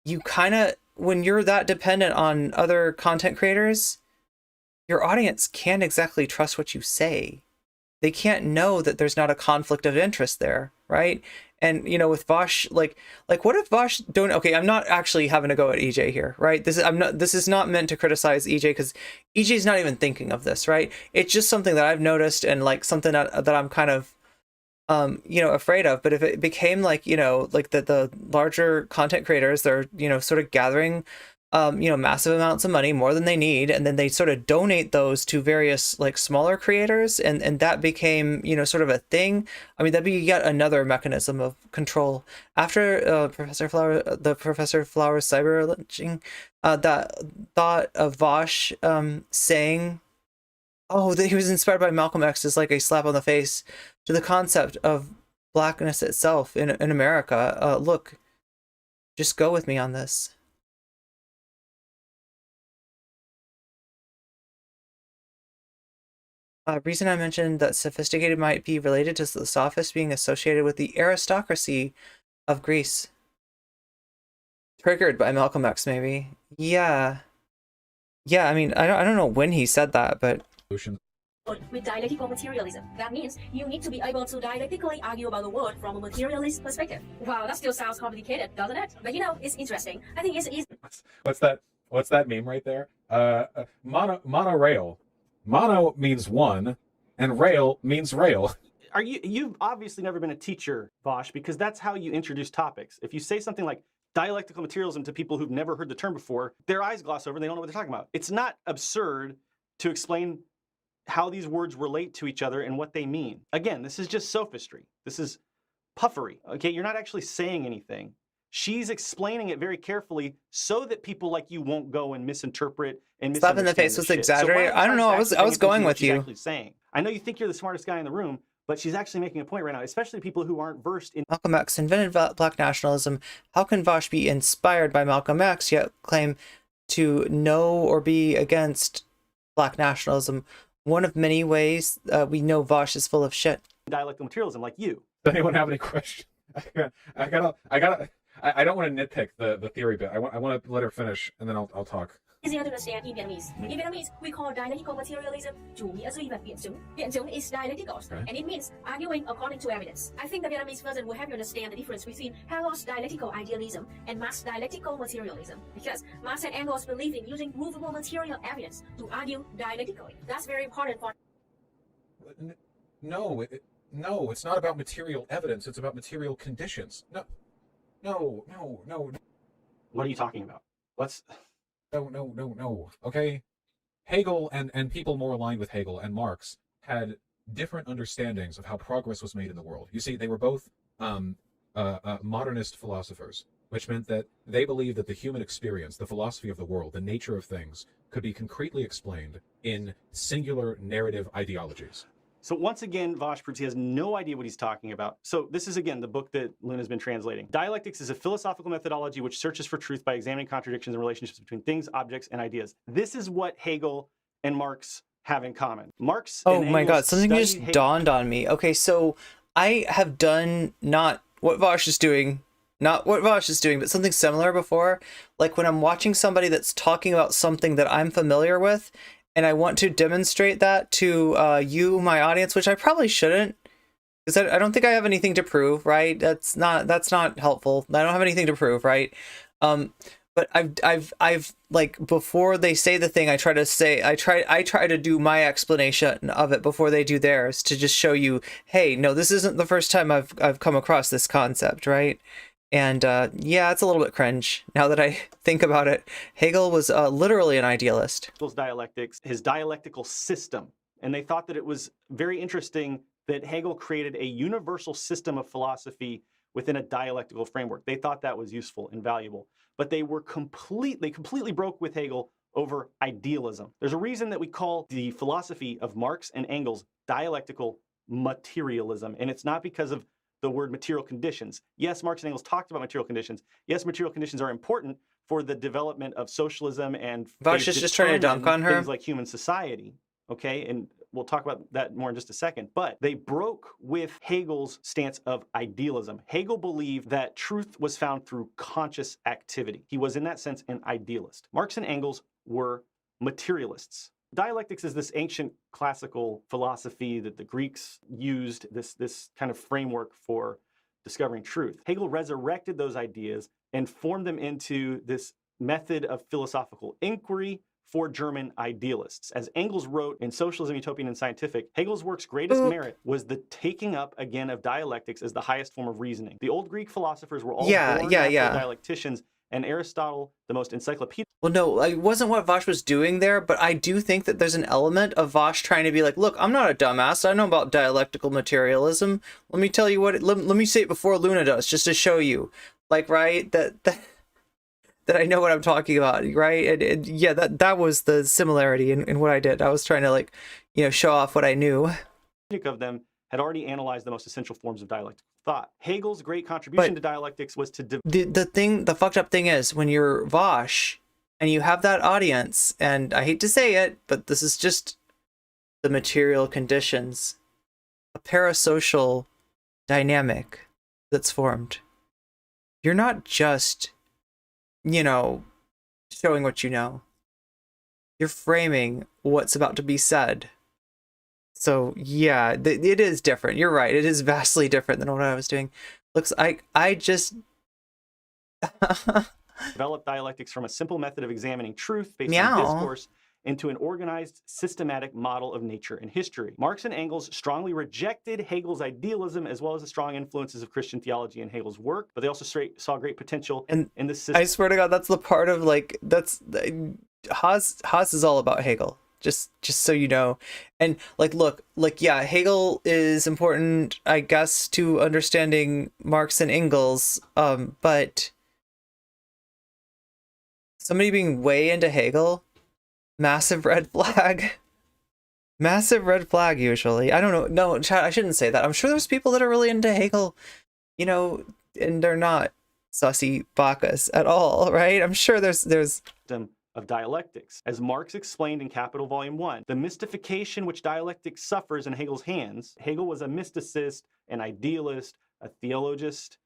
you kind of, when you're that dependent on other content creators, your audience can't exactly trust what you say. They can't know that there's not a conflict of interest there, right? And, with Vaush, like what if Vaush don't, okay, I'm not actually having to go at EJ here, right? This is not meant to criticize EJ because EJ's not even thinking of this, right? It's just something that I've noticed and like something that I'm kind of, afraid of. But if it became like, like the larger content creators, they're, sort of gathering, massive amounts of money, more than they need, and then they sort of donate those to various like smaller creators, and that became, sort of a thing. I mean, that'd be yet another mechanism of control. After Professor Flower cyber lynching, that thought of Vaush saying, oh, that he was inspired by Malcolm X is like a slap on the face to the concept of blackness itself in America. Look, just go with me on this. Reason I mentioned that sophisticated might be related to the sophist being associated with the aristocracy of Greece. Triggered by Malcolm X, maybe. Yeah. Yeah, I mean, I don't know when he said that, but... With dialectical materialism, that means you need to be able to dialectically argue about the world from a materialist perspective. Wow, that still sounds complicated, doesn't it? But it's interesting. I think it's easy. What's that meme right there? Monorail. Mono means one, and rail means rail. You've obviously never been a teacher, Vosh, because that's how you introduce topics. If you say something like dialectical materialism to people who've never heard the term before, their eyes gloss over and they don't know what they're talking about. It's not absurd to explain how these words relate to each other and what they mean. Again, this is just sophistry. This is puffery, okay? You're not actually saying anything. She's explaining it very carefully so that people like you won't go and misinterpret and slap in the face was exaggerated. I don't know. I was going with you. Saying. I know you think you're the smartest guy in the room, but she's actually making a point right now, especially people who aren't versed in... Malcolm X invented black nationalism. How can Vaush be inspired by Malcolm X yet claim to know or be against black nationalism? One of many ways we know Vaush is full of shit. Dialectical materialism, like you. Does anyone have any questions? I don't want to nitpick the theory bit. I want to let her finish, and then I'll talk. Easier to understand in Vietnamese. In Vietnamese, we call dialectical materialism chủ nghĩa duy vật biện chứng. Biện chứng is dialectical, and it means arguing according to evidence. I think the Vietnamese version will help you understand the difference between Hegel's dialectical idealism and Marx's dialectical materialism, because Marx and Engels believe in using movable material evidence to argue dialectically. That's very important for... No, it's not about material evidence. It's about material conditions. No. What are you talking about? No. Okay. Hegel and people more aligned with Hegel and Marx had different understandings of how progress was made in the world. You see, they were both modernist philosophers, which meant that they believed that the human experience, the philosophy of the world, the nature of things, could be concretely explained in singular narrative ideologies. So once again, Vaush proves he has no idea what he's talking about. So this is, again, the book that Luna's been translating. Dialectics is a philosophical methodology which searches for truth by examining contradictions and relationships between things, objects, and ideas. This is what Hegel and Marx have in common. Marx Oh and my Engels God, something just studied dawned on me. Okay, so I have done not what Vaush is doing, but something similar before. Like when I'm watching somebody that's talking about something that I'm familiar with, and I want to demonstrate that to you, my audience, which I probably shouldn't, because I don't think I have anything to prove, right? That's not helpful. I don't have anything to prove, right? But I've like, before they say the thing, I try to do my explanation of it before they do theirs, to just show you, hey, no, this isn't the first time I've come across this concept, right? And yeah, it's a little bit cringe now that I think about it. Hegel was literally an idealist. Hegel's dialectics, his dialectical system. And they thought that it was very interesting that Hegel created a universal system of philosophy within a dialectical framework. They thought that was useful and valuable. But they were completely broke with Hegel over idealism. There's a reason that we call the philosophy of Marx and Engels dialectical materialism. And it's not because of the word material conditions. Yes, Marx and Engels talked about material conditions. Yes, material conditions are important for the development of socialism, and Vaush is just trying to dunk on her. Things like human society, okay? And we'll talk about that more in just a second. But they broke with Hegel's stance of idealism. Hegel believed that truth was found through conscious activity. He was, in that sense, an idealist. Marx and Engels were materialists. Dialectics is this ancient classical philosophy that the Greeks used, this kind of framework for discovering truth. Hegel resurrected those ideas and formed them into this method of philosophical inquiry for German idealists. As Engels wrote in Socialism, Utopian, and Scientific, Hegel's work's greatest merit was the taking up again of dialectics as the highest form of reasoning. The old Greek philosophers were all born natural dialecticians, and Aristotle, the most encyclopedic. Well, no, it wasn't what Vaush was doing there, but I do think that there's an element of Vaush trying to be like, look, I'm not a dumbass. I know about dialectical materialism. Let me tell you what, let me say it before Luna does, just to show you, like, right, that I know what I'm talking about, right? And yeah, that was the similarity in what I did. I was trying to, like, show off what I knew. Of them had already analyzed the most essential forms of dialectical thought. Hegel's great contribution to dialectics was to the fucked up thing is, when you're Vaush and you have that audience, and I hate to say it, but this is just the material conditions, a parasocial dynamic that's formed. You're not just, showing what you know. You're framing what's about to be said. So yeah, it is different. You're right. It is vastly different than what I was doing. Looks, I just developed dialectics from a simple method of examining truth based on discourse into an organized, systematic model of nature and history. Marx and Engels strongly rejected Hegel's idealism as well as the strong influences of Christian theology in Hegel's work, but they also saw great potential in this system. I swear to God, that's the part of, like, Haas is all about Hegel. Just so you know. And look, yeah, Hegel is important, I guess, to understanding Marx and Engels, but somebody being way into Hegel, massive red flag. Massive red flag, usually. I don't know. No, I shouldn't say that. I'm sure there's people that are really into Hegel, and they're not sussy Bacchus at all, right? I'm sure there's of dialectics. As Marx explained in Capital Volume 1, the mystification which dialectics suffers in Hegel's hands. Hegel was a mysticist, an idealist, a theologist,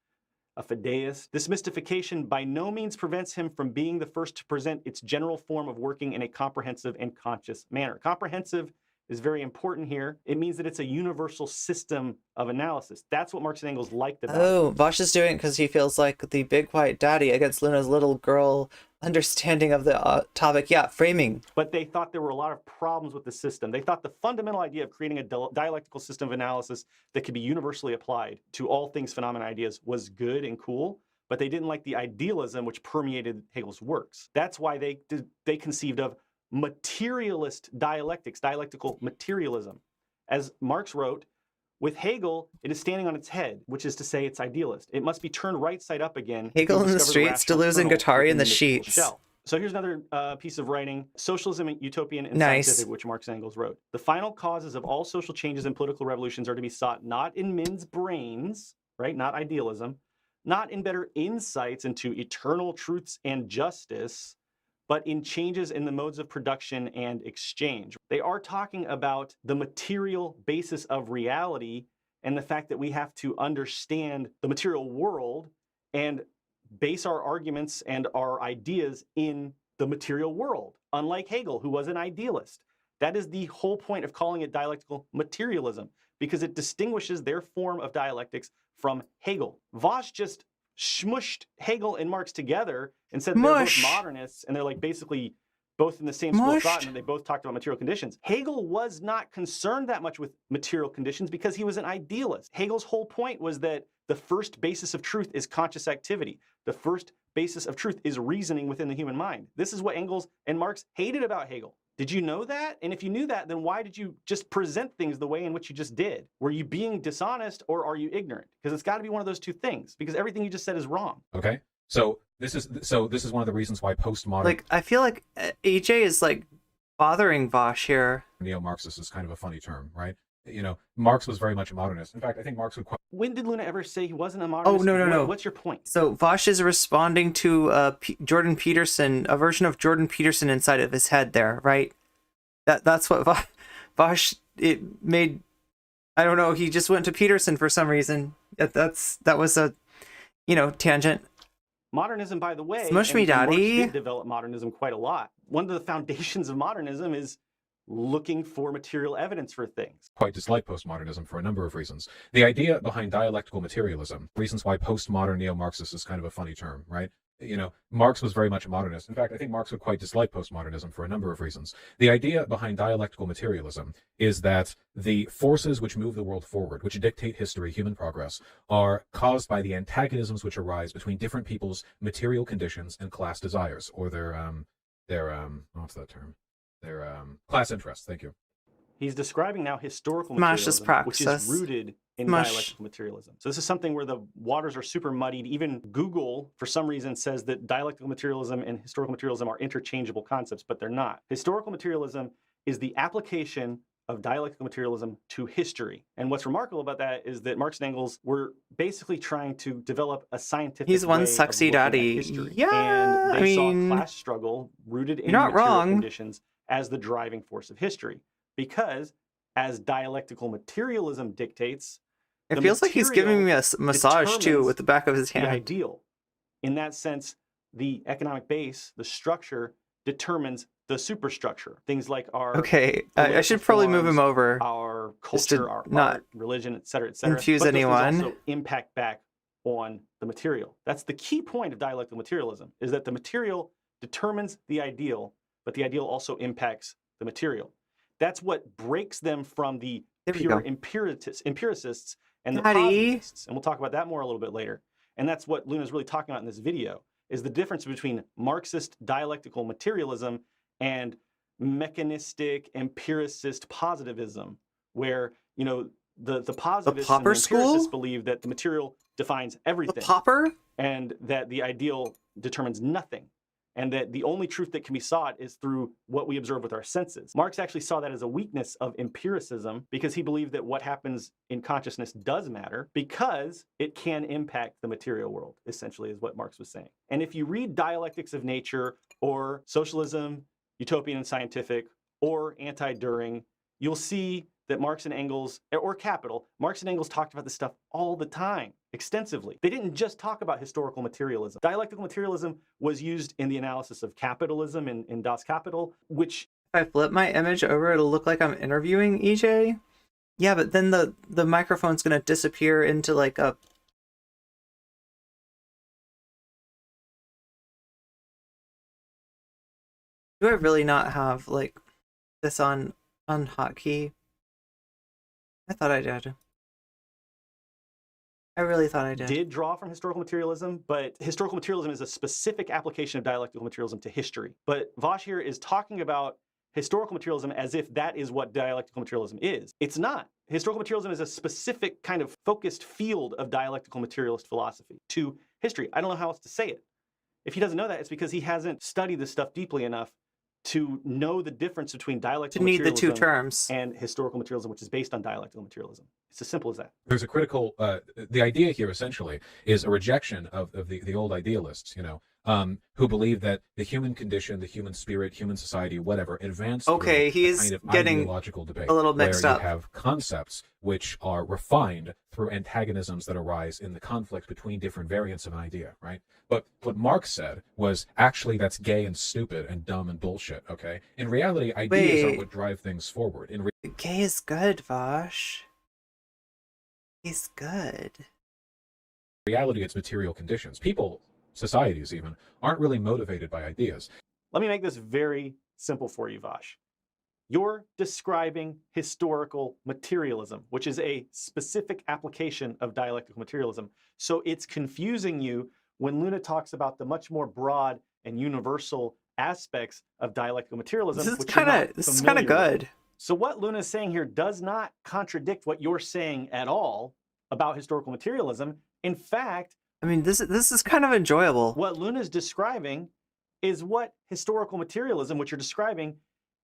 a fideist. This mystification by no means prevents him from being the first to present its general form of working in a comprehensive and conscious manner. Comprehensive is very important here. It means that it's a universal system of analysis. That's what Marx and Engels liked about it. Oh, Vaush is doing it because he feels like the big white daddy against Luna's little girl understanding of the topic. Yeah, framing. But they thought there were a lot of problems with the system. They thought the fundamental idea of creating a dialectical system of analysis that could be universally applied to all things, phenomena, ideas was good and cool, but they didn't like the idealism which permeated Hegel's works. That's why they conceived of materialist dialectics, dialectical materialism. As Marx wrote, with Hegel, it is standing on its head, which is to say it's idealist. It must be turned right side up again. Hegel in the streets, Deleuze and Guattari in the sheets. Shell. So here's another piece of writing, Socialism, Utopian, and Nice. Scientific, which Marx and Engels wrote. The final causes of all social changes and political revolutions are to be sought not in men's brains, right, not idealism, not in better insights into eternal truths and justice, but in changes in the modes of production and exchange. They are talking about the material basis of reality and the fact that we have to understand the material world and base our arguments and our ideas in the material world, unlike Hegel, who was an idealist. That is the whole point of calling it dialectical materialism, because it distinguishes their form of dialectics from Hegel. Vaush just smushed Hegel and Marx together and said they're both modernists, and they're like basically both in the same school of thought, and they both talked about material conditions. Hegel was not concerned that much with material conditions because he was an idealist. Hegel's whole point was that the first basis of truth is conscious activity. The first basis of truth is reasoning within the human mind. This is what Engels and Marx hated about Hegel. Did you know that? And if you knew that, then why did you just present things the way in which you just did? Were you being dishonest or are you ignorant? Because it's got to be one of those two things, because everything you just said is wrong. Okay. So this is one of the reasons why postmodern, Like, I feel like EJ is like bothering Vaush here. neo-Marxist is kind of a funny term, right? You know, Marx was very much a modernist. In fact, I think Marx would quite... When did Luna ever say he wasn't a modernist? Oh, no. What's your point? So Vaush is responding to Jordan Peterson, a version of Jordan Peterson inside of his head there, right? That's what Vaush, it made, I don't know, he just went to Peterson for some reason. That was a, tangent. Modernism, by the way, Smush me, Marx daddy. did develop modernism quite a lot. One of the foundations of modernism is looking for material evidence for things. quite dislike postmodernism for a number of reasons. The idea behind dialectical materialism, reasons why postmodern neo-Marxist is kind of a funny term, right? You know, Marx was very much a modernist. In fact, I think Marx would quite dislike postmodernism for a number of reasons. The idea behind dialectical materialism is that the forces which move the world forward, which dictate history, human progress, are caused by the antagonisms which arise between different people's material conditions and class desires, or their what's that term? Their class interests. Thank you. He's describing now historical Smash this materialism, which praxis. is rooted in Smash. dialectical materialism. So this is something where the waters are super muddied. Even Google, for some reason, says that dialectical materialism and historical materialism are interchangeable concepts, but they're not. Historical materialism is the application of dialectical materialism to history. And what's remarkable about that is that Marx and Engels were basically trying to develop a scientific He's one way sexy of looking at daddy. history. Yeah, and they saw mean, class struggle rooted in you're not material wrong. conditions as the driving force of history. Because, as dialectical materialism dictates, It the feels like he's giving me a massage too determines with the back of his the hand. ideal. In that sense, the economic base, the structure, determines the superstructure. Things like our Okay, I should probably move him over. our just to culture, our not art, religion, etc., etc. confuse but those things anyone. also impact back on the material. That's the key point of dialectical materialism, is that the material determines the ideal, but the ideal also impacts the material. That's what breaks them from the There we pure go. empiricists and the Daddy. positivists. And we'll talk about that more a little bit later. And that's what Luna's really talking about in this video, is the difference between Marxist dialectical materialism and mechanistic empiricist positivism, where, the positivists and Popper the school? empiricists believe that the material defines The everything popper? and that the ideal determines nothing, and that the only truth that can be sought is through what we observe with our senses. Marx actually saw that as a weakness of empiricism, because he believed that what happens in consciousness does matter because it can impact the material world, essentially, is what Marx was saying. And if you read Dialectics of Nature or Socialism, Utopian and Scientific, or Anti-Düring, you'll see that Marx and Engels, or Capital, Marx and Engels talked about this stuff all the time, extensively. They didn't just talk about historical materialism. Dialectical materialism was used in the analysis of capitalism in Das Kapital, which... If I flip my image over, it'll look like I'm interviewing EJ. Yeah, but then the microphone's gonna disappear into like a... Do I really not have like this on hotkey? I thought I did. I really thought I did draw from historical materialism, but historical materialism is a specific application of dialectical materialism to history. But Vaush here is talking about historical materialism as if that is what dialectical materialism is. It's not. Historical materialism is a specific kind of focused field of dialectical materialist philosophy to history. I don't know how else to say it. If he doesn't know that, it's because he hasn't studied this stuff deeply enough to know the difference between dialectical materialism the two terms and historical materialism, which is based on dialectical materialism. It's as simple as that. There's a critical, the idea here essentially is a rejection of the old idealists, you know, who believe that the human condition, the human spirit, human society, whatever, advanced Okay, through he's a kind of getting ideological debate a little mixed where up. You have concepts which are refined through antagonisms that arise in the conflict between different variants of an idea, right? But what Marx said was actually that's gay and stupid and dumb and bullshit, okay? In reality, ideas are what drive things forward. Gay is good, Vosh. He's good. Reality, it's material conditions. People, societies even, aren't really motivated by ideas. Let me make this very simple for you, Vosh. You're describing historical materialism, which is a specific application of dialectical materialism. So it's confusing you when Luna talks about the much more broad and universal aspects of dialectical materialism. This is kind of good. So what Luna is saying here does not contradict what you're saying at all about historical materialism. In fact, I mean, this is kind of enjoyable. What Luna is describing is what historical materialism, which you're describing,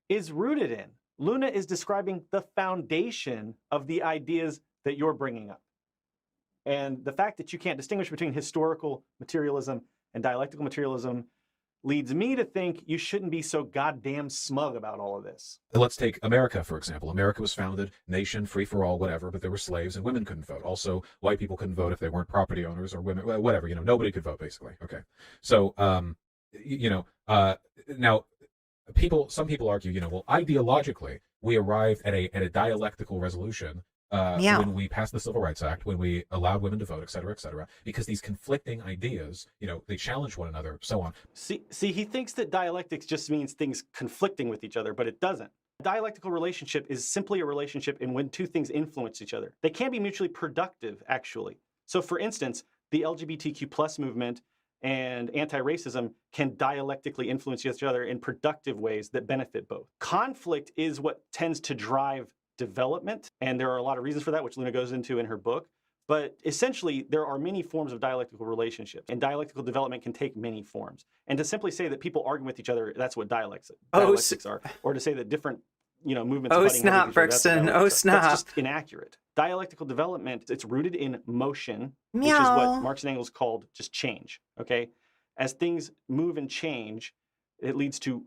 is rooted in. Luna is describing the foundation of the ideas that you're bringing up. And the fact that you can't distinguish between historical materialism and dialectical materialism leads me to think you shouldn't be so goddamn smug about all of this. Let's take America, for example. America was founded, nation, free for all, whatever, but there were slaves and women couldn't vote. Also, white people couldn't vote if they weren't property owners or women, whatever, you know, nobody could vote, basically. Okay. So, now, some people argue, you know, well, ideologically, we arrived at a dialectical resolution when we passed the Civil Rights Act, when we allowed women to vote, et cetera, because these conflicting ideas, you know, they challenge one another, so on. See, he thinks that dialectics just means things conflicting with each other, but it doesn't. A dialectical relationship is simply a relationship in when two things influence each other. They can be mutually productive, actually. So, for instance, the LGBTQ plus movement and anti-racism can dialectically influence each other in productive ways that benefit both. Conflict is what tends to drive development, and there are a lot of reasons for that, which Luna goes into in her book. But essentially, there are many forms of dialectical relationships, and dialectical development can take many forms. And to simply say that people argue with each other, that's what dialectics are, or to say that different, you know, movements. Oh snap, Brixton! Oh snap! That's just inaccurate. Dialectical development, it's rooted in motion, which is what Marx and Engels called just change. Okay, as things move and change, it leads to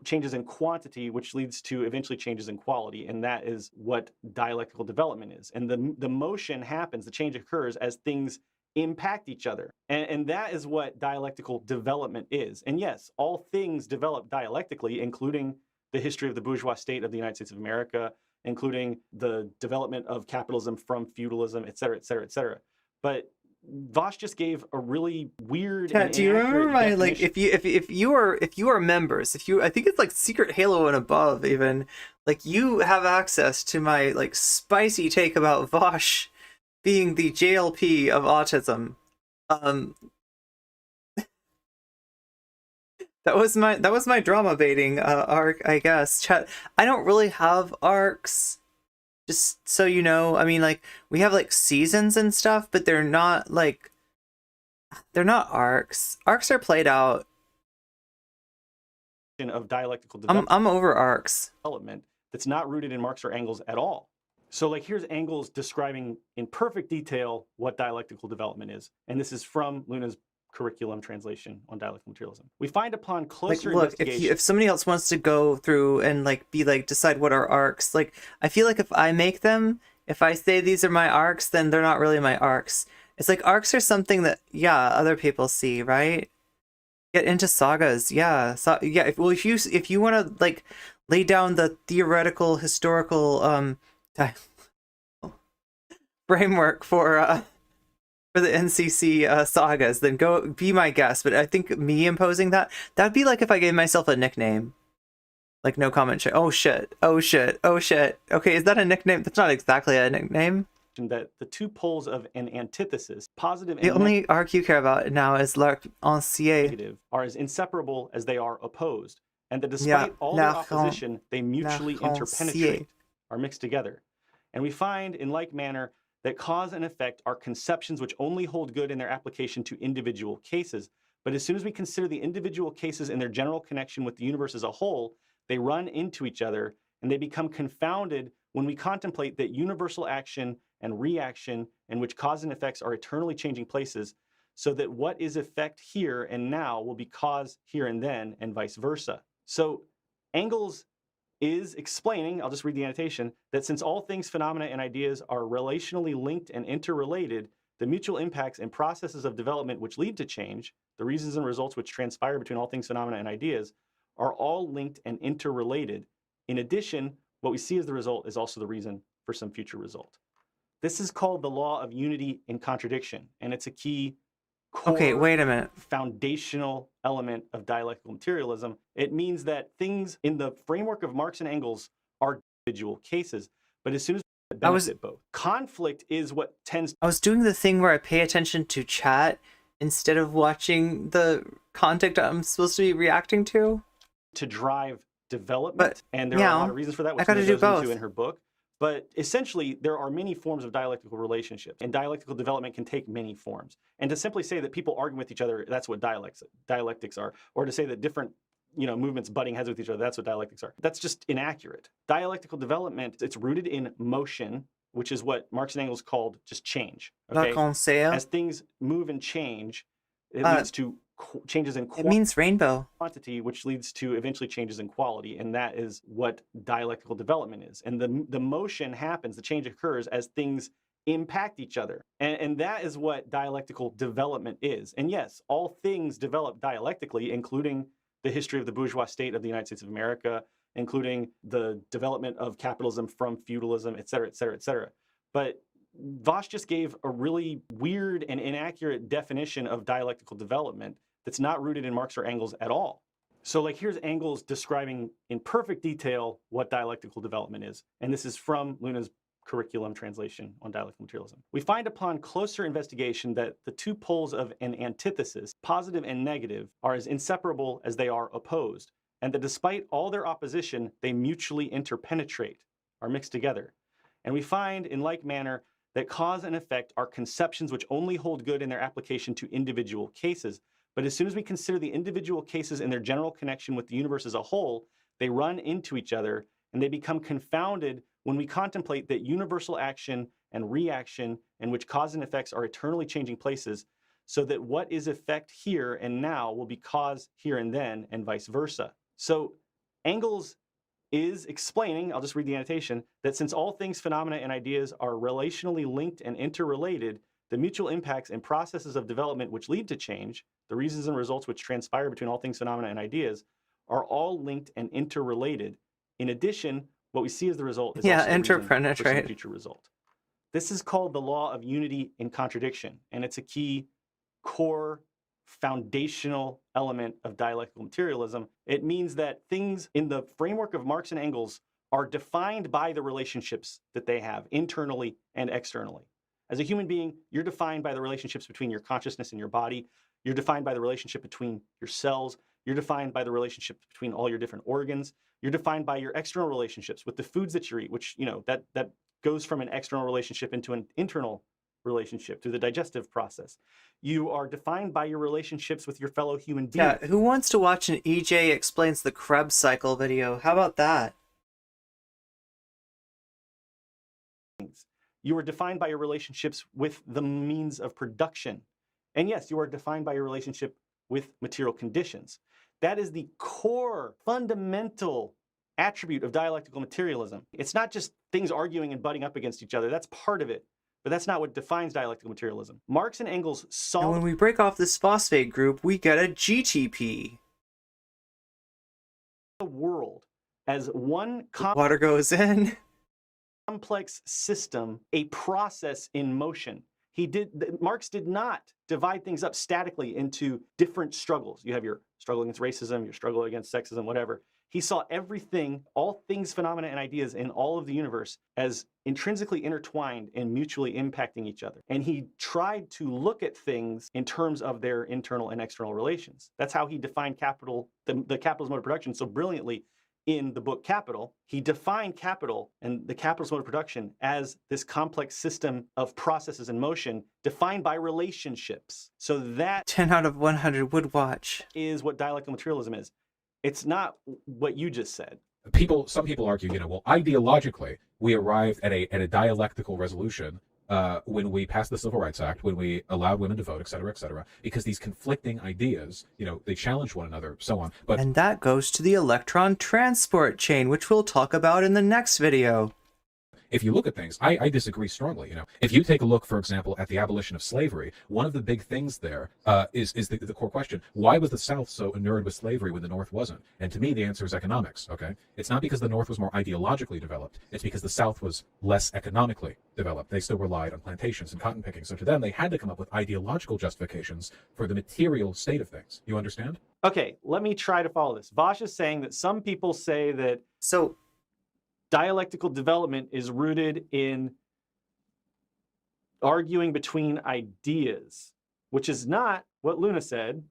changes in quantity, which leads to eventually changes in quality, and that is what dialectical development is. And the motion happens, the change occurs as things impact each other, and that is what dialectical development is. And yes, all things develop dialectically, including the history of the bourgeois state of the United States of America, including the development of capitalism from feudalism, et cetera, et cetera, et cetera. But Vaush just gave a really weird. Yeah, do you remember my definition. Like if you are members, I think it's like Secret Halo and above even, like you have access to my like spicy take about Vaush being the JLP of autism. That was my drama baiting arc, I guess. Chat. I don't really have arcs. Just so you know, I mean, like, we have, like, seasons and stuff, but they're not arcs. Arcs are played out. Of dialectical development. I'm over arcs. That's not rooted in Marx or Engels at all. So, like, here's Engels describing in perfect detail what dialectical development is. And this is from Luna's curriculum translation on dialectical materialism. We find upon closer investigation. If somebody else wants to go through and like decide what are arcs, like I feel like if I make them, if I say these are my arcs, then they're not really my arcs. It's like arcs are something that other people see, right? Get into sagas, so if you want to like lay down the theoretical historical framework for the NCC sagas, then go be my guest. But I think me imposing that'd be like if I gave myself a nickname, like no comment. Oh shit. Okay, is that a nickname? That's not exactly a nickname. that the two poles of an antithesis, positive The and only arc you care about now is l'arc ancien. negative, are as inseparable as they are opposed, and that Yeah, despite all their l'arc opposition, they mutually ancien. interpenetrate, are mixed together. And we find, in like manner, that cause and effect are conceptions which only hold good in their application to individual cases. But as soon as we consider the individual cases in their general connection with the universe as a whole, they run into each other and they become confounded when we contemplate that universal action and reaction, in which cause and effects are eternally changing places, so that what is effect here and now will be cause here and then, and vice versa. So Engels is explaining, I'll just read the annotation, that since all things, phenomena, and ideas are relationally linked and interrelated, the mutual impacts and processes of development which lead to change, the reasons and results which transpire between all things, phenomena, and ideas, are all linked and interrelated. In addition, what we see as the result is also the reason for some future result. This is called the law of unity in contradiction, and it's a key core, Okay, wait a minute. foundational element of dialectical materialism. It means that things in the framework of Marx and Engels are individual cases, but as soon as we benefit both. Conflict is what tends I was doing the thing where I pay attention to chat instead of watching the content I'm supposed to be reacting to. to drive development, and there are a lot of reasons for that, which gotta Nina do goes both. into in her book. But essentially, there are many forms of dialectical relationships, and dialectical development can take many forms. And to simply say that people argue with each other, that's what dialectics are, or to say that different movements butting heads with each other, that's what dialectics are. That's just inaccurate. Dialectical development, it's rooted in motion, which is what Marx and Engels called just change. Okay? L'arc ancien. As things move and change, it leads to changes in It means rainbow. quantity, which leads to eventually changes in quality, and that is what dialectical development is. And the motion happens, the change occurs as things impact each other, and that is what dialectical development is. And yes, all things develop dialectically, including the history of the bourgeois state of the United States of America, including the development of capitalism from feudalism, et cetera, et cetera, et cetera. But Vaush just gave a really weird and inaccurate definition of dialectical development that's not rooted in Marx or Engels at all. So like here's Engels describing in perfect detail what dialectical development is. And this is from Luna's curriculum translation on dialectical materialism. We find upon closer investigation that the two poles of an antithesis, positive and negative, are as inseparable as they are opposed, and that despite all their opposition, they mutually interpenetrate, are mixed together. And we find in like manner that cause and effect are conceptions which only hold good in their application to individual cases. But as soon as we consider the individual cases in their general connection with the universe as a whole, they run into each other and they become confounded when we contemplate that universal action and reaction, in which cause and effects are eternally changing places, so that what is effect here and now will be cause here and then, and vice versa. So Engels is explaining, I'll just read the annotation, that since all things, phenomena, and ideas are relationally linked and interrelated, the mutual impacts and processes of development which lead to change, the reasons and results which transpire between all things, phenomena, and ideas, are all linked and interrelated. In addition, what we see as the result is also the reason for some future result. This is called the law of unity in contradiction, and it's a key core foundational element of dialectical materialism. It means that things in the framework of Marx and Engels are defined by the relationships that they have internally and externally. As a human being, you're defined by the relationships between your consciousness and your body. You're defined by the relationship between your cells. You're defined by the relationship between all your different organs. You're defined by your external relationships with the foods that you eat, which, that goes from an external relationship into an internal relationship through the digestive process. You are defined by your relationships with your fellow human beings. Yeah, who wants to watch an EJ explains the Krebs cycle video? How about that? You are defined by your relationships with the means of production. And yes, you are defined by your relationship with material conditions. That is the core, fundamental attribute of dialectical materialism. It's not just things arguing and butting up against each other. That's part of it. But that's not what defines dialectical materialism. Marx and Engels saw... And when we break off this phosphate group, we get a GTP. ...the world as one water goes in. Complex system, a process in motion. Marx did not divide things up statically into different struggles. You have your struggle against racism, your struggle against sexism, whatever. He saw everything, all things, phenomena, and ideas in all of the universe as intrinsically intertwined and mutually impacting each other. And he tried to look at things in terms of their internal and external relations. That's how he defined capital, the capitalist mode of production so brilliantly in the book Capital. He defined capital and the capitalist mode of production as this complex system of processes in motion defined by relationships. So that 10 out of 100 would watch. is what dialectical materialism is. It's not what you just said. Some people argue, well, ideologically, we arrived at a dialectical resolution when we passed the Civil Rights Act, when we allowed women to vote, et cetera, because these conflicting ideas, they challenge one another, so on. But And that goes to the electron transport chain, which we'll talk about in the next video. if you look at things, I disagree strongly. If you take a look, for example, at the abolition of slavery, one of the big things there is the core question: why was the South so inured with slavery when the North wasn't? And to me, the answer is economics. Okay, it's not because the North was more ideologically developed; it's because the South was less economically developed. They still relied on plantations and cotton picking. So to them, they had to come up with ideological justifications for the material state of things. You understand? Okay, let me try to follow this. Vaush is saying that some people say that So dialectical development is rooted in arguing between ideas, which is not what Luna said.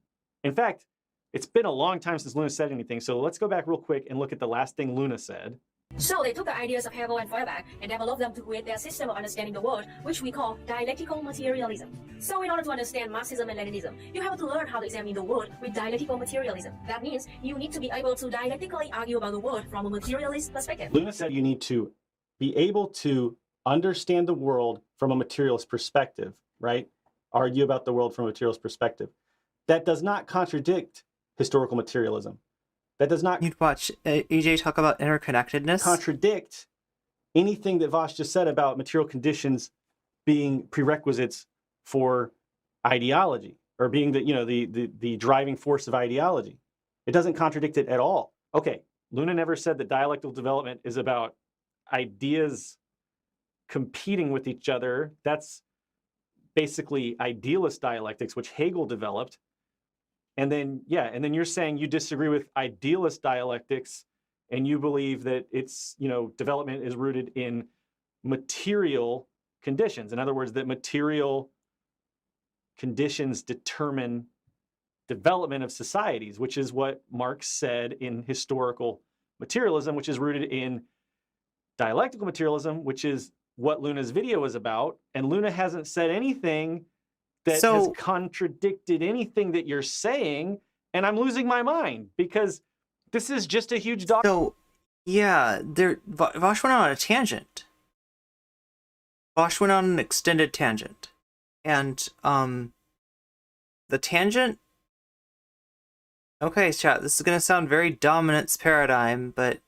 In fact, it's been a long time since Luna said anything, so let's go back real quick and look at the last thing Luna said. So they took the ideas of Hegel and Feuerbach and developed them to create their system of understanding the world, which we call dialectical materialism. So in order to understand Marxism and Leninism, you have to learn how to examine the world with dialectical materialism. That means you need to be able to dialectically argue about the world from a materialist perspective. Luna said you need to be able to understand the world from a materialist perspective, right? Argue about the world from a materialist perspective. That does not contradict historical materialism. That does not you'd watch EJ talk about interconnectedness. contradict anything that Vaush just said about material conditions being prerequisites for ideology, or being the driving force of ideology. It doesn't contradict it at all. Okay, Luna never said that dialectical development is about ideas competing with each other. That's basically idealist dialectics, which Hegel developed. And then you're saying you disagree with idealist dialectics, and you believe that it's, development is rooted in material conditions. In other words, that material conditions determine development of societies, which is what Marx said in historical materialism, which is rooted in dialectical materialism, which is what Luna's video is about. And Luna hasn't said anything that has contradicted anything that you're saying, and I'm losing my mind because this is just a huge dog. So, yeah, Vosh went on a tangent. Vosh went on an extended tangent. And, the tangent... Okay, chat, this is going to sound very dominance paradigm, but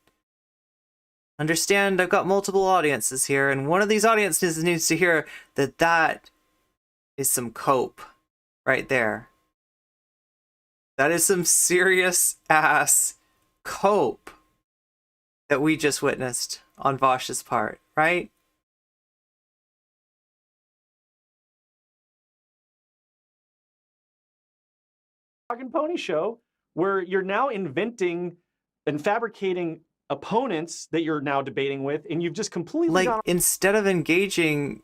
understand I've got multiple audiences here, and one of these audiences needs to hear that is some cope right there. That is some serious ass cope that we just witnessed on Vosh's part, right? Dog and pony show where you're now inventing and fabricating opponents that you're now debating with, and you've just completely instead of engaging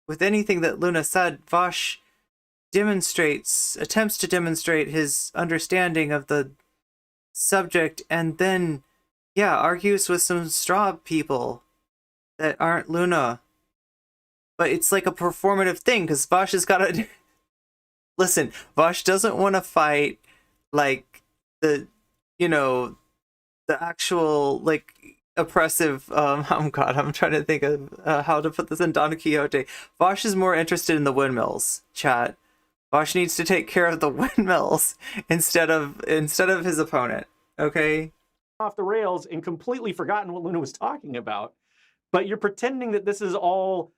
with anything that Luna said, Vosh attempts to demonstrate his understanding of the subject, and then, argues with some straw people that aren't Luna. But it's like a performative thing, because Vosh has got to... Listen, Vosh doesn't want to fight, the actual, oppressive, I'm trying to think of how to put this in Don Quixote. Vosh is more interested in the windmills, chat. Vosh needs to take care of the windmills instead of his opponent, okay? Off the rails and completely forgotten what Luna was talking about. But you're pretending that this is all,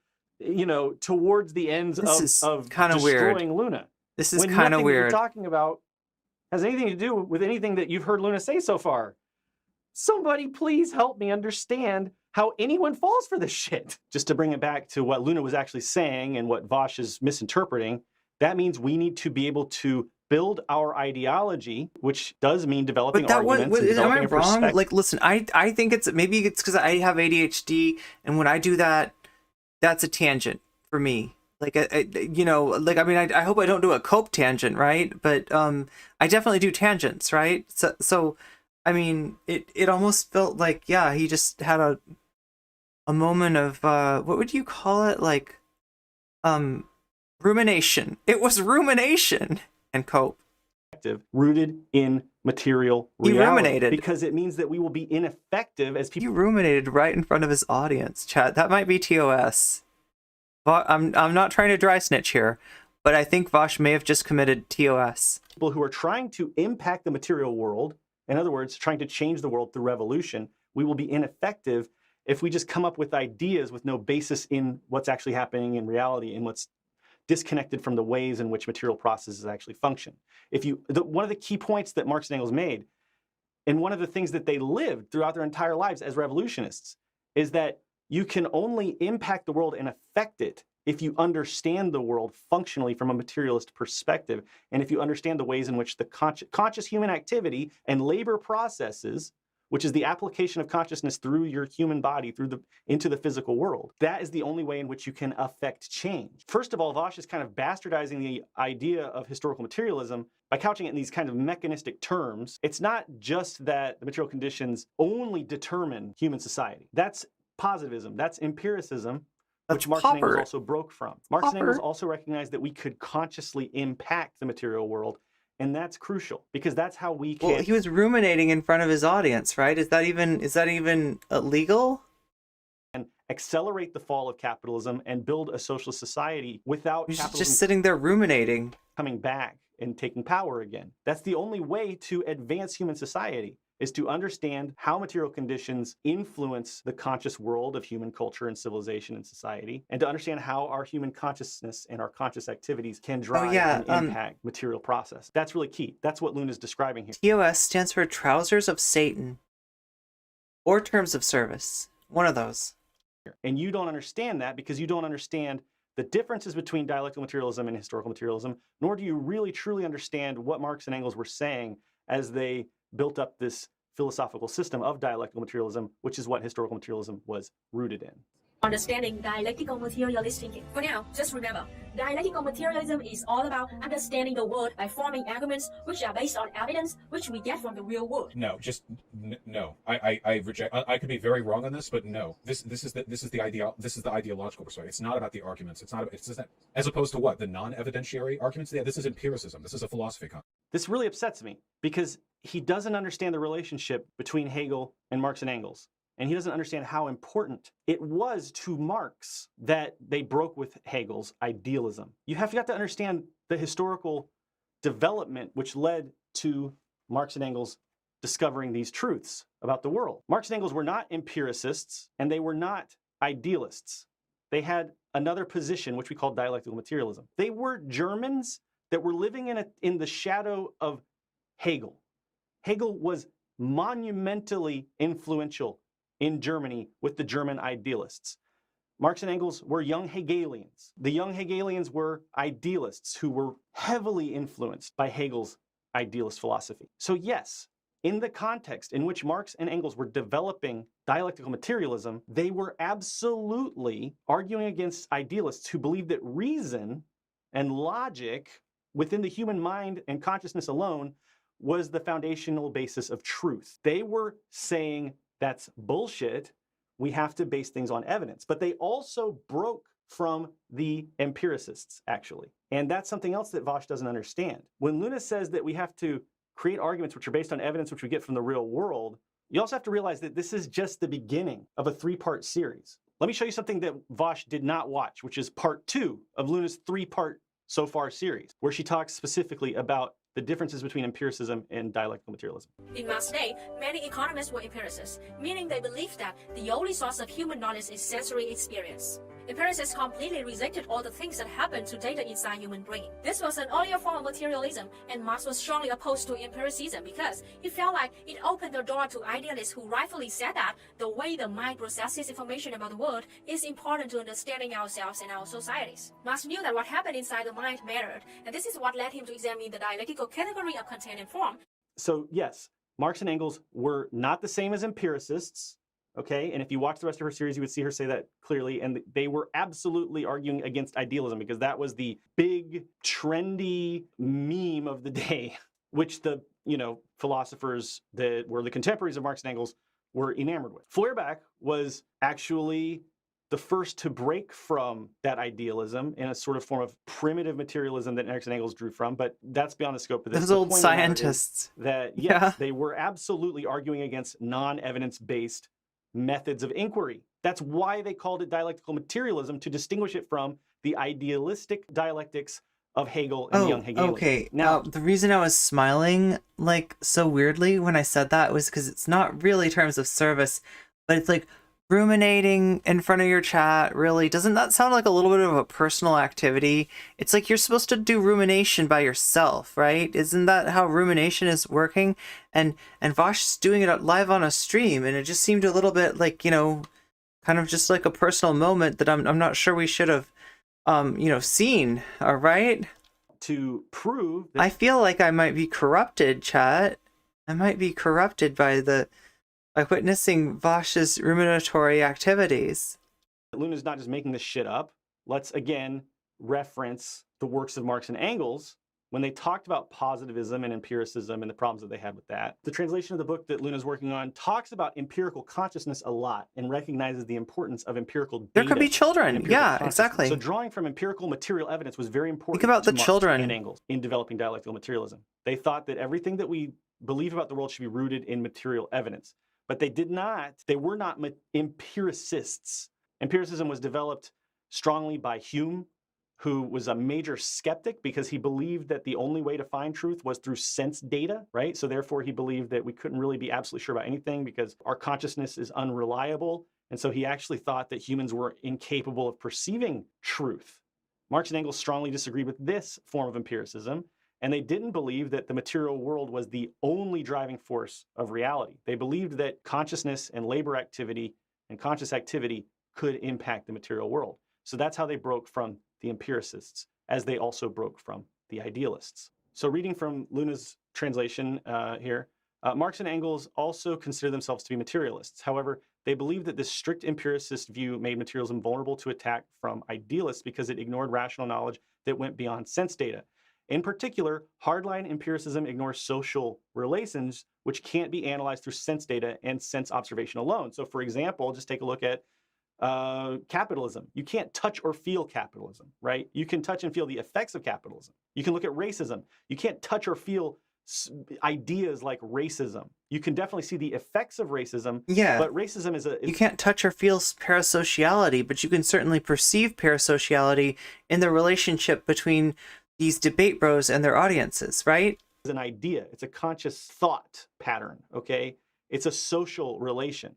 towards the ends of kind of destroying weird. Luna. This is kind of weird. What you're talking about has anything to do with anything that you've heard Luna say so far. Somebody please help me understand how anyone falls for this shit. Just to bring it back to what Luna was actually saying and what Vosh is misinterpreting, that means we need to be able to build our ideology, which does mean developing But that arguments. And am I developing a wrong? perspective. Like, listen, I think maybe it's because I have ADHD, and when I do that, that's a tangent for me. Like, you know, like, I mean, I hope I don't do a cope tangent, right? But I definitely do tangents, right? So I mean, it almost felt like, yeah, he just had a moment of what would you call it? Like, rumination. It was rumination and cope. Rooted in material He reality. ruminated. Because it means that we will be ineffective as people. He ruminated right in front of his audience, chat. That might be TOS. I'm not trying to dry snitch here, but I think Vaush may have just committed TOS. People who are trying to impact the material world, in other words, trying to change the world through revolution, we will be ineffective if we just come up with ideas with no basis in what's actually happening in reality and what's disconnected from the ways in which material processes actually function. One of the key points that Marx and Engels made, and one of the things that they lived throughout their entire lives as revolutionists, is that you can only impact the world and affect it if you understand the world functionally from a materialist perspective, and if you understand the ways in which the conscious human activity and labor processes, which is the application of consciousness through your human body into the physical world. That is the only way in which you can affect change. First of all, Vaush is kind of bastardizing the idea of historical materialism by couching it in these kind of mechanistic terms. It's not just that the material conditions only determine human society. That's positivism. That's empiricism, which Marx and Engels also broke from. Marx and Engels also recognized that we could consciously impact the material world. And that's crucial because that's how we can. Well, he was ruminating in front of his audience, right? Is that even illegal? And accelerate the fall of capitalism and build a socialist society without He's capitalism just sitting there ruminating, coming back and taking power again. That's the only way to advance human society, is to understand how material conditions influence the conscious world of human culture and civilization and society, and to understand how our human consciousness and our conscious activities can drive and impact material process. That's really key. That's what Luna's describing here. TOS stands for Trousers of Satan, or Terms of Service. One of those. And you don't understand that because you don't understand the differences between dialectical materialism and historical materialism, nor do you really truly understand what Marx and Engels were saying as they built up this philosophical system of dialectical materialism, which is what historical materialism was rooted in. Understanding dialectical materialist thinking. For now, just remember, dialectical materialism is all about understanding the world by forming arguments which are based on evidence which we get from the real world. No, just no. I reject. I could be very wrong on this, but no. This is the ideological perspective. It's not about the arguments. It's just that, as opposed to what, the non-evidentiary arguments. Yeah, this is empiricism. This is a philosophy concept. This really upsets me because he doesn't understand the relationship between Hegel and Marx and Engels. And he doesn't understand how important it was to Marx that they broke with Hegel's idealism. You have got to understand the historical development which led to Marx and Engels discovering these truths about the world. Marx and Engels were not empiricists, and they were not idealists. They had another position, which we call dialectical materialism. They were Germans that were living in the shadow of Hegel. Hegel was monumentally influential in Germany with the German idealists. Marx and Engels were young Hegelians. The young Hegelians were idealists who were heavily influenced by Hegel's idealist philosophy. So yes, in the context in which Marx and Engels were developing dialectical materialism, they were absolutely arguing against idealists who believed that reason and logic within the human mind and consciousness alone was the foundational basis of truth. They were saying that's bullshit. We have to base things on evidence. But they also broke from the empiricists, actually. And that's something else that Vaush doesn't understand. When Luna says that we have to create arguments which are based on evidence which we get from the real world, you also have to realize that this is just the beginning of a 3-part series. Let me show you something that Vaush did not watch, which is part 2 of Luna's 3-part so far series, where she talks specifically about the differences between empiricism and dialectical materialism. In Marx's day, many economists were empiricists, meaning they believed that the only source of human knowledge is sensory experience. Empiricists completely rejected all the things that happen to data inside human brain. This was an earlier form of materialism, and Marx was strongly opposed to empiricism because he felt like it opened the door to idealists who rightfully said that the way the mind processes information about the world is important to understanding ourselves and our societies. Marx knew that what happened inside the mind mattered, and this is what led him to examine the dialectical category of content and form. So yes, Marx and Engels were not the same as empiricists. Okay, and if you watch the rest of her series, you would see her say that clearly. And they were absolutely arguing against idealism because that was the big, trendy meme of the day, which the philosophers that were the contemporaries of Marx and Engels were enamored with. Feuerbach was actually the first to break from that idealism in a sort of form of primitive materialism that Marx and Engels drew from, but that's beyond the scope of this. Those old scientists. That yes, they were absolutely arguing against non-evidence-based methods of inquiry. That's why they called it dialectical materialism, to distinguish it from the idealistic dialectics of Hegel and the young Hegelians. Okay. Now, the reason I was smiling like so weirdly when I said that was because it's not really terms of service, but it's like ruminating in front of your chat. Really, doesn't that sound like a little bit of a personal activity? It's like you're supposed to do rumination by yourself, right? Isn't that how rumination is working? And Vaush's doing it live on a stream, and it just seemed a little bit like, kind of just like a personal moment that I'm not sure we should have seen. All right, to prove that I feel like I might be corrupted, chat. I might be corrupted by witnessing Vaush's ruminatory activities. Luna's not just making this shit up. Let's again reference the works of Marx and Engels when they talked about positivism and empiricism and the problems that they had with that. The translation of the book that Luna's working on talks about empirical consciousness a lot and recognizes the importance of empirical data. There could be children. Yeah, exactly. So drawing from empirical material evidence was very important. Think about the Marx children and Engels in developing dialectical materialism. They thought that everything that we believe about the world should be rooted in material evidence. But they were not empiricists. Empiricism was developed strongly by Hume, who was a major skeptic because he believed that the only way to find truth was through sense data, right? So therefore he believed that we couldn't really be absolutely sure about anything because our consciousness is unreliable. And so he actually thought that humans were incapable of perceiving truth. Marx and Engels strongly disagreed with this form of empiricism, and they didn't believe that the material world was the only driving force of reality. They believed that consciousness and labor activity and conscious activity could impact the material world. So that's how they broke from the empiricists, as they also broke from the idealists. So reading from Luna's translation here, Marx and Engels also consider themselves to be materialists. However, they believed that this strict empiricist view made materialism vulnerable to attack from idealists because it ignored rational knowledge that went beyond sense data. In particular, hardline empiricism ignores social relations, which can't be analyzed through sense data and sense observation alone. So for example, just take a look at capitalism. You can't touch or feel capitalism, right? You can touch and feel the effects of capitalism. You can look at racism. You can't touch or feel ideas like racism. You can definitely see the effects of racism. Yeah. But racism is you can't touch or feel parasociality, but you can certainly perceive parasociality in the relationship between these debate bros and their audiences, right? It's an idea. It's a conscious thought pattern, okay? It's a social relation.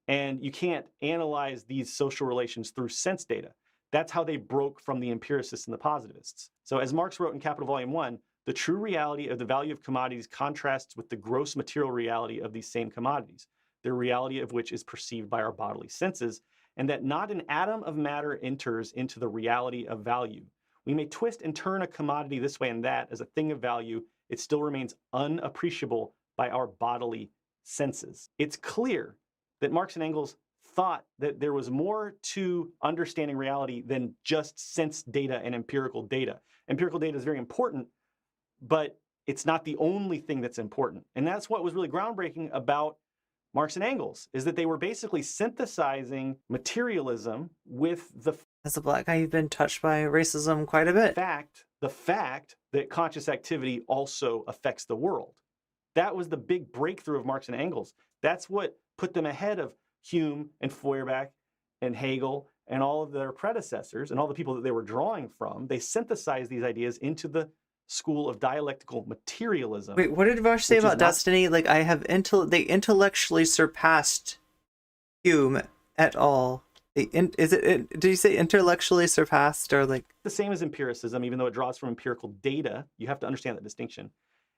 And you can't analyze these social relations through sense data. That's how they broke from the empiricists and the positivists. So as Marx wrote in Capital Volume 1, the true reality of the value of commodities contrasts with the gross material reality of these same commodities, the reality of which is perceived by our bodily senses, and that not an atom of matter enters into the reality of value. We may twist and turn a commodity this way and that as a thing of value, it still remains unappreciable by our bodily senses. It's clear that Marx and Engels thought that there was more to understanding reality than just sense data and empirical data. Empirical data is very important, but it's not the only thing that's important. And that's what was really groundbreaking about Marx and Engels, is that they were basically synthesizing materialism with the As a black guy, you've been touched by racism quite a bit. the fact that conscious activity also affects the world. That was the big breakthrough of Marx and Engels. That's what put them ahead of Hume and Feuerbach and Hegel and all of their predecessors and all the people that they were drawing from. They synthesized these ideas into the school of dialectical materialism. Wait, what did Vaush say about destiny? Like, they intellectually surpassed Hume et al. Did you say intellectually surpassed or like? The same as empiricism, even though it draws from empirical data. You have to understand that distinction.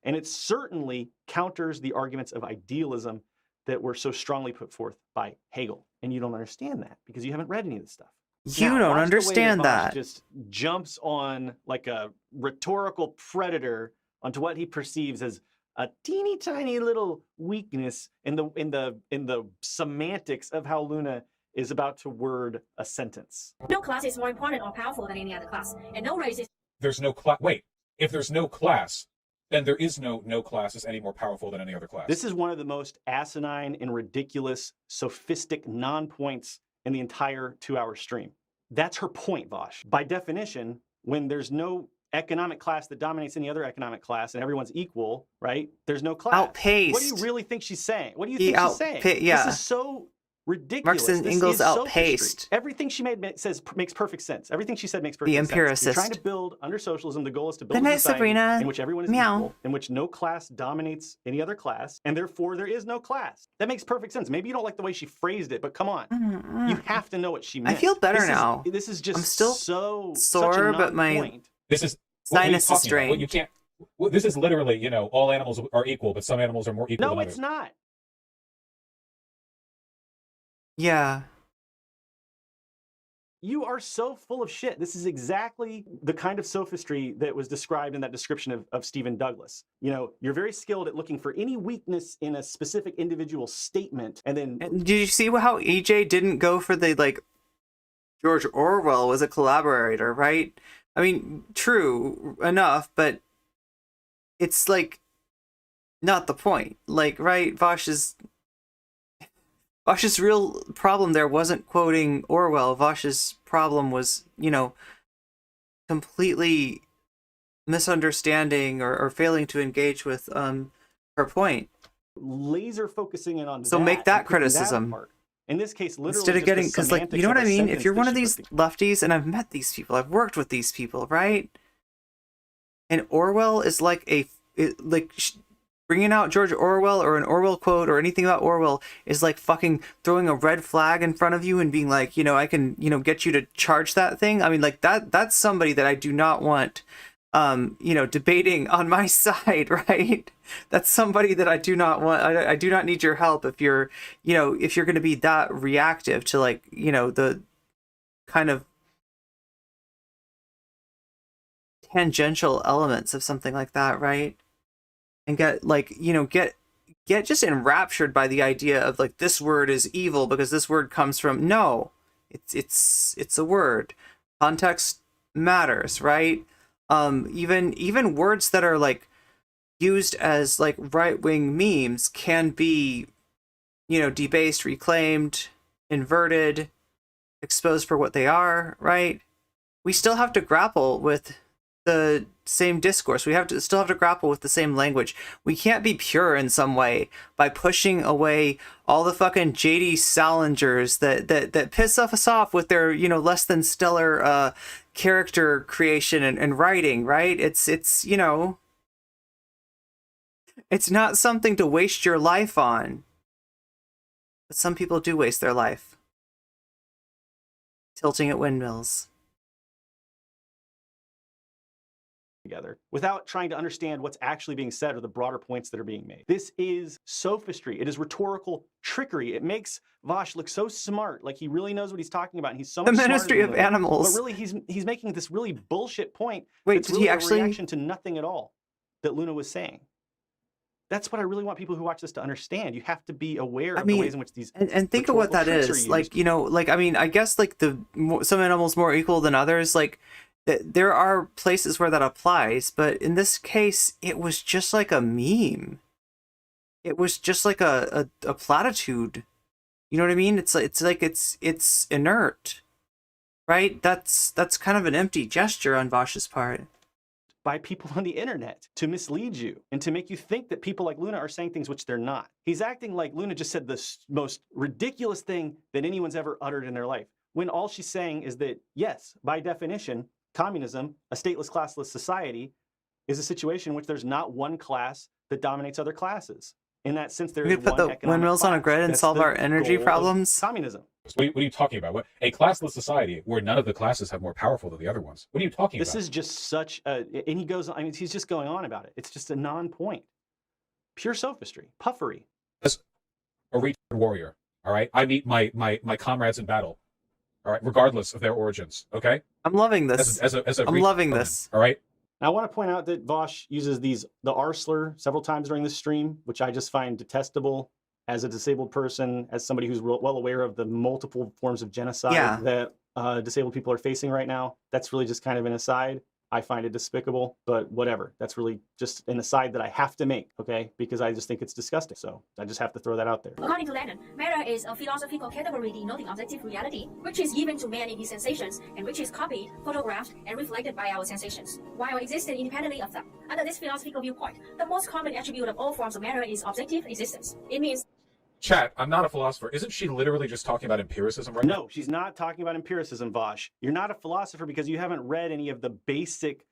And it certainly counters the arguments of idealism that were so strongly put forth by Hegel. And you don't understand that because you haven't read any of this stuff. You Now, don't watch understand the way that. Vaush just jumps on like a rhetorical predator onto what he perceives as a teeny tiny little weakness in the semantics of how Luna is about to word a sentence. No class is more important or powerful than any other class, and no race is. There's no class. Wait, if there's no class, then there is no class is any more powerful than any other class. This is one of the most asinine and ridiculous, sophistic non-points in the entire 2-hour stream. That's her point, Vaush. By definition, when there's no economic class that dominates any other economic class and everyone's equal, right? There's no class. Outpaced. What do you really think she's saying? What do you think she's saying? Yeah. This is so ridiculous. Marx and Engels outpaced. Everything she makes perfect sense. Everything she said makes perfect sense. The empiricist. You're trying to build under socialism. The goal is to build Good night, a society Sabrina. in which everyone is Meow. equal, in which no class dominates any other class, and therefore there is no class. That makes perfect sense. Maybe you don't like the way she phrased it, but come on, you have to know what she meant. I feel better now. This is just I'm still so sore, such a but my non-point. This is what are you sinus is talking about? strained. Well, you can't. Well, this is literally, all animals are equal, but some animals are more equal than No, others. it's not. Yeah. You are so full of shit. This is exactly the kind of sophistry that was described in that description of Stephen Douglas. You're very skilled at looking for any weakness in a specific individual statement, and then Did you see how EJ didn't go for the like? George Orwell was a collaborator, right? I mean, true enough, but it's like not the point. Like, right? Vaush's real problem there wasn't quoting Orwell. Vaush's problem was, completely misunderstanding or failing to engage with her point. laser focusing in on So that make that and picking criticism. apart. In this case, literally Instead of just getting, the because like, you semantics know what of I a mean? If sentence you're that one of she these put together. lefties, and I've met these people, I've worked with these people, right? And Orwell is like bringing out George Orwell or an Orwell quote or anything about Orwell is like fucking throwing a red flag in front of you and being like, I can, get you to charge that thing. I mean, like that's somebody that I do not want, debating on my side, right? That's somebody that I do not want. I do not need your help if you're, if you're going to be that reactive to like, the kind of tangential elements of something like that, right? And get like, get just enraptured by the idea of like this word is evil because this word comes from it's a word. Context matters, right? Even words that are like used as like right-wing memes can be, debased, reclaimed, inverted, exposed for what they are, right? We still have to grapple with the same discourse. We still have to grapple with the same language. We can't be pure in some way by pushing away all the fucking JD Salingers that piss us off with their, less than stellar character creation and writing, right? It's not something to waste your life on. But some people do waste their life tilting at windmills. Together without trying to understand what's actually being said or the broader points that are being made. This is sophistry. It is rhetorical trickery. It makes Vaush look so smart, like he really knows what he's talking about. And he's so much The smarter Ministry than of Luna. Animals. But really, he's making this really bullshit point. Wait, that's did really he actually? a reaction to nothing at all that Luna was saying. That's what I really want people who watch this to understand. You have to be aware of the ways in which these and think of what that is. Like, I mean, I guess like some animals more equal than others. Like, there are places where that applies, but in this case, it was just like a meme. It was just like a platitude. You know what I mean? It's inert, right? That's kind of an empty gesture on Vaush's part. By people on the internet to mislead you and to make you think that people like Luna are saying things which they're not. He's acting like Luna just said the most ridiculous thing that anyone's ever uttered in their life, when all she's saying is that, yes, by definition, communism, a stateless, classless society, is a situation in which there's not one class that dominates other classes. In that sense, there is We could put one the economic windmills on a class. grid and That's solve the our energy goal of problems. communism. What are you talking about? What, a classless society where none of the classes have more powerful than the other ones? What are you talking about? This is just such a, and he goes, I mean, he's just going on about it. It's just a non-point. Pure sophistry, puffery. As a retard warrior, all right? I meet my comrades in battle, all right, regardless of their origins, okay? I'm loving this. I'm loving this. All right? Now, I want to point out that Vaush uses the R slur several times during this stream, which I just find detestable as a disabled person, as somebody who's well aware of the multiple forms of genocide that disabled people are facing right now. That's really just kind of an aside. I find it despicable, but whatever. That's really just an aside that I have to make, okay? Because I just think it's disgusting. So I just have to throw that out there. According to Lennon, matter is a philosophical category denoting objective reality, which is given to man in his sensations, and which is copied, photographed, and reflected by our sensations, while existing independently of them. Under this philosophical viewpoint, the most common attribute of all forms of matter is objective existence. It means... Chat, I'm not a philosopher. Isn't she literally just talking about empiricism right now? No, she's not talking about empiricism, Vosh. You're not a philosopher because you haven't read any of the basic,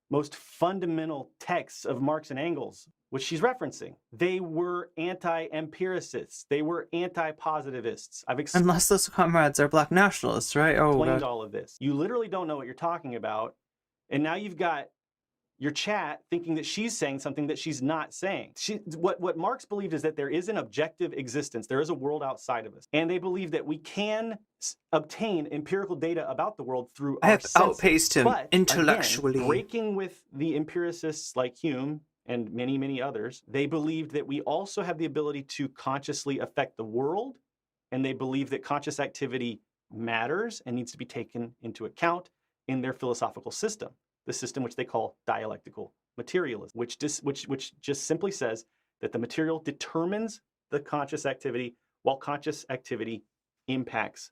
most fundamental texts of Marx and Engels, which she's referencing. They were anti-empiricists. They were anti-positivists. Unless those comrades are black nationalists, right? Oh, explained God. all of this. You literally don't know what you're talking about, and now you've got your chat thinking that she's saying something that she's not saying. What Marx believed is that there is an objective existence. There is a world outside of us. And they believe that we can obtain empirical data about the world through I our have senses. outpaced him But, intellectually. Again, breaking with the empiricists like Hume and many, many others, they believed that we also have the ability to consciously affect the world. And they believe that conscious activity matters and needs to be taken into account in their philosophical system. The system which they call dialectical materialism, which just simply says that the material determines the conscious activity while conscious activity impacts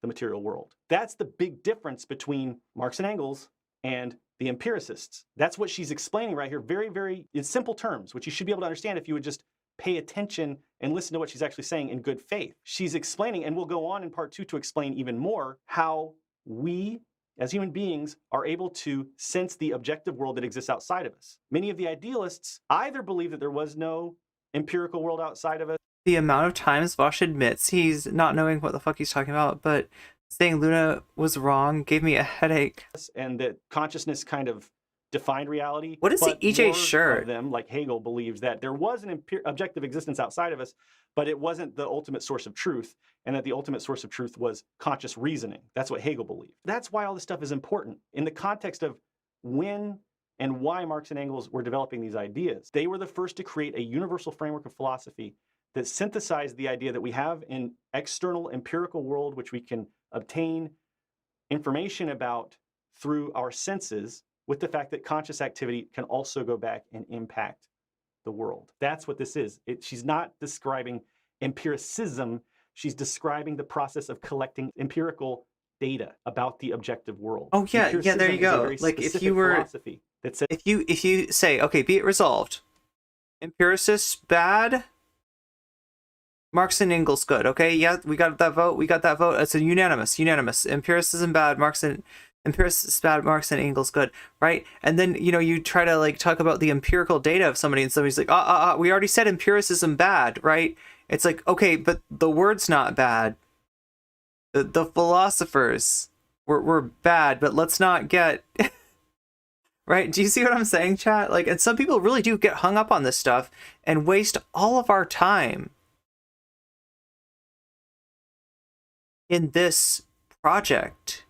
the material world. That's the big difference between Marx and Engels and the empiricists. That's what she's explaining right here, very, very in simple terms, which you should be able to understand if you would just pay attention and listen to what she's actually saying in good faith. She's explaining, and we'll go on in part 2 to explain even more, how we as human beings are able to sense the objective world that exists outside of us. Many of the idealists either believe that there was no empirical world outside of us. The amount of times Vaush admits he's not knowing what the fuck he's talking about, but saying Luna was wrong gave me a headache. And that consciousness kind of defined reality. What is the EJ more shirt? of them, like Hegel, believes that there was an objective existence outside of us, but it wasn't the ultimate source of truth, and that the ultimate source of truth was conscious reasoning. That's what Hegel believed. That's why all this stuff is important in the context of when and why Marx and Engels were developing these ideas. They were the first to create a universal framework of philosophy that synthesized the idea that we have an external empirical world which we can obtain information about through our senses, with the fact that conscious activity can also go back and impact the world. That's what this is. She's not describing empiricism. She's describing the process of collecting empirical data about the objective world. Oh yeah, yeah. There you go. Like if you were, that says, if you say, okay, be it resolved, empiricists bad, Marx and Engels good. Okay, yeah, we got that vote. We got that vote. It's a unanimous. Empiricism bad, empiricists bad, Marx and Engels good, right? And then, you know, you try to like talk about the empirical data of somebody and somebody's like, we already said empiricism bad, right? It's like, okay, but the word's not bad. The philosophers were bad, but let's not get, right? Do you see what I'm saying, chat? Like, and some people really do get hung up on this stuff and waste all of our time in this project.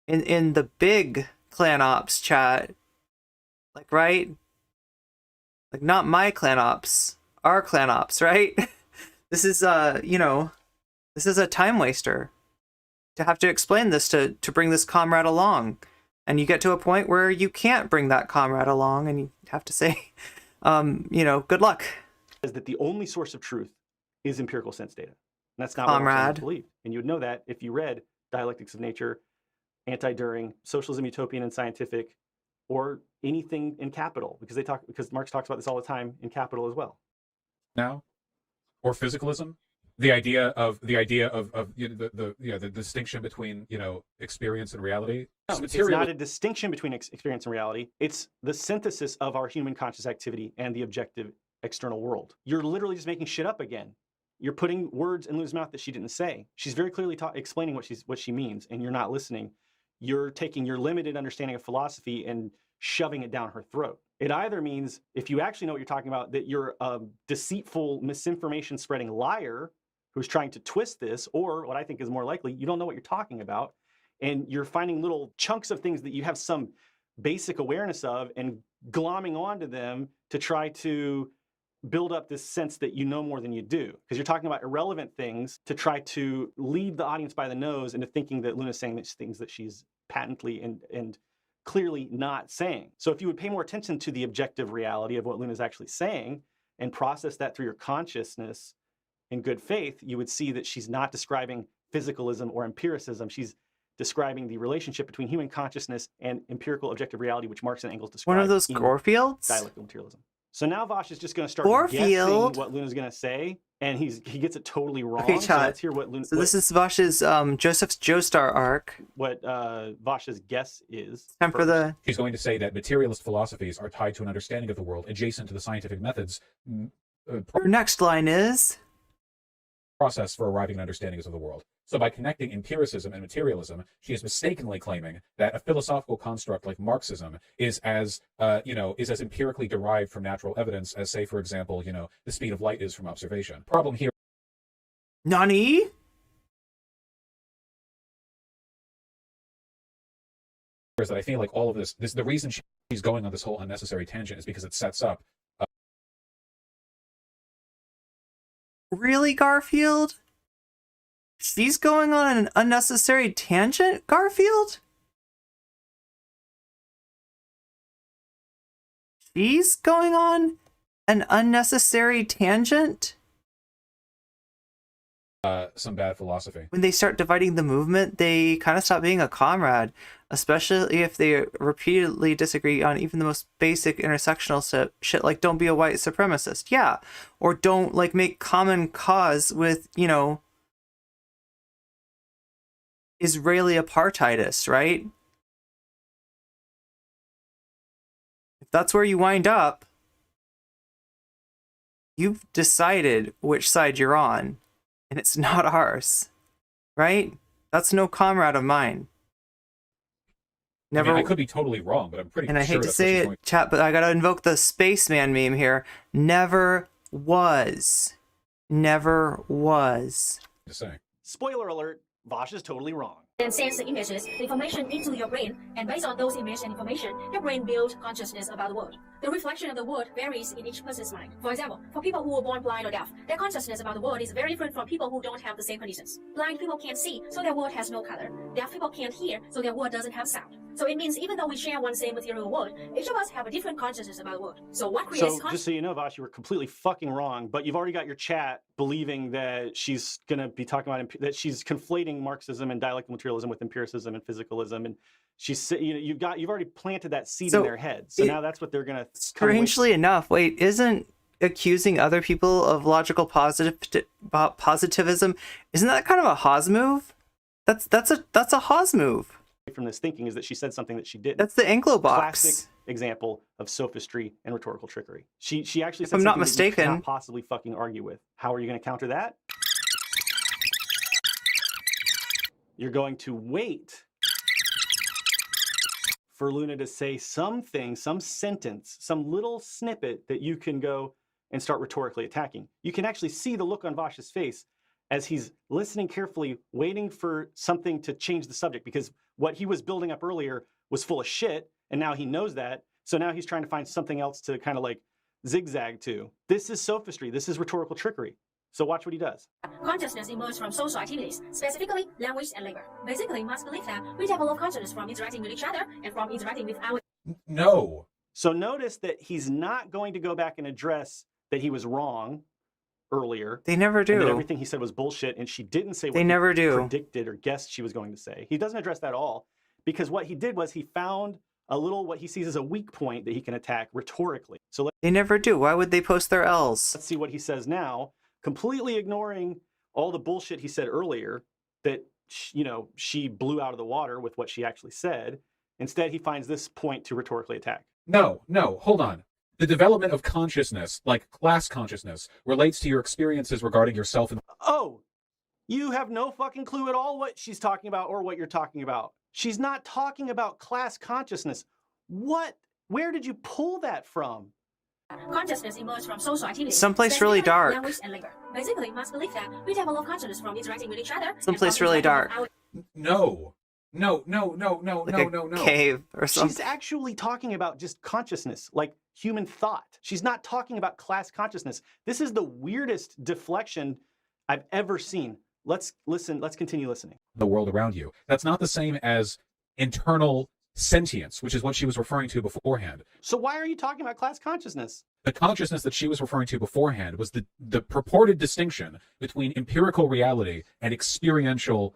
In the big clan ops chat, like, right? Like, not my clan ops, our clan ops, right? This is, you know, this is a time waster to have to explain this to bring this comrade along. And you get to a point where you can't bring that comrade along and you have to say, you know, good luck. Is that the only source of truth is empirical sense data. And that's not comrade. what I believe. And you would know that if you read Dialectics of Nature, Anti-During, Socialism, Utopian, and Scientific, or anything in Capital, because Marx talks about this all the time in Capital as well. Now, or physicalism, the idea of you know, the distinction between, you know, experience and reality. No, it's not a distinction between experience and reality. It's the synthesis of our human conscious activity and the objective external world. You're literally just making shit up again. You're putting words in Luna's mouth that she didn't say. She's very clearly explaining what she means, and you're not listening. You're taking your limited understanding of philosophy and shoving it down her throat. It either means, if you actually know what you're talking about, that you're a deceitful, misinformation spreading liar who's trying to twist this, or what I think is more likely, you don't know what you're talking about, and you're finding little chunks of things that you have some basic awareness of and glomming onto them to try to build up this sense that you know more than you do, because you're talking about irrelevant things to try to lead the audience by the nose into thinking that Luna's saying these things that she's patently and clearly not saying. So if you would pay more attention to the objective reality of what Luna's actually saying and process that through your consciousness in good faith, you would see that she's not describing physicalism or empiricism. She's describing the relationship between human consciousness and empirical objective reality, which Marx and Engels describe. One of those Gorefields? Dialectical materialism. So now Vaush is just going to start guessing what Luna's going to say, and he gets it totally wrong. Okay, so let's hear what Luna. So this is Vaush's Joseph's Joestar arc. What Vaush's guess is. Time for the. She's going to say that materialist philosophies are tied to an understanding of the world adjacent to the scientific methods. Her next line is. Process for arriving at understandings of the world. So by connecting empiricism and materialism, she is mistakenly claiming that a philosophical construct like Marxism is as empirically derived from natural evidence as, say, for example, the speed of light is from observation. Problem here. Nani? Is that I feel like all of this the reason she's going on this whole unnecessary tangent is because it sets up. Really, Garfield? She's going on an unnecessary tangent, Garfield? She's going on an unnecessary tangent? Some bad philosophy. When they start dividing the movement, they kind of stop being a comrade, especially if they repeatedly disagree on even the most basic intersectional shit, like don't be a white supremacist. Yeah. Or don't, like, make common cause with, Israeli apartheidists, right? If that's where you wind up, you've decided which side you're on, and it's not ours, right? That's no comrade of mine. Never. I could be totally wrong, but I'm pretty sure. And I hate to say it, chat, but I gotta invoke the spaceman meme here. Never was. Never was. To say. Spoiler alert, Vaush is totally wrong. And sends the images, the information into your brain, and based on those images and information, your brain builds consciousness about the world. The reflection of the world varies in each person's mind. For example, for people who were born blind or deaf, their consciousness about the world is very different from people who don't have the same conditions. Blind people can't see, so their world has no color. Deaf people can't hear, so their world doesn't have sound. So it means even though we share one same material world, each of us have a different consciousness about the world. So what creates consciousness? So just so you know, Vosh, you were completely fucking wrong, but you've already got your chat believing that she's going to be talking about, that she's conflating Marxism and dialectical materialism with empiricism and physicalism, and she's, you've already planted that seed in their head. So now that's what they're going to. Strangely enough, wait, isn't accusing other people of logical positivism, isn't that kind of a Haas move? That's a Haas move. From this thinking is that she said something that she didn't. That's the Anglo box. Classic example of sophistry and rhetorical trickery. She actually said I'm something not mistaken. that you cannot possibly fucking argue with. How are you going to counter that? You're going to wait for Luna to say something, some sentence, some little snippet that you can go and start rhetorically attacking. You can actually see the look on Vaush's face as he's listening carefully, waiting for something to change the subject, because what he was building up earlier was full of shit, and now he knows that. So now he's trying to find something else to kind of like zigzag to. This is sophistry. This is rhetorical trickery. So watch what he does. Consciousness emerges from social activities, specifically language and labor. Basically, Marx believes that we develop consciousness from interacting with each other and from interacting with our... No. So notice that he's not going to go back and address that he was wrong earlier. They never do. And that everything he said was bullshit, and she didn't say what they never do. Predicted or guessed she was going to say. He doesn't address that at all, because what he did was he found a little what he sees as a weak point that he can attack rhetorically. So they never do. Why would they post their L's? Let's see what he says now, completely ignoring all the bullshit he said earlier that, she blew out of the water with what she actually said. Instead, he finds this point to rhetorically attack. No, hold on. The development of consciousness, like class consciousness, relates to your experiences regarding yourself and Oh, you have no fucking clue at all what she's talking about or what you're talking about. She's not talking about class consciousness. What? Where did you pull that from? Consciousness emerges from social activity. Someplace really dark. Language and labor. Basically, Marx believed that we develop consciousness from interacting with each other. Someplace really dark. No. Like a cave or something. She's actually talking about just consciousness, like human thought. She's not talking about class consciousness. This is the weirdest deflection I've ever seen. Let's listen. Let's continue listening. the world around you. That's not the same as internal sentience, which is what she was referring to beforehand. So why are you talking about class consciousness? The consciousness that she was referring to beforehand was the purported distinction between empirical reality and experiential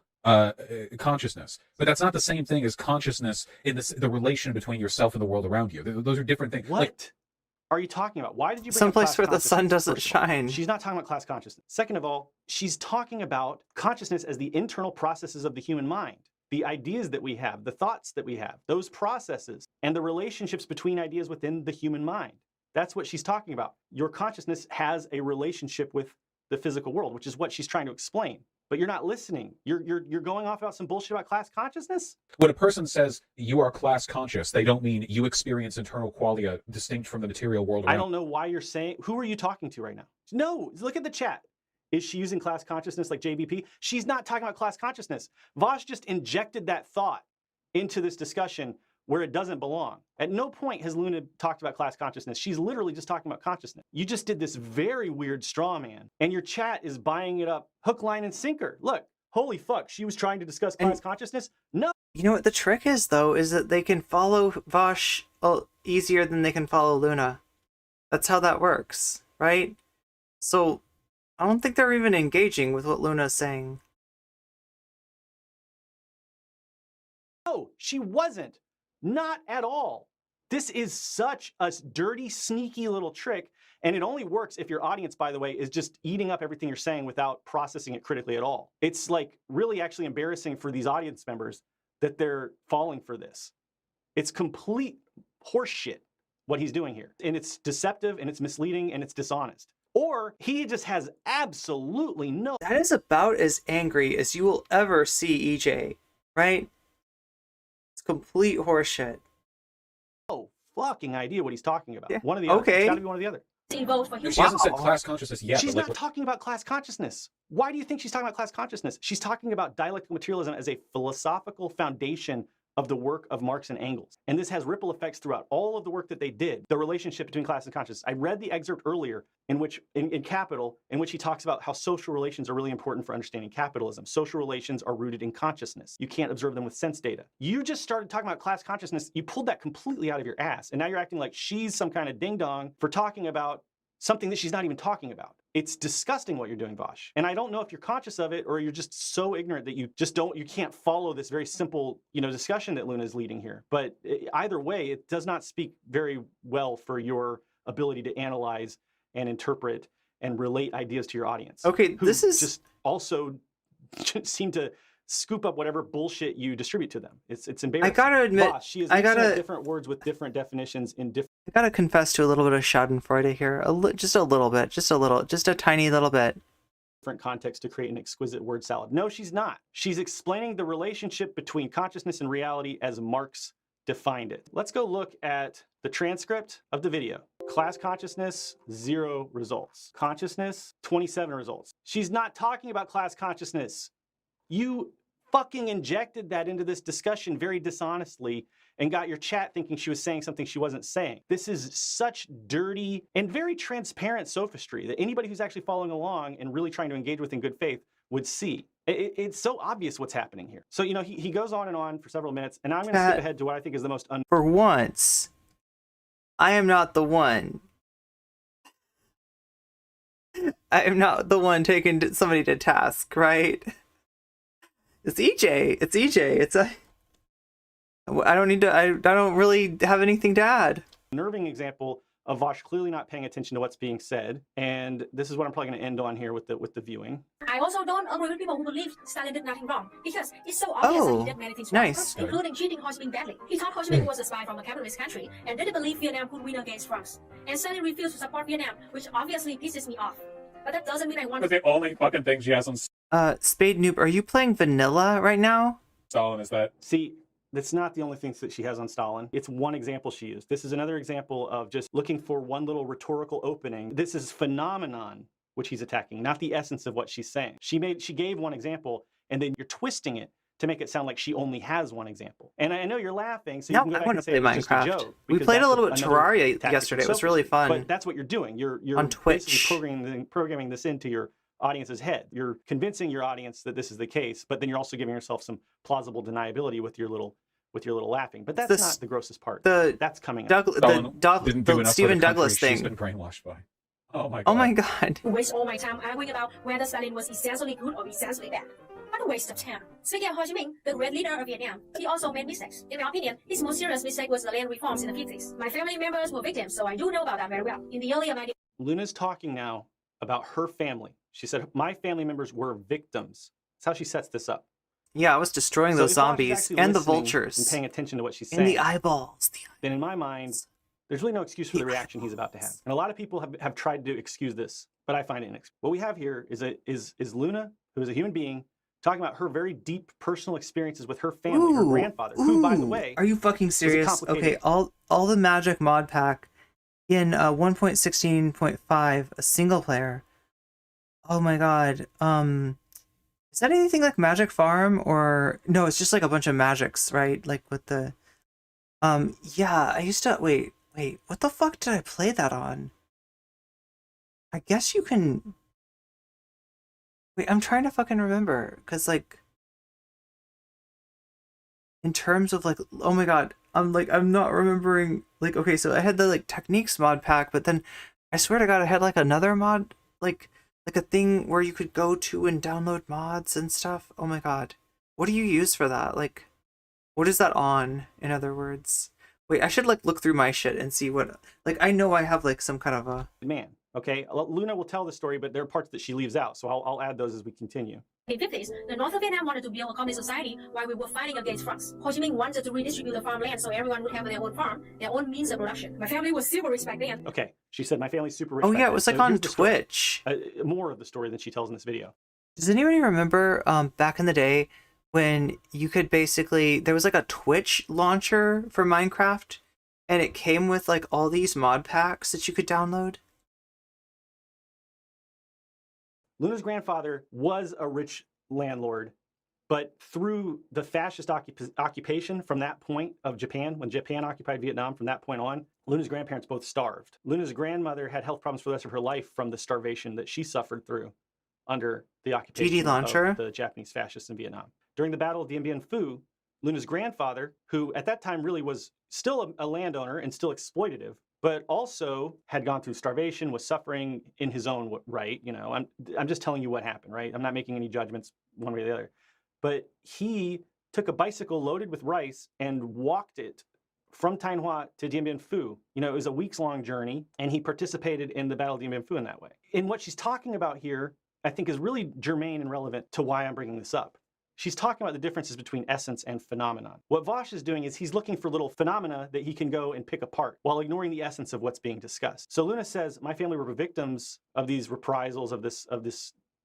consciousness. But that's not the same thing as consciousness in the relation between yourself and the world around you. Those are different things. What are you talking about? Why did you bring Someplace up where class the sun consciousness? doesn't First of all, shine. She's not talking about class consciousness. Second of all, she's talking about consciousness as the internal processes of the human mind. The ideas that we have, the thoughts that we have, those processes, and the relationships between ideas within the human mind. That's what she's talking about. Your consciousness has a relationship with the physical world, which is what she's trying to explain. But you're not listening. You're going off about some bullshit about class consciousness? When a person says you are class conscious, they don't mean you experience internal qualia distinct from the material world around. I don't know why you're saying, who are you talking to right now? No, look at the chat. Is she using class consciousness like JBP? She's not talking about class consciousness. Vaush just injected that thought into this discussion where it doesn't belong. At no point has Luna talked about class consciousness. She's literally just talking about consciousness. You just did this very weird straw man, and your chat is buying it up hook, line, and sinker. Look, holy fuck, she was trying to discuss class consciousness? No. You know what the trick is, though, is that they can follow Vaush easier than they can follow Luna. That's how that works, right? So I don't think they're even engaging with what Luna's saying. No, she wasn't. Not at all. This is such a dirty, sneaky little trick, and it only works if your audience, by the way, is just eating up everything you're saying without processing it critically at all. It's like really actually embarrassing for these audience members that they're falling for this. It's complete horseshit what he's doing here, and it's deceptive, and it's misleading, and it's dishonest. Or he just has absolutely no... That is about as angry as you will ever see EJ, right? It's complete horseshit. No fucking idea what he's talking about. Yeah. One of the other. Okay. It's gotta be one of the other. She hasn't said class consciousness yet. She's but not talking about class consciousness. Why do you think she's talking about class consciousness? She's talking about dialectical materialism as a philosophical foundation of the work of Marx and Engels. And this has ripple effects throughout all of the work that they did, the relationship between class and consciousness. I read the excerpt earlier in which, in Capital, in which he talks about how social relations are really important for understanding capitalism. Social relations are rooted in consciousness. You can't observe them with sense data. You just started talking about class consciousness. You pulled that completely out of your ass. And now you're acting like she's some kind of ding-dong for talking about something that she's not even talking about. It's disgusting what you're doing, Vaush. And I don't know if you're conscious of it or you're just so ignorant that you can't follow this very simple, discussion that Luna is leading here. But either way, it does not speak very well for your ability to analyze and interpret and relate ideas to your audience. Okay, this is just also seem to scoop up whatever bullshit you distribute to them. It's embarrassing. I gotta admit, Vaush, she is mixing up different words with different definitions in different. I gotta confess to a little bit of Schadenfreude here. Just a tiny little bit. Different context to create an exquisite word salad. No, she's not. She's explaining the relationship between consciousness and reality as Marx defined it. Let's go look at the transcript of the video. Class consciousness, 0 results. Consciousness, 27 results. She's not talking about class consciousness. You fucking injected that into this discussion very dishonestly and got your chat thinking she was saying something she wasn't saying. This is such dirty and very transparent sophistry that anybody who's actually following along and really trying to engage with in good faith would see. It's so obvious what's happening here. So, he goes on and on for several minutes, and I'm going to skip ahead to what I think is the most... For once, I am not the one. I am not the one taking somebody to task, right? It's EJ. It's EJ. I don't really have anything to add. Nerving example of Vaush clearly not paying attention to what's being said, and this is what I'm probably going to end on here with the viewing. I also don't agree with people who believe Stalin did nothing wrong, because it's so obvious that he did many things wrong, including cheating Ho Chi Minh badly. He thought Ho Chi Minh was a spy from a capitalist country and didn't believe Vietnam could win against France. and Stalin refused to support Vietnam, which obviously pisses me off. But that doesn't mean I want But the only fucking thing she has on Spade Noob, are you playing vanilla right now? Stalin is that. See, that's not the only things that she has on Stalin. It's one example she used. This is another example of just looking for one little rhetorical opening. This is phenomenon which he's attacking, not the essence of what she's saying. She gave one example, and then you're twisting it to make it sound like she only has one example. And I know you're laughing, so you can go back and say it was just a joke. We played a little bit Terraria yesterday. It was really fun. But that's what you're doing. You're on Twitch. basically programming this into your audience's head. You're convincing your audience that this is the case, but then you're also giving yourself some plausible deniability with your little laughing. But that's not the grossest part. That's coming up. The Stephen Douglas thing. She's been brainwashed by. Oh my god. Oh my god. Waste all my time arguing about whether Stalin was essentially good or essentially bad. What a waste of time. Speaking of Ho Chi Minh, the great leader of Vietnam, he also made mistakes. In my opinion, his most serious mistake was the land reforms in the 50s. My family members were victims, so I do know about that very well. In the early 90s. Luna's talking now about her family. She said, my family members were victims. That's how she sets this up. Yeah, I was destroying those zombies and the vultures. And paying attention to what she's saying. And the eyeballs. Then in my mind, there's really no excuse for the reaction he's about to have. And a lot of people have tried to excuse this, but I find it inexcusable. What we have here is Luna, who is a human being, talking about her very deep personal experiences with her family, her grandfather, who, by the way, are you fucking serious? Okay, all the magic mod pack in 1.16.5, a single player. Oh my god. Is that anything like Magic Farm, or no? It's just like a bunch of magics, right? Like with the yeah. I used to wait. What the fuck did I play that on? I guess you can. Wait, I'm trying to fucking remember, because like in terms of like, oh my god, I'm not remembering. Like, okay, so I had the like techniques mod pack, but then I swear to god I had like another mod, like a thing where you could go to and download mods and stuff. Oh my god, what do you use for that? Like, what is that on, in other words? Wait, I should like look through my shit and see what, like, I know I have like some kind of a man. Okay, Luna will tell the story, but there are parts that she leaves out, so I'll add those as we continue. In the 50s, the North of Vietnam wanted to build a communist society while we were fighting against France. Ho Chi Minh wanted to redistribute the farmland so everyone would have their own farm, their own means of production. My family was super rich back then. Okay, she said my family's super rich. Oh yeah, it was like on Twitch. More of the story than she tells in this video. Does anybody remember back in the day when you could basically, there was like a Twitch launcher for Minecraft, and it came with like all these mod packs that you could download? Luna's grandfather was a rich landlord, but through the fascist occupation from that point of Japan, when Japan occupied Vietnam, from that point on, Luna's grandparents both starved. Luna's grandmother had health problems for the rest of her life from the starvation that she suffered through under the occupation of the Japanese fascists in Vietnam. During the Battle of Dien Bien Phu, Luna's grandfather, who at that time really was still a landowner and still exploitative, but also had gone through starvation, was suffering in his own right. You know, I'm just telling you what happened, right? I'm not making any judgments one way or the other. But he took a bicycle loaded with rice and walked it from Thanh Hoa to Dien Bien Phu. You know, it was a weeks-long journey, and he participated in the Battle of Dien Bien Phu in that way. And what she's talking about here, I think, is really germane and relevant to why I'm bringing this up. She's talking about the differences between essence and phenomenon. What Vaush is doing is he's looking for little phenomena that he can go and pick apart while ignoring the essence of what's being discussed. So Luna says, my family were victims of these reprisals, of this,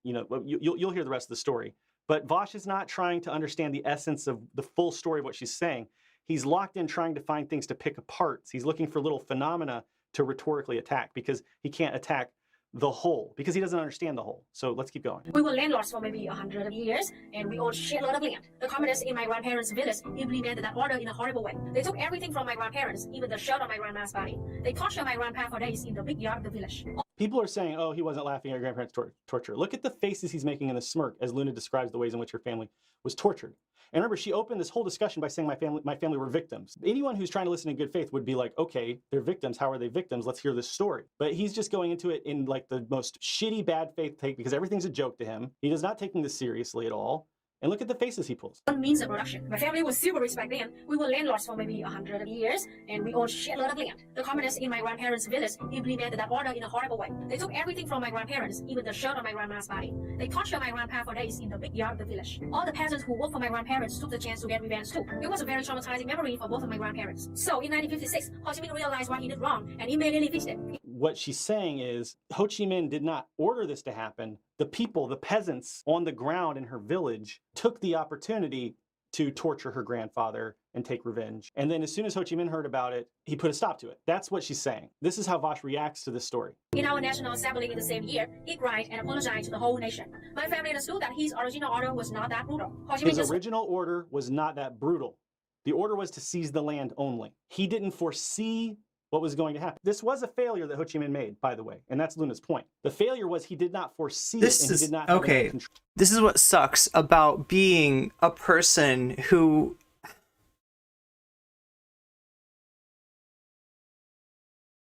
you know, you'll hear the rest of the story. But Vaush is not trying to understand the essence of the full story of what she's saying. He's locked in trying to find things to pick apart. He's looking for little phenomena to rhetorically attack, because he can't attack the whole, because he doesn't understand the whole. So let's keep going. We were landlords for maybe 100 years, and we owned a shitload of land. The communists in my grandparents' village implemented that order in a horrible way. They took everything from my grandparents, even the shirt on my grandma's body. They tortured my grandpa for days in the big yard of the village. People are saying, oh, he wasn't laughing at your grandparents' torture. Look at the faces he's making in the smirk as Luna describes the ways in which her family was tortured. And remember, she opened this whole discussion by saying my family were victims. Anyone who's trying to listen in good faith would be like, okay, they're victims. How are they victims? Let's hear this story. But he's just going into it in like the most shitty bad faith take, because everything's a joke to him. He is not taking this seriously at all. And look at the faces he pulls. Means of production. My family was super rich back then. We were landlords for maybe 100 years, and we owned a shitload of land. The communists in my grandparents' village implemented that order in a horrible way. They took everything from my grandparents, even the shirt on my grandma's body. They tortured my grandpa for days in the big yard of the village. All the peasants who worked for my grandparents took the chance to get revenge too. It was a very traumatizing memory for both of my grandparents. So in 1956, Ho Chi Minh realized what he did wrong, and immediately fixed it. What she's saying is Ho Chi Minh did not order this to happen. The people, the peasants on the ground in her village took the opportunity to torture her grandfather and take revenge. And then as soon as Ho Chi Minh heard about it, he put a stop to it. That's what she's saying. This is how Vaush reacts to this story. In our National Assembly in the same year, he cried and apologized to the whole nation. My family understood that his original order was not that brutal. Ho Chi Minh His original order was not that brutal. The order was to seize the land only. He didn't foresee what was going to happen. This was a failure that Ho Chi Minh made, by the way, and that's Luna's point. The failure was he did not foresee it, and he did not have enough control. This is what sucks about being a person who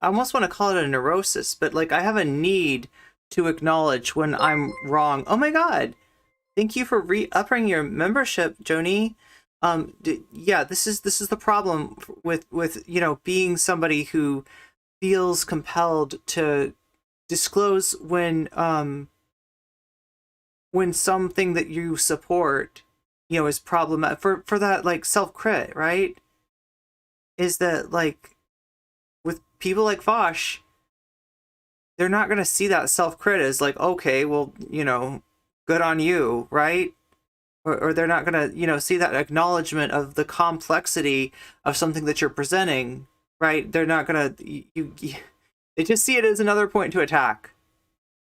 I almost want to call it a neurosis, but like I have a need to acknowledge when I'm wrong. Oh my god. Thank you for re-upping your membership, Joni. Yeah, this is the problem with you know, being somebody who feels compelled to disclose when something that you support, you know, is problematic for that like self-crit, right? Is that like with people like Vaush, they're not gonna see that self-crit as like, okay, well, you know, good on you, right? Or they're not gonna, you know, see that acknowledgement of the complexity of something that you're presenting, right? They're not gonna, they just see it as another point to attack,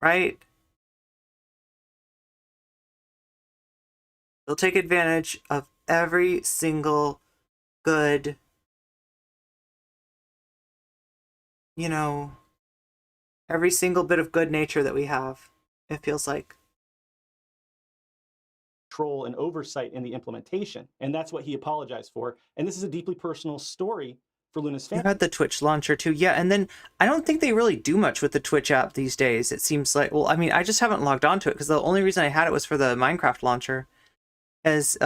right? They'll take advantage of every single good, you know, every single bit of good nature that we have, it feels like. Control and oversight in the implementation. And that's what he apologized for. And this is a deeply personal story for Luna's family. You had the Twitch launcher too. Yeah, and then I don't think they really do much with the Twitch app these days. It seems like, well, I mean, I just haven't logged on to it because the only reason I had it was for the Minecraft launcher. As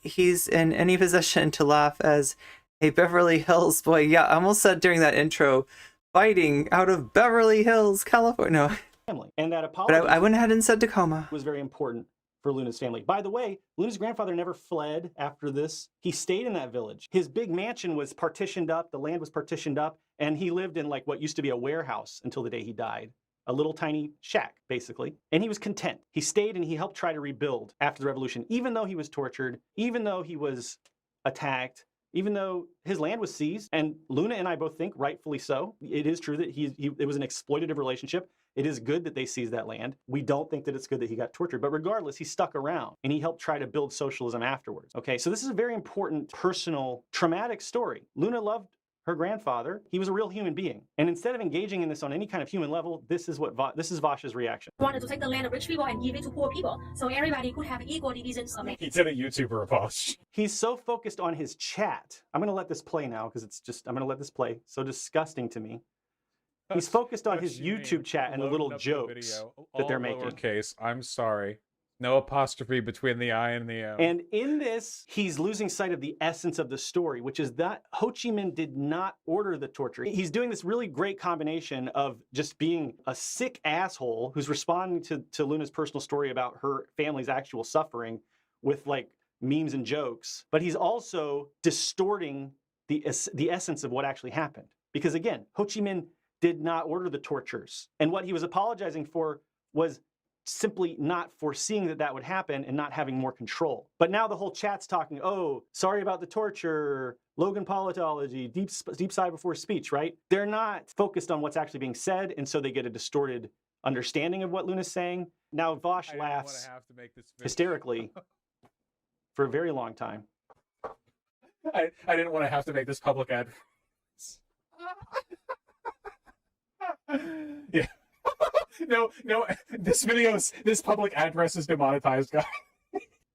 he's in any position to laugh as a Beverly Hills boy. Yeah, I almost said during that intro, fighting out of Beverly Hills, California. No. Family. And that apology But I went ahead and said Tacoma. Was very important for Luna's family. By the way, Luna's grandfather never fled after this. He stayed in that village. His big mansion was partitioned up, the land was partitioned up, and he lived in like what used to be a warehouse until the day he died. A little tiny shack, basically. And he was content. He stayed and he helped try to rebuild after the revolution, even though he was tortured, even though he was attacked, even though his land was seized. And Luna and I both think, rightfully so, it is true that it was an exploitative relationship. It is good that they seized that land. We don't think that it's good that he got tortured, but regardless, he stuck around and he helped try to build socialism afterwards. Okay, so this is a very important, personal, traumatic story. Luna loved her grandfather. He was a real human being. And instead of engaging in this on any kind of human level, this is Vaush's reaction. Wanted to take the land of rich people and give it to poor people, so everybody could have equal divisions of land. He did a YouTuber of Vaush. He's so focused on his chat. I'm going to let this play now because I'm going to let this play. So disgusting to me. He's focused on his YouTube chat and the little jokes that they're making. Lowercase, I'm sorry. No apostrophe between the I and the O. And in this, he's losing sight of the essence of the story, which is that Ho Chi Minh did not order the torture. He's doing this really great combination of just being a sick asshole who's responding to Luna's personal story about her family's actual suffering with like memes and jokes, but he's also distorting the essence of what actually happened. Because again, Ho Chi Minh did not order the tortures. And what he was apologizing for was simply not foreseeing that would happen and not having more control. But now the whole chat's talking, oh, sorry about the torture, Logan politology, deep side before speech, right? They're not focused on what's actually being said, and so they get a distorted understanding of what Luna's saying. Now Vaush laughs hysterically for a very long time. I didn't want to have to make this public ad. Yeah. No, this public address is demonetized, guys.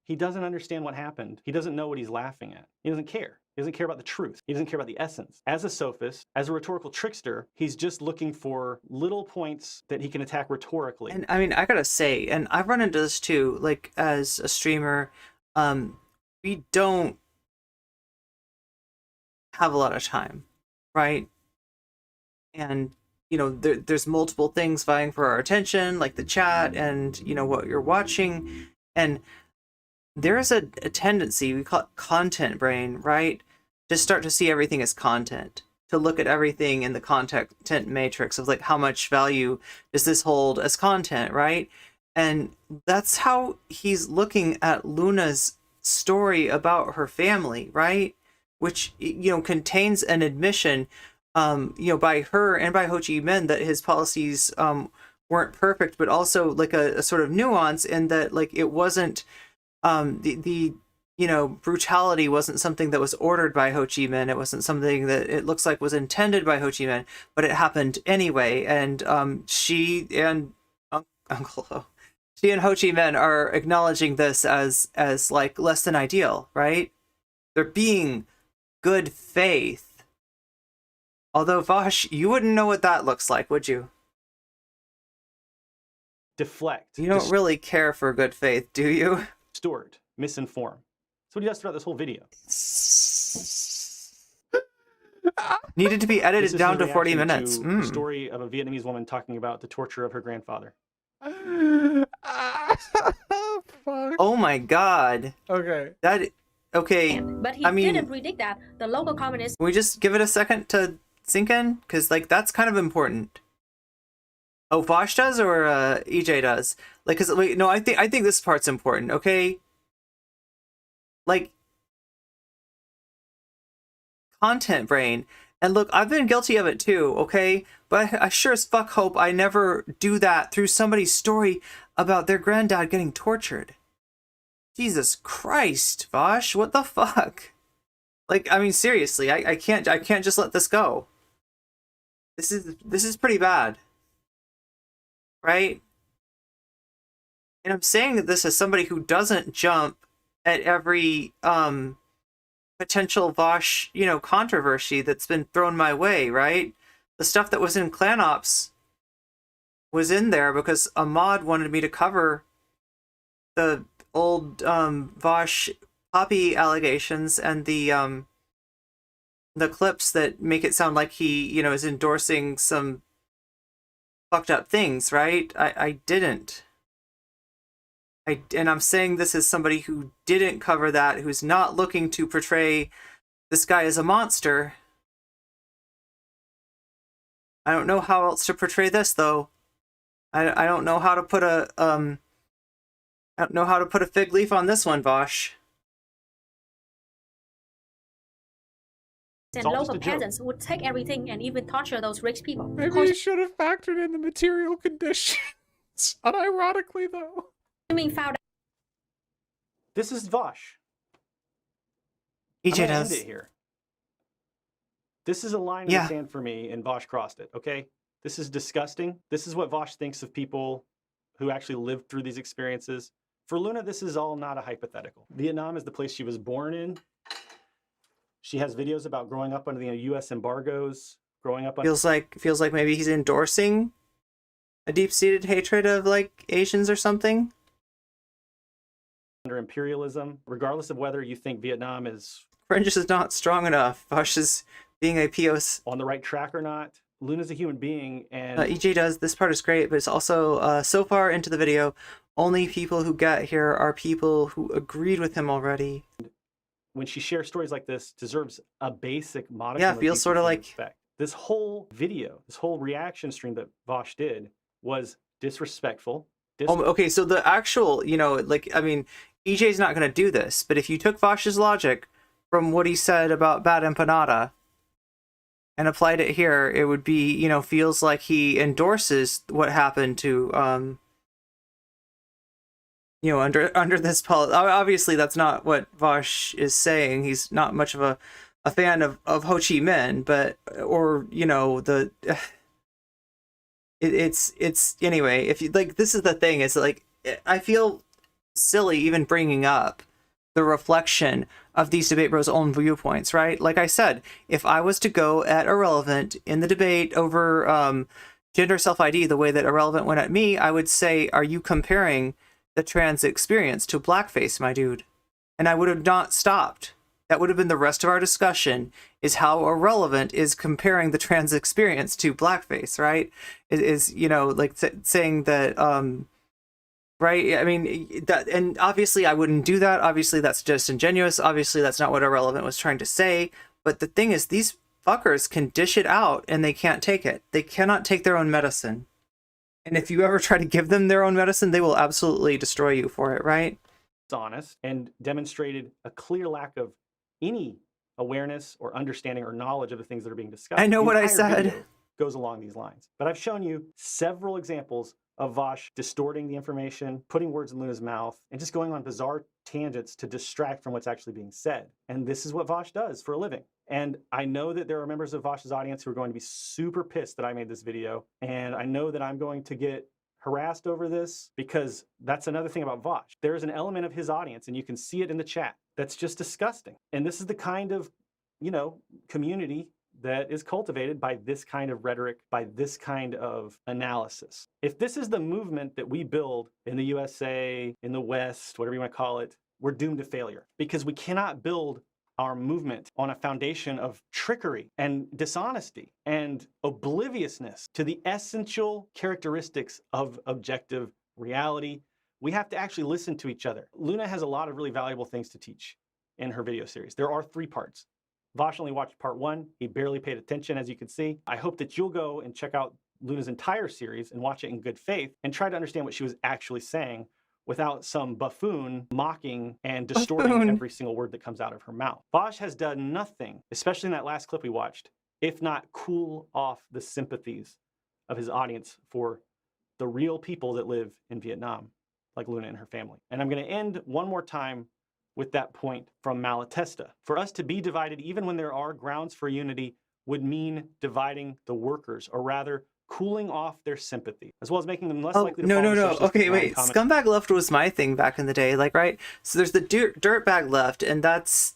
He doesn't understand what happened. He doesn't know what he's laughing at. He doesn't care. He doesn't care about the truth. He doesn't care about the essence. As a sophist, as a rhetorical trickster, he's just looking for little points that he can attack rhetorically. And I mean, I gotta say, and I've run into this too, like as a streamer, we don't have a lot of time, right? And there's multiple things vying for our attention, like the chat and what you're watching, and there's a tendency, we call it content brain, right? To start to see everything as content, to look at everything in the content matrix of like how much value does this hold as content, right? And that's how he's looking at Luna's story about her family, right? Which contains an admission by her and by Ho Chi Minh that his policies weren't perfect, but also like a sort of nuance in that like it wasn't the brutality wasn't something that was ordered by Ho Chi Minh. It wasn't something that it looks like was intended by Ho Chi Minh, but it happened anyway. And she and Uncle Ho, she and Ho Chi Minh are acknowledging this as like less than ideal, right? They're being good faith. Although Vaush, you wouldn't know what that looks like, would you? Deflect. You don't really care for good faith, do you? Distort, misinform. That's what he does throughout this whole video. Needed to be edited down to 40 reaction minutes. to the story of a Vietnamese woman talking about the torture of her grandfather. Fuck. Oh my god. Okay. Okay. But he I mean, didn't predict that the local communists can we just give it a second to sink in? Because like that's kind of important. Oh, Vosh does or EJ does? Like, cause wait, no, I think this part's important. Okay. Like, content brain. And look, I've been guilty of it too, okay? But I sure as fuck hope I never do that through somebody's story about their granddad getting tortured. Jesus Christ, Vosh, what the fuck? Like, I mean, seriously, I can't just let this go. This is pretty bad. Right? And I'm saying this as somebody who doesn't jump at every potential Vosh, controversy that's been thrown my way, right? The stuff that was in Clan Ops was in there because a mod wanted me to cover the old Vosh poppy allegations and the clips that make it sound like he, is endorsing some fucked up things, right? I didn't. And I'm saying this as somebody who didn't cover that, who's not looking to portray this guy as a monster. I don't know how else to portray this though. I don't know how to put a I don't know how to put a fig leaf on this one, Vosh. and local peasants would take everything and even torture those rich people. Maybe you should have factored in the material conditions. Unironically, though. Found This is Vosh. EJ does. End it here. This is a line in the sand for me, and Vosh crossed it, okay? This is disgusting. This is what Vosh thinks of people who actually lived through these experiences. For Luna, this is all not a hypothetical. Vietnam is the place she was born in. She has videos about growing up under the U.S. embargoes, growing up... Feels like maybe he's endorsing a deep-seated hatred of, like, Asians or something. Under imperialism, regardless of whether you think Vietnam is... Fringe is not strong enough. Vosh is being a POS... on the right track or not. Luna's a human being, and... EJ does. This part is great, but it's also, so far into the video, only people who get here are people who agreed with him already. When she shares stories like this, deserves a basic modicum yeah, feels sort of like respect. This whole video, this whole reaction stream that Vosh did was disrespectful. Okay, so the actual, I mean, EJ's not going to do this, but if you took Vosh's logic from what he said about Bad Empanada and applied it here, it would be, feels like he endorses what happened to, under this policy. Obviously, that's not what Vosh is saying. He's not much of a fan of Ho Chi Minh, but, or, it's anyway, if you, like, this is the thing, is like, I feel silly even bringing up the reflection of these debate bros' own viewpoints, right? Like I said, if I was to go at Irrelevant in the debate over gender self-ID the way that Irrelevant went at me, I would say, are you comparing the trans experience to blackface, my dude? and I would have not stopped. That would have been the rest of our discussion, is how irrelevant is comparing the trans experience to blackface, right? It is, you know, like saying that, right? I mean, that, and obviously I wouldn't do that. Obviously that's disingenuous. Obviously that's not what irrelevant was trying to say. But the thing is, these fuckers can dish it out and they can't take it. They cannot take their own medicine. And if you ever try to give them their own medicine, they will absolutely destroy you for it, right? It's honest and demonstrated a clear lack of any awareness or understanding or knowledge of the things that are being discussed. I know The what I entire said. video goes along these lines. But I've shown you several examples of Vaush distorting the information, putting words in Luna's mouth, and just going on bizarre tangents to distract from what's actually being said. And this is what Vaush does for a living. And I know that there are members of Vaush's audience who are going to be super pissed that I made this video. And I know that I'm going to get harassed over this, because that's another thing about Vaush. There's an element of his audience, and you can see it in the chat, that's just disgusting. And this is the kind of, you know, community that is cultivated by this kind of rhetoric, by this kind of analysis. If this is the movement that we build in the USA, in the West, whatever you want to call it, we're doomed to failure, because we cannot build our movement on a foundation of trickery and dishonesty and obliviousness to the essential characteristics of objective reality. We have to actually listen to each other. Luna has a lot of really valuable things to teach in her video series. There are 3 parts. Vaush only watched part 1. He barely paid attention, as you can see. I hope that you'll go and check out Luna's entire series and watch it in good faith and try to understand what she was actually saying without some buffoon mocking and distorting every single word that comes out of her mouth. Vaush has done nothing, especially in that last clip we watched, if not cool off the sympathies of his audience for the real people that live in Vietnam, like Luna and her family. And I'm going to end one more time with that point from Malatesta. For us to be divided, even when there are grounds for unity, would mean dividing the workers, or rather cooling off their sympathy, as well as making them less likely to follow No. socialist Okay, wait. common. Scumbag left was my thing back in the day, like, right? So there's the dirtbag left, and that's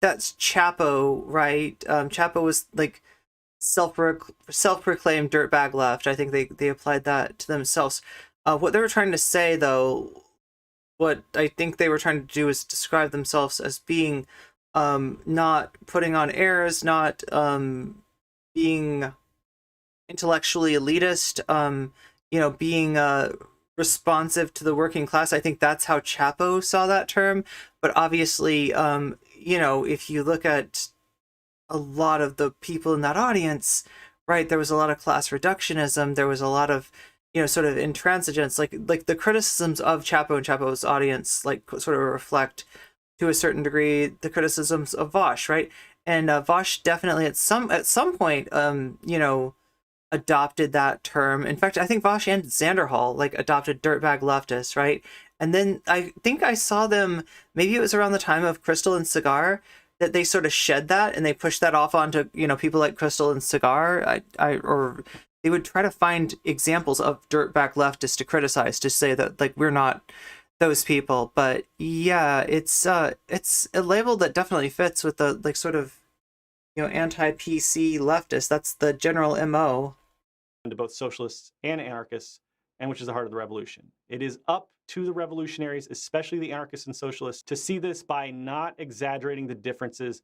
Chapo, right? Chapo was like self-proclaimed dirtbag left. I think they applied that to themselves. What they were trying to say, though, what I think they were trying to do is describe themselves as being not putting on airs, not being intellectually elitist, being responsive to the working class. I think that's how Chapo saw that term. But obviously, if you look at a lot of the people in that audience, right, there was a lot of class reductionism. There was a lot of, sort of intransigence, like the criticisms of Chapo and Chapo's audience, like sort of reflect to a certain degree the criticisms of Vaush, right? And Vaush definitely at some point, adopted that term. In fact, I think Vaush and Xanderhall adopted dirtbag leftists, right? And then I think I saw them, maybe it was around the time of Crystal and Cigar, that they sort of shed that and they pushed that off onto, people like Crystal and Cigar. Or they would try to find examples of dirtbag leftists to criticize, to say that we're not those people. But yeah, it's a label that definitely fits with the sort of anti-PC leftist. That's the general MO. To both socialists and anarchists, and which is the heart of the revolution. It is up to the revolutionaries, especially the anarchists and socialists, to see this by not exaggerating the differences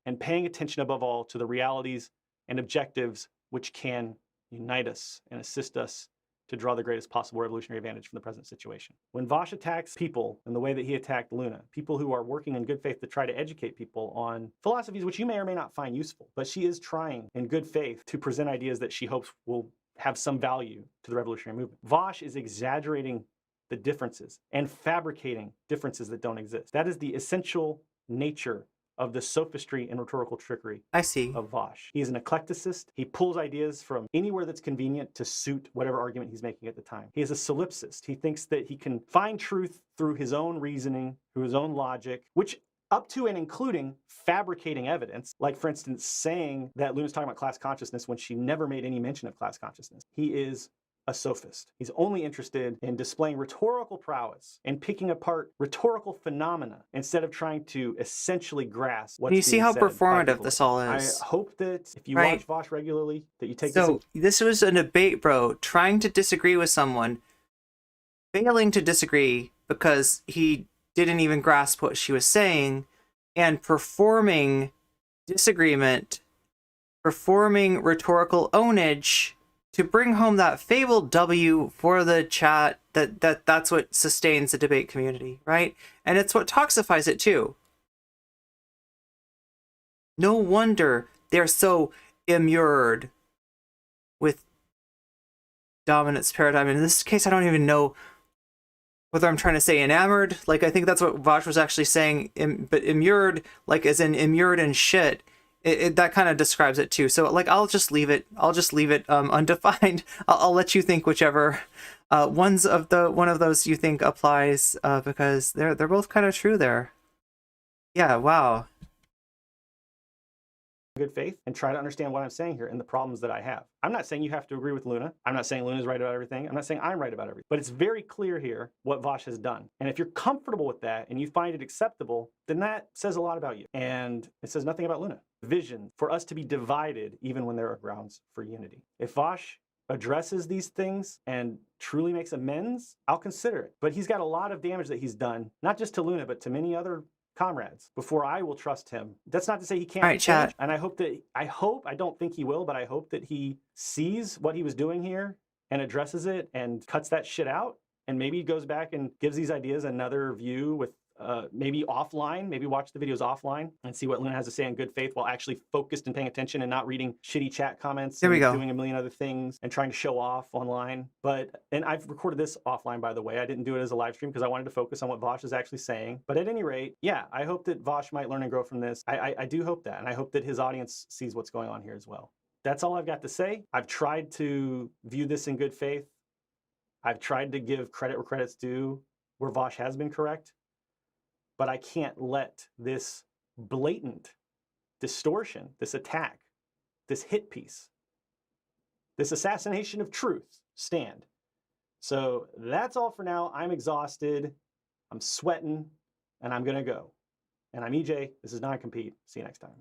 and paying attention above all to the realities and objectives which can unite us and assist us to draw the greatest possible revolutionary advantage from the present situation. When Vaush attacks people in the way that he attacked Luna, people who are working in good faith to try to educate people on philosophies which you may or may not find useful, but she is trying in good faith to present ideas that she hopes will have some value to the revolutionary movement. Vaush is exaggerating the differences and fabricating differences that don't exist. That is the essential nature of the sophistry and rhetorical trickery I see. of Vaush. He is an eclecticist. He pulls ideas from anywhere that's convenient to suit whatever argument he's making at the time. He is a solipsist. He thinks that he can find truth through his own reasoning, through his own logic, which up to and including fabricating evidence, like for instance, saying that Luna's talking about class consciousness when she never made any mention of class consciousness. He is a sophist. He's only interested in displaying rhetorical prowess and picking apart rhetorical phenomena instead of trying to essentially grasp what's you see being how said by performative people. this all is. I hope that if you Right. watch Vosh regularly, that you take So this was a debate, bro, trying to disagree with someone, failing to disagree because he didn't even grasp what she was saying, and performing disagreement, performing rhetorical ownage to bring home that fabled W for the chat. That's what sustains the debate community, right? And it's what toxifies it too. No wonder they're so immured with dominance paradigm. In this case, I don't even know whether I'm trying to say enamored. Like, I think that's what Vaush was actually saying, but immured, like as in immured in shit. That kind of describes it too. So like, I'll just leave it undefined. I'll let you think whichever one of those you think applies, because they're both kind of true there. Yeah, wow. Good faith and try to understand what I'm saying here and the problems that I have. I'm not saying you have to agree with Luna. I'm not saying Luna's right about everything. I'm not saying I'm right about everything. But it's very clear here what Vaush has done. And if you're comfortable with that and you find it acceptable, then that says a lot about you. And it says nothing about Luna. Vision for us to be divided even when there are grounds for unity. If Vaush addresses these things and truly makes amends, I'll consider it. But he's got a lot of damage that he's done, not just to Luna, but to many other comrades before I will trust him. That's not to say he can't. All right, chat. And I don't think he will, but I hope that he sees what he was doing here and addresses it and cuts that shit out. And maybe he goes back and gives these ideas another view with maybe offline, maybe watch the videos offline and see what Luna has to say in good faith while actually focused and paying attention and not reading shitty chat comments and doing a million other things and trying to show off online. And I've recorded this offline, by the way. I didn't do it as a live stream because I wanted to focus on what Vaush is actually saying. But at any rate, yeah, I hope that Vaush might learn and grow from this. I do hope that. And I hope that his audience sees what's going on here as well. That's all I've got to say. I've tried to view this in good faith. I've tried to give credit where credit's due, where Vaush has been correct. But I can't let this blatant distortion, this attack, this hit piece, this assassination of truth stand. So that's all for now. I'm exhausted, I'm sweating, and I'm gonna go. And I'm EJ, this is Noncompete. See you next time.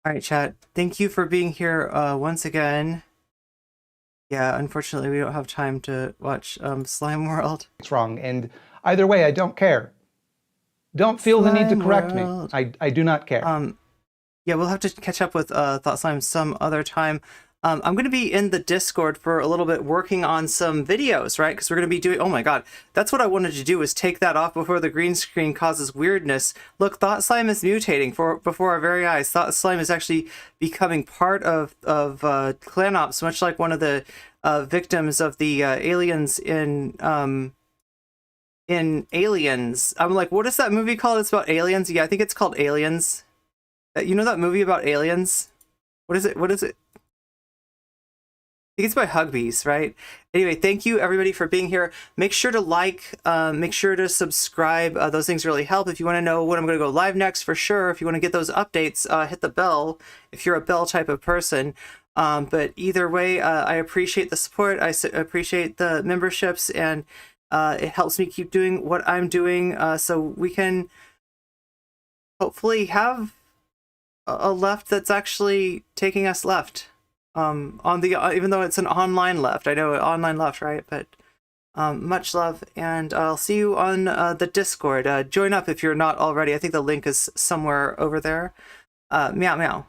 All right, chat. Thank you for being here once again. Yeah, unfortunately, we don't have time to watch Slime World. It's wrong, and either way, I don't care. Don't feel the need to correct me. I do not care. Yeah, we'll have to catch up with Thought Slime some other time. I'm going to be in the Discord for a little bit working on some videos, right? Because we're going to be doing... Oh my god, that's what I wanted to do, is take that off before the green screen causes weirdness. Look, Thought Slime is mutating before our very eyes. Thought Slime is actually becoming part of Clan Ops, much like one of the victims of the aliens in Aliens. I'm like, what is that movie called? It's about aliens? Yeah, I think it's called Aliens. You know that movie about aliens? What is it? I think it's by Hugbees, right? Anyway, thank you everybody for being here. Make sure to like, make sure to subscribe. Those things really help. If you want to know when I'm going to go live next, for sure. If you want to get those updates, hit the bell if you're a bell type of person. But either way, I appreciate the support. I appreciate the memberships, and it helps me keep doing what I'm doing, so we can hopefully have a left that's actually taking us left. On the even though it's an online left, I know online left, right? But much love, and I'll see you on the Discord. Join up if you're not already. I think the link is somewhere over there. Meow meow.